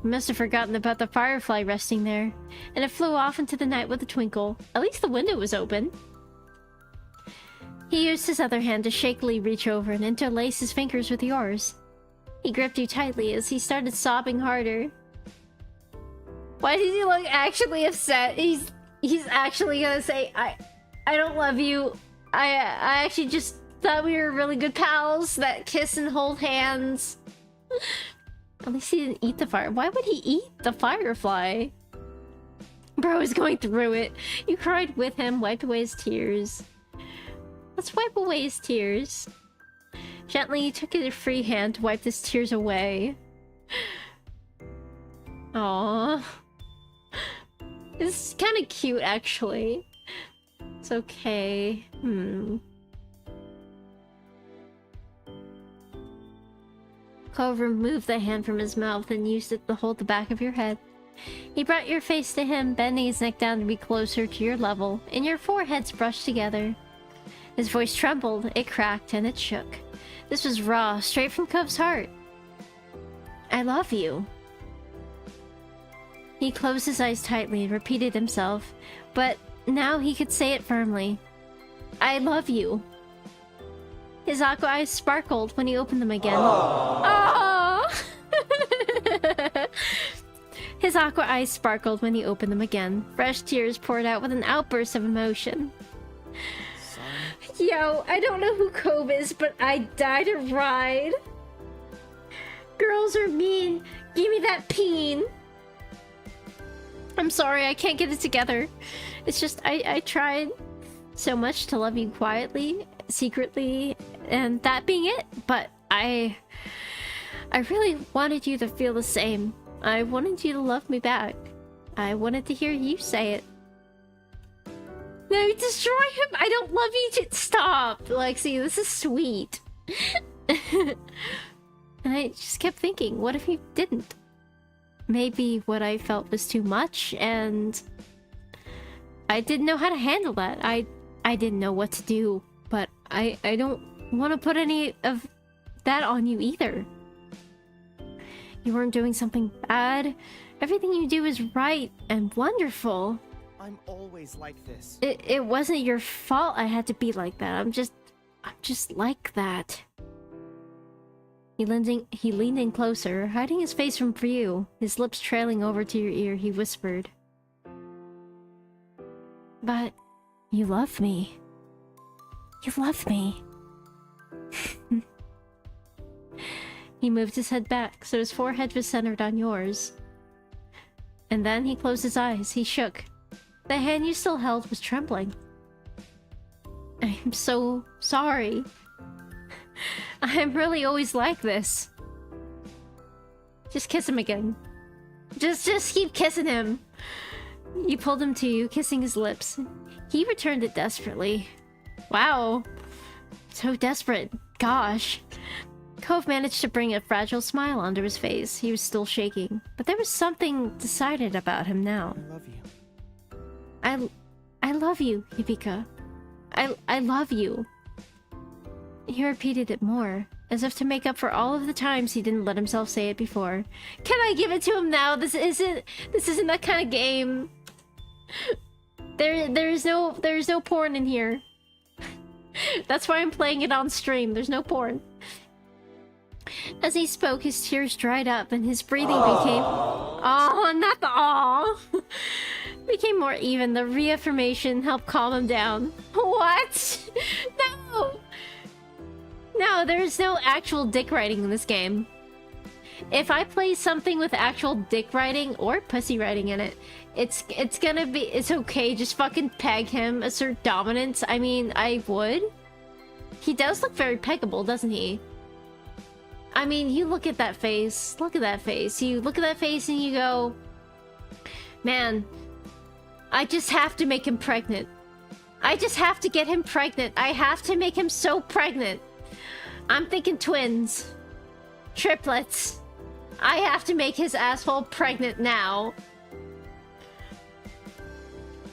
He must have forgotten about the firefly resting there, and it flew off into the night with a twinkle. At least the window was open. He used his other hand to shakily reach over and interlace his fingers with yours. He gripped you tightly as he started sobbing harder. Why did he look actually upset? He's actually gonna say, I don't love you. I actually just thought we were really good pals that kiss and hold hands. At least he didn't eat the fire. Why would he eat the firefly? Bro is going through it. You cried with him, wiped away his tears. Let's wipe away his tears. Gently, you took your free hand to wipe his tears away. Aww. It's kind of cute, actually. It's okay. Cove removed the hand from his mouth and used it to hold the back of your head. He brought your face to him, bending his neck down to be closer to your level, and your foreheads brushed together. His voice trembled, it cracked, and it shook. This was raw, straight from Cove's heart. I love you. He closed his eyes tightly and repeated himself, but now he could say it firmly. I love you. His aqua eyes sparkled when he opened them again. Oh! His aqua eyes sparkled when he opened them again. Fresh tears poured out with an outburst of emotion. Yo, I don't know who Cove is, but I died to ride. Girls are mean. Give me that peen. I'm sorry, I can't get it together. It's just, I tried so much to love you quietly, secretly, and that being it, but I really wanted you to feel the same. I wanted you to love me back. I wanted to hear you say it. No, destroy him! I don't love you! Stop! Lexi, this is sweet. And I just kept thinking, what if you didn't? Maybe what I felt was too much, and I didn't know how to handle that. I didn't know what to do, but I don't want to put any of that on you either. You weren't doing something bad. Everything you do is right and wonderful.
I'm always like this.
It wasn't your fault I had to be like that. I'm just like that. He leaned in closer, hiding his face from you, his lips trailing over to your ear. He whispered, "But you love me. You love me." He moved his head back, so his forehead was centered on yours. And then he closed his eyes. He shook. The hand you still held was trembling. I'm so sorry. I'm really always like this. Just kiss him again. Just keep kissing him. You pulled him to you, kissing his lips. He returned it desperately. Wow. So desperate. Gosh. Cove managed to bring a fragile smile onto his face. He was still shaking, but there was something decided about him now.
I love you.
I love you, Hibika. I love you. He repeated it more, as if to make up for all of the times he didn't let himself say it before. Can I give it to him now? This isn't that kind of game. There's no porn in here. That's why I'm playing it on stream. There's no porn. As he spoke, his tears dried up and his breathing became... Oh, not the aw! Became more even. The reaffirmation helped calm him down. What? No! No, there's no actual dick writing in this game. If I play something with actual dick writing or pussy writing in it, it's gonna be... It's okay, just fucking peg him, assert dominance. I mean, I would. He does look very peggable, doesn't he? I mean, you look at that face. Look at that face. You look at that face and you go... Man, I just have to make him pregnant. I just have to get him pregnant. I have to make him so pregnant. I'm thinking twins. Triplets. I have to make his asshole pregnant now.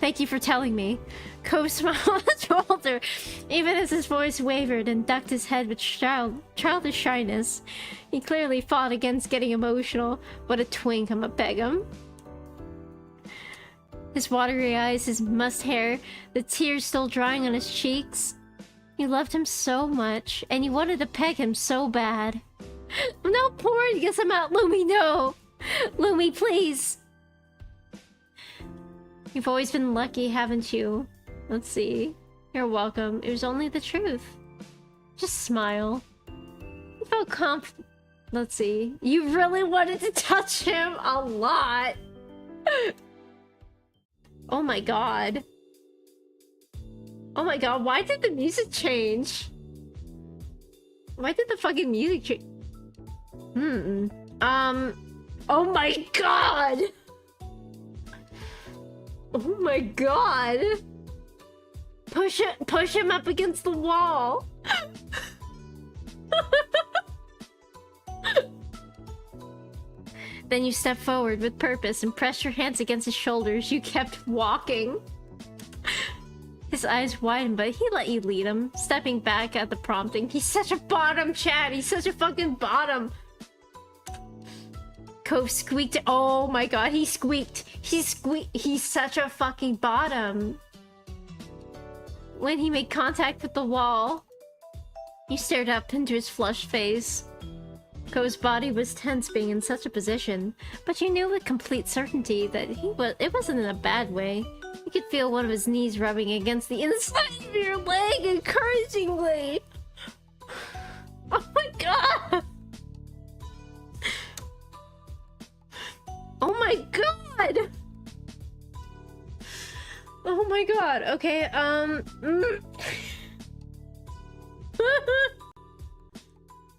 Thank you for telling me. Cove smiled on his shoulder, even as his voice wavered and ducked his head with childish shyness. He clearly fought against getting emotional. What a twink, I'ma beg him. His watery eyes, his mussed hair, the tears still drying on his cheeks. You loved him so much, and you wanted to peg him so bad. No porn, guess I'm out, Lumi, no! Lumi, please! You've always been lucky, haven't you? Let's see. You're welcome. It was only the truth. Just smile. You felt Let's see. You really wanted to touch him a lot! Oh my god. Oh my god, why did the music change? Why did the fucking music change? Oh my god! Oh my god! Push him up against the wall! Then you step forward with purpose and press your hands against his shoulders. You kept walking. His eyes widened, but he let you lead him, stepping back at the prompting. He's such a bottom, Chad! He's such a fucking bottom! Cove squeaked. Oh my god, he squeaked. He squeaked. He's such a fucking bottom. When he made contact with the wall, you stared up into his flushed face. Cove's body was tense being in such a position, but you knew with complete certainty that it wasn't in a bad way. You could feel one of his knees rubbing against the inside of your leg encouragingly. Oh my god! Oh my god! Oh my god, okay,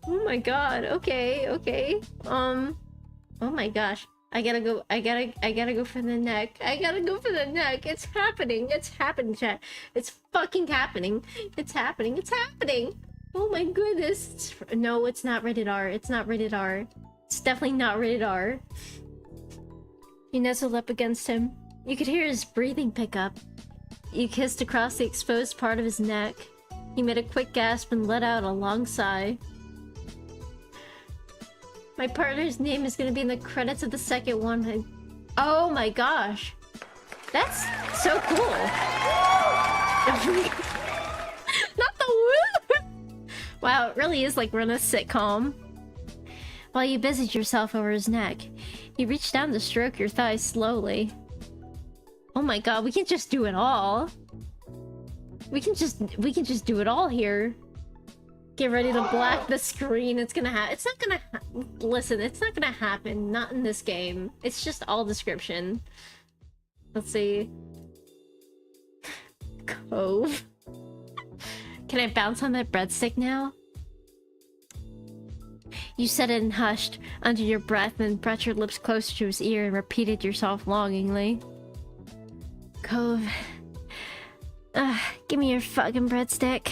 Oh my god, okay. Oh my gosh. I gotta go for the neck. I gotta go for the neck. It's happening, chat. It's fucking happening. It's happening. Oh my goodness. No, it's not rated R. It's not rated R. It's definitely not rated R. You nestled up against him. You could hear his breathing pick up. You kissed across the exposed part of his neck. He made a quick gasp and let out a long sigh. My partner's name is gonna be in the credits of the second one. Oh my gosh. That's so cool. Not the woo! Wow, it really is like we're in a sitcom. While you busied yourself over his neck, he reached down to stroke your thighs slowly. Oh my god, we can just do it all. We can just do it all here. Get ready to black the screen. It's not gonna listen, it's not gonna happen. Not in this game. It's just all description. Let's see. Cove. Can I bounce on that breadstick now? You said it and hushed under your breath and brought your lips closer to his ear and repeated yourself longingly. Cove. Give me your fucking breadstick.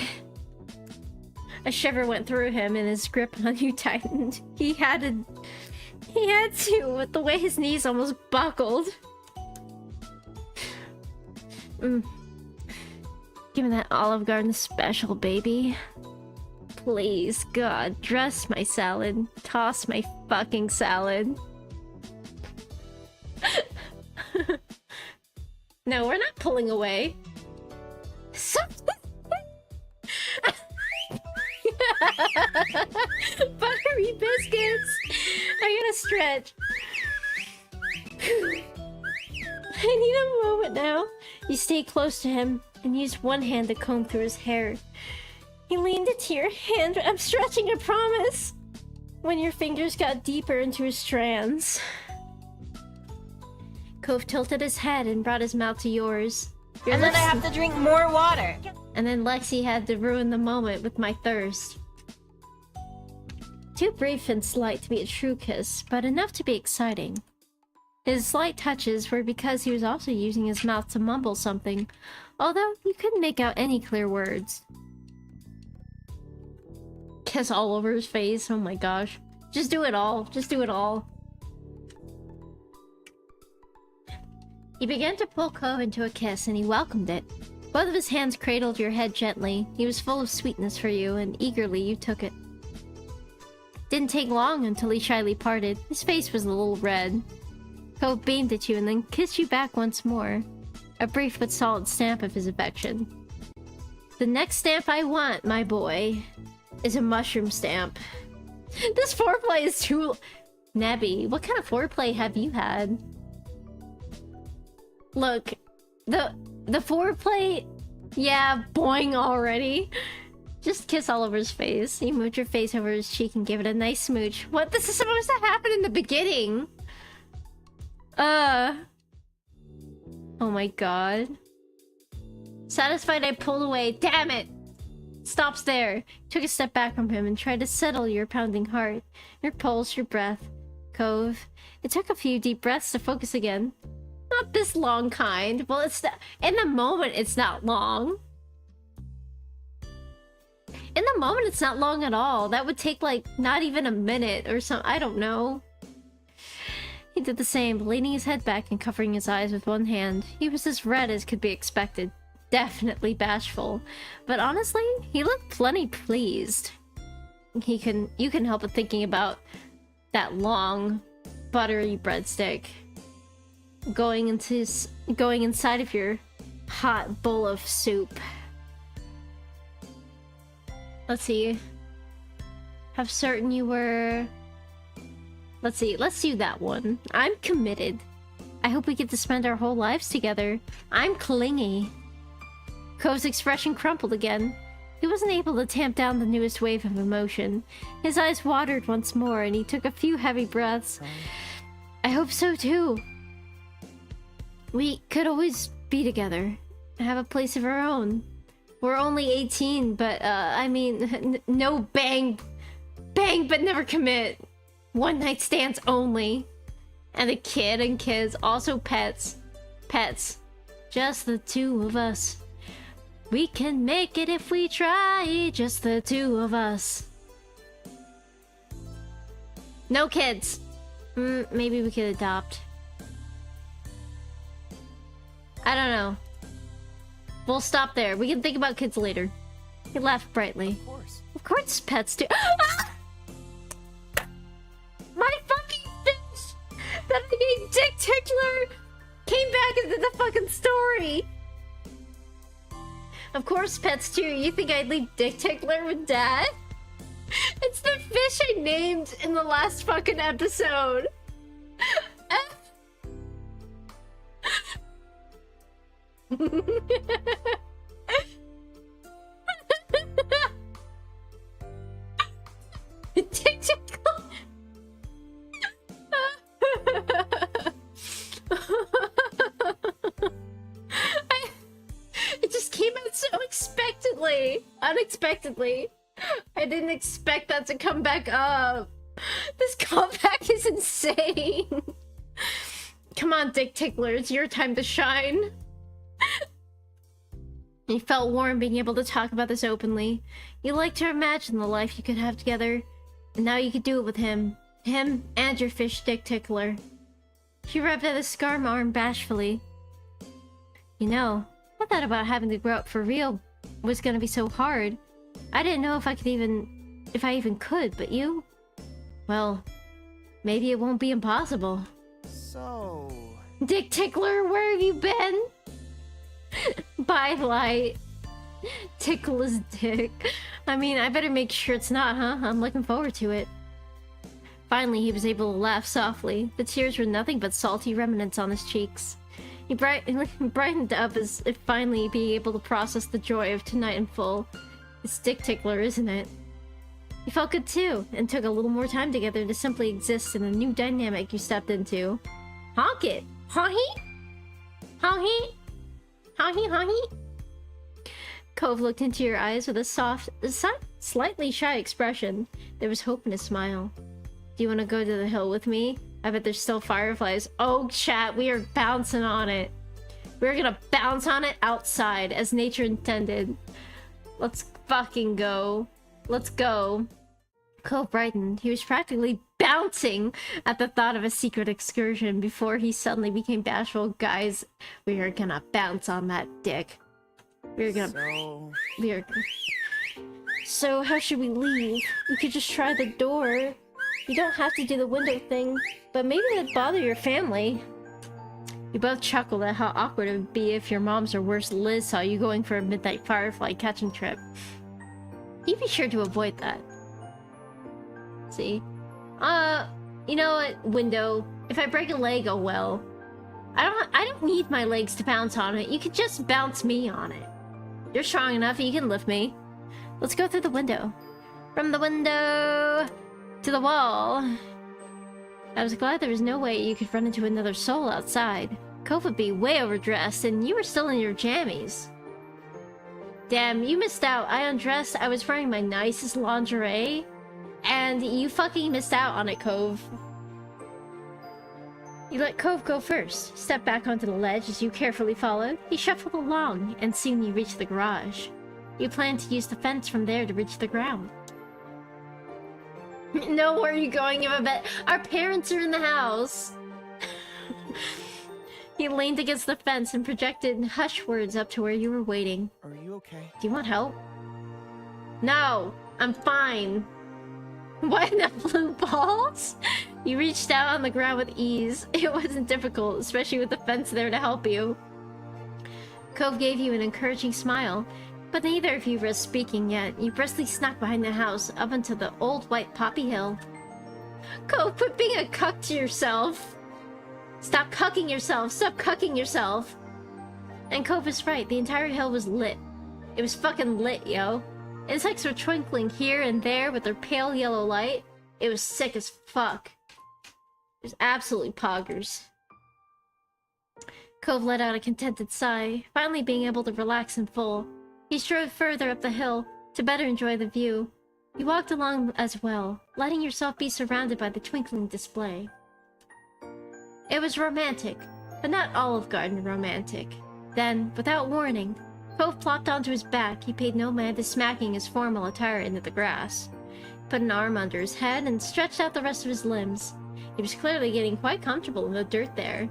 A shiver went through him and his grip on you tightened. He had to, with the way his knees almost buckled. Give me that Olive Garden special, baby. Please, God, dress my salad. Toss my fucking salad. No, we're not pulling away. Buttery stretch. I need a moment now. You stay close to him and use one hand to comb through his hair. He leaned into your hand. I'm stretching, I promise. When your fingers got deeper into his strands. Cove tilted his head and brought his mouth to yours.
And then I have to drink more water.
And then Lexi had to ruin the moment with my thirst. Too brief and slight to be a true kiss, but enough to be exciting. His slight touches were because he was also using his mouth to mumble something, although you couldn't make out any clear words. Kiss all over his face, oh my gosh. Just do it all, just do it all. He began to pull Cove into a kiss, and he welcomed it. Both of his hands cradled your head gently. He was full of sweetness for you, and eagerly you took it. Didn't take long until he shyly parted. His face was a little red. Cove beamed at you and then kissed you back once more. A brief but solid stamp of his affection. The next stamp I want, my boy, is a mushroom stamp. This foreplay is too... Nebby, what kind of foreplay have you had? Look, the foreplay... Yeah, boing already. Just kiss all over his face. You moved your face over his cheek and gave it a nice smooch. What? This is supposed to happen in the beginning. Oh my god. Satisfied, I pulled away. Damn it! Stops there. Took a step back from him and tried to settle your pounding heart. Your pulse, your breath. Cove. It took a few deep breaths to focus again. Not this long kind. Well, it's in the moment, it's not long. In the moment, it's not long at all. That would take, like, not even a minute or something. I don't know. He did the same, leaning his head back and covering his eyes with one hand. He was as red as could be expected. Definitely bashful. But honestly, he looked plenty pleased. You can help but thinking about that long, buttery breadstick going inside of your hot bowl of soup. Let's see. Have certain you were... Let's see, let's do that one. I'm committed. I hope we get to spend our whole lives together. I'm clingy. Cove's expression crumpled again. He wasn't able to tamp down the newest wave of emotion. His eyes watered once more, and he took a few heavy breaths. I hope so too. We could always be together. Have a place of our own. We're only 18, but, I mean, no bang but never commit. One night stands only. And a kid and kids, also pets. Pets. Just the two of us. We can make it if we try, just the two of us. No kids. Maybe we could adopt. I don't know. We'll stop there. We can think about kids later. He laughed brightly.
Of course.
Of course pets do. My fucking fish that I named Dick Tickler came back into the fucking story. Of course pets too. You think I'd leave Dick Tickler with Dad? It's the fish I named in the last fucking episode. Dick Tickler. It just came out so unexpectedly. I didn't expect that to come back up. This comeback is insane. Come on, Dick Tickler, it's your time to shine. He felt warm being able to talk about this openly. You liked to imagine the life you could have together, and now you could do it with him. Him and your fish, Dick Tickler. She rubbed at his scarf arm bashfully. You know, I thought about having to grow up for real was gonna be so hard. I didn't know if I even could, but you? Well, maybe it won't be impossible.
So...
Dick Tickler, where have you been? Bye, Light. Tickle his dick. I mean, I better make sure it's not, huh? I'm looking forward to it. Finally, he was able to laugh softly. The tears were nothing but salty remnants on his cheeks. He brightened up as if finally being able to process the joy of tonight in full. It's dick tickler, isn't it? He felt good too, and took a little more time together to simply exist in a new dynamic you stepped into. Honk it! Honky? Honky? Honky honky? Cove looked into your eyes with a soft, slightly shy expression. There was hope in his smile. Do you want to go to the hill with me? I bet there's still fireflies. Oh, chat, we are bouncing on it. We're gonna bounce on it outside, as nature intended. Let's fucking go. Let's go. Cove brightened. He was practically bouncing at the thought of a secret excursion before he suddenly became bashful. Guys, we are gonna bounce on that dick. We're gonna... So, how should we leave? We could just try the door. You don't have to do the window thing, but maybe it'd bother your family. You both chuckled at how awkward it would be if your moms or worse Liz saw you going for a midnight firefly catching trip. You'd be sure to avoid that. See? You know what, window? If I break a leg, oh well. I don't need my legs to bounce on it. You could just bounce me on it. You're strong enough, you can lift me. Let's go through the window. From the window to the wall. I was glad there was no way you could run into another soul outside. Cove would be way overdressed, and you were still in your jammies. Damn, you missed out. I undressed, I was wearing my nicest lingerie, and you fucking missed out on it, Cove. You let Cove go first, stepped back onto the ledge as you carefully followed. He shuffled along, and soon you reached the garage. You planned to use the fence from there to reach the ground. No, where are you going, Yvette? Our parents are in the house. He leaned against the fence and projected hushed words up to where you were waiting.
Are you okay?
Do you want help? No, I'm fine. What, the blue balls? You reached out on the ground with ease. It wasn't difficult, especially with the fence there to help you. Cove gave you an encouraging smile, but neither of you risked speaking yet. You briskly snuck behind the house, up into the old white poppy hill. Cove, quit being a cuck to yourself! Stop cucking yourself! Stop cucking yourself! And Cove is right, the entire hill was lit. It was fucking lit, yo. Insects were twinkling here and there with their pale yellow light. It was sick as fuck. It was absolutely poggers. Cove let out a contented sigh, finally being able to relax in full. He strode further up the hill to better enjoy the view. You walked along as well, letting yourself be surrounded by the twinkling display. It was romantic, but not Olive Garden romantic. Then, without warning, Cove plopped onto his back. He paid no mind to smacking his formal attire into the grass. He put an arm under his head and stretched out the rest of his limbs. He was clearly getting quite comfortable in the dirt there.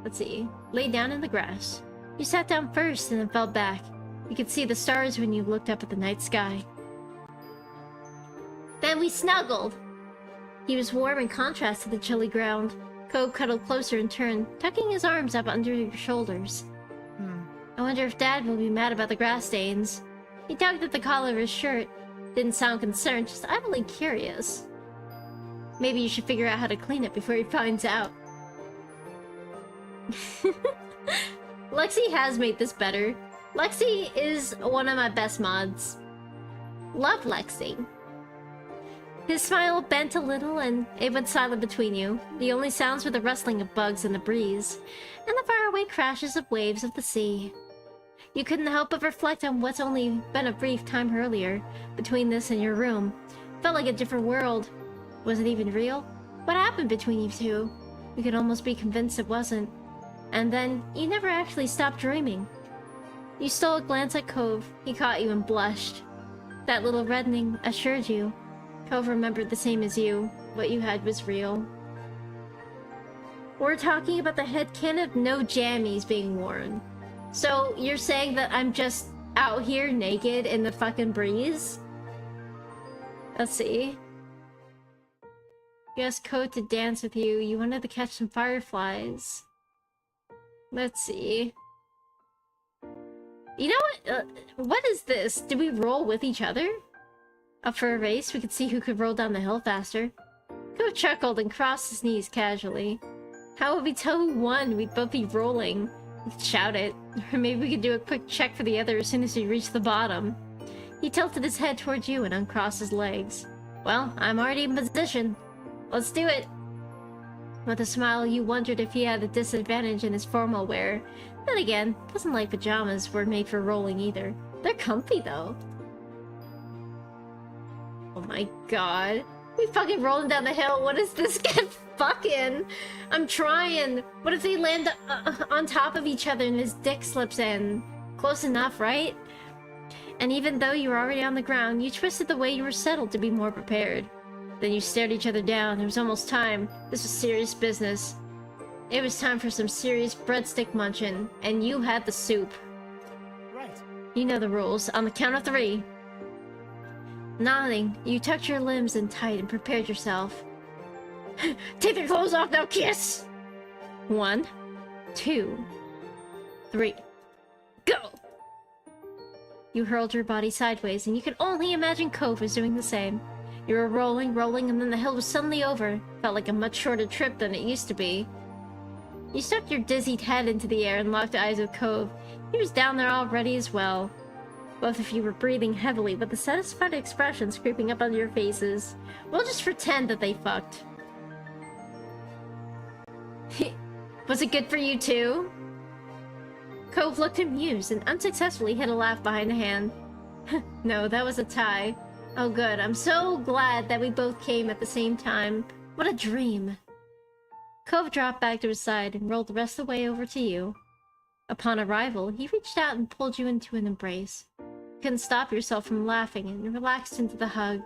Let's see. Lay down in the grass. You sat down first and then fell back. You could see the stars when you looked up at the night sky. Then we snuggled! He was warm in contrast to the chilly ground. Cove cuddled closer in turn, tucking his arms up under your shoulders. I wonder if Dad will be mad about the grass stains. He tugged at the collar of his shirt. Didn't sound concerned, just idly curious. Maybe you should figure out how to clean it before he finds out. Lexi has made this better. Lexi is one of my best mods. Love Lexi. His smile bent a little and it went silent between you. The only sounds were the rustling of bugs in the breeze, and the faraway crashes of waves of the sea. You couldn't help but reflect on what's only been a brief time earlier, between this and your room. Felt like a different world. Was it even real? What happened between you two? You could almost be convinced it wasn't. And then, you never actually stopped dreaming. You stole a glance at Cove. He caught you and blushed. That little reddening assured you. Cove remembered the same as you. What you had was real. We're talking about the headcanon of no jammies being worn. So, you're saying that I'm just out here naked in the fucking breeze? Let's see. You asked Code to dance with you. You wanted to catch some fireflies. Let's see. You know what? What is this? Do we roll with each other? Up for a race? We could see who could roll down the hill faster. Cove chuckled and crossed his knees casually. How would we tell who won? We'd both be rolling. We could shout it. Or maybe we could do a quick check for the other as soon as we reach the bottom. He tilted his head towards you and uncrossed his legs. Well, I'm already in position. Let's do it. With a smile, you wondered if he had a disadvantage in his formal wear. Then again, wasn't like pajamas were made for rolling either. They're comfy though. Oh my god. We fucking rolling down the hill. What is this guy fucking? I'm trying. What if they land on top of each other and his dick slips in? Close enough, right? And even though you were already on the ground, you twisted the way you were settled to be more prepared. Then you stared each other down. It was almost time. This was serious business. It was time for some serious breadstick munching, and you had the soup.
Right.
You know the rules. On the count of 3. Nodding, you tucked your limbs in tight and prepared yourself. Take your clothes off now, kiss! 1, 2, 3. Go! You hurled your body sideways, and you could only imagine Cove was doing the same. You were rolling, and then the hill was suddenly over. Felt like a much shorter trip than it used to be. You stuck your dizzied head into the air and locked eyes with Cove. He was down there already as well. Both of you were breathing heavily, with the satisfied expressions creeping up on your faces. We'll just pretend that they fucked. Was it good for you too? Cove looked amused and unsuccessfully hid a laugh behind a hand. No, that was a tie. Oh good, I'm so glad that we both came at the same time. What a dream. Cove dropped back to his side and rolled the rest of the way over to you. Upon arrival, he reached out and pulled you into an embrace. You couldn't stop yourself from laughing and relaxed into the hug.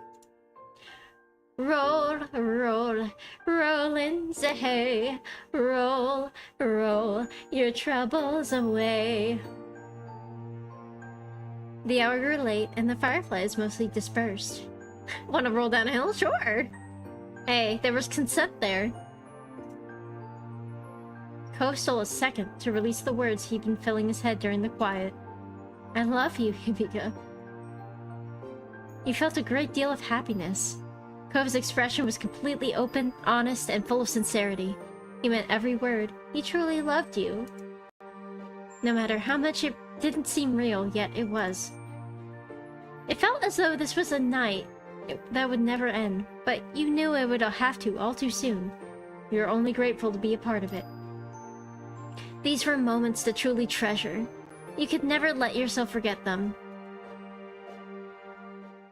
Roll, roll, roll in the hay. Roll, roll your troubles away. The hour grew late, and the fireflies mostly dispersed. Want to roll down a hill? Sure! Hey, there was consent there. Cove stole a second to release the words he'd been filling his head during the quiet. I love you, Hibika. You felt a great deal of happiness. Cove's expression was completely open, honest, and full of sincerity. He meant every word. He truly loved you. No matter how much it didn't seem real, yet it was. It felt as though this was a night that would never end, but you knew it would have to all too soon. You were only grateful to be a part of it. These were moments to truly treasure. You could never let yourself forget them.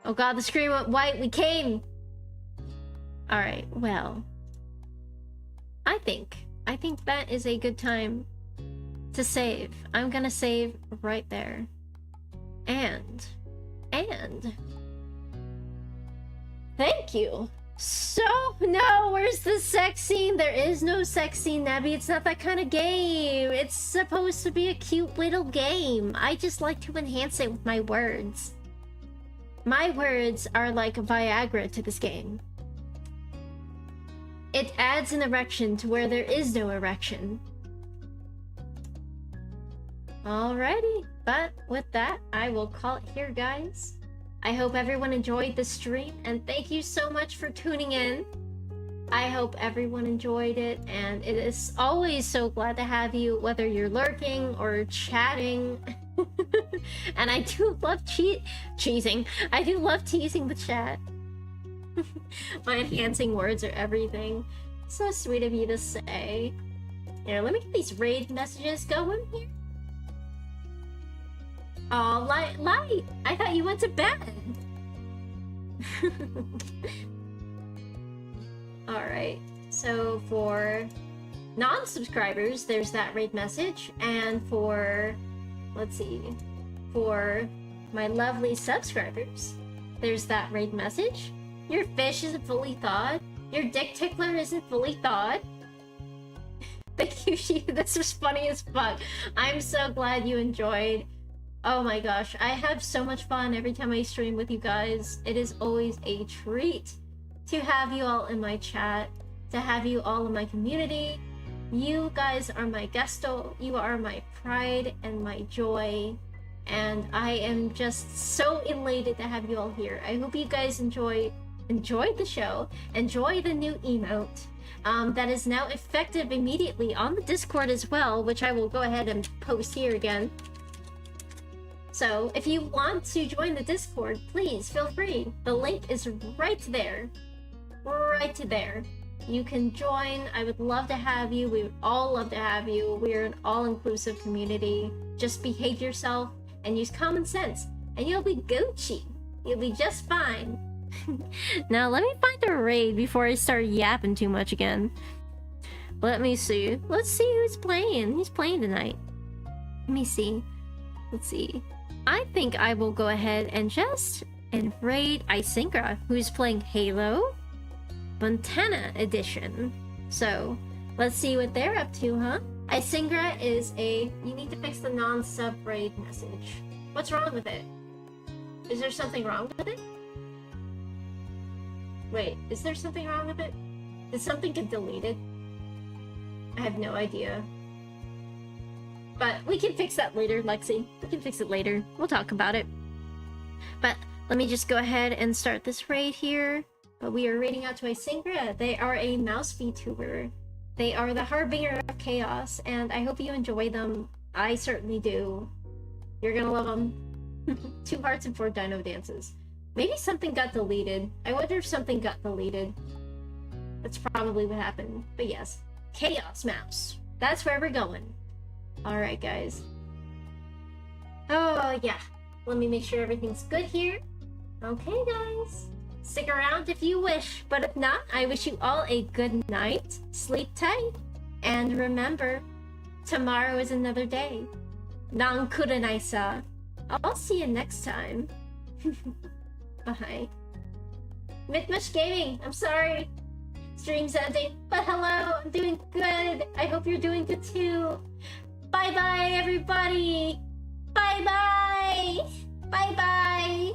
Oh god, the screen went white. We came! Alright, well. I think that is a good time to save. I'm gonna save right there. And thank you. So, no, where's the sex scene? There is no sex scene, Nebby. It's not that kind of game. It's supposed to be a cute little game. I just like to enhance it with my words. My words are like Viagra to this game. It adds an erection to where there is no erection. Alrighty, but with that, I will call it here, guys. I hope everyone enjoyed the stream, and thank you so much for tuning in. I hope everyone enjoyed it, and it is always so glad to have you, whether you're lurking or chatting. And I do love cheesing. I do love teasing the chat. My enhancing words are everything. So sweet of you to say. Here, let me get these raid messages going here. Oh, Light! I thought you went to bed! Alright, so for non-subscribers, there's that raid message, and for, let's see, for my lovely subscribers, there's that raid message. Your fish isn't fully thawed. Your dick tickler isn't fully thawed. Thank you, She. This was funny as fuck. I'm so glad you enjoyed. Oh my gosh, I have so much fun every time I stream with you guys. It is always a treat to have you all in my chat, to have you all in my community. You guys are my guesto. You are my pride and my joy. and I am just so elated to have you all here. I hope you guys enjoyed the show, enjoy the new emote that is now effective immediately on the Discord as well, which I will go ahead and post here again. So if you want to join the Discord, please feel free. The link is right there. Right there. You can join. I would love to have you. We would all love to have you. We're an all-inclusive community. Just behave yourself and use common sense, and you'll be Gucci. You'll be just fine. Now let me find a raid before I start yapping too much again. Let me see. Let's see who's playing. Who's playing tonight? Let me see. Let's see. I think I will go ahead and raid Isingra, who's playing Halo Montana Edition. So let's see what they're up to, huh? Isingra is you need to fix the non-sub raid message. What's wrong with it? Is there something wrong with it? Wait, is there something wrong with it? Did something get deleted? I have no idea. But we can fix that later, Lexi. We can fix it later. We'll talk about it. But let me just go ahead and start this raid here. But we are raiding out to Isingra. They are a mouse VTuber. They are the harbinger of chaos, and I hope you enjoy them. I certainly do. You're gonna love them. 2 hearts and 4 dino dances. Maybe something got deleted. I wonder if something got deleted. That's probably what happened. But yes, Chaos Mouse. That's where we're going. Alright, guys. Oh, yeah. Let me make sure everything's good here. Okay, guys. Stick around if you wish, but if not, I wish you all a good night. Sleep tight. And remember, tomorrow is another day. Nankurenaisa. I'll see you next time. Bye. Mythmush Gaming, I'm sorry. Stream's ending, but hello, I'm doing good. I hope you're doing good too. Bye-bye, everybody. Bye-bye. Bye-bye.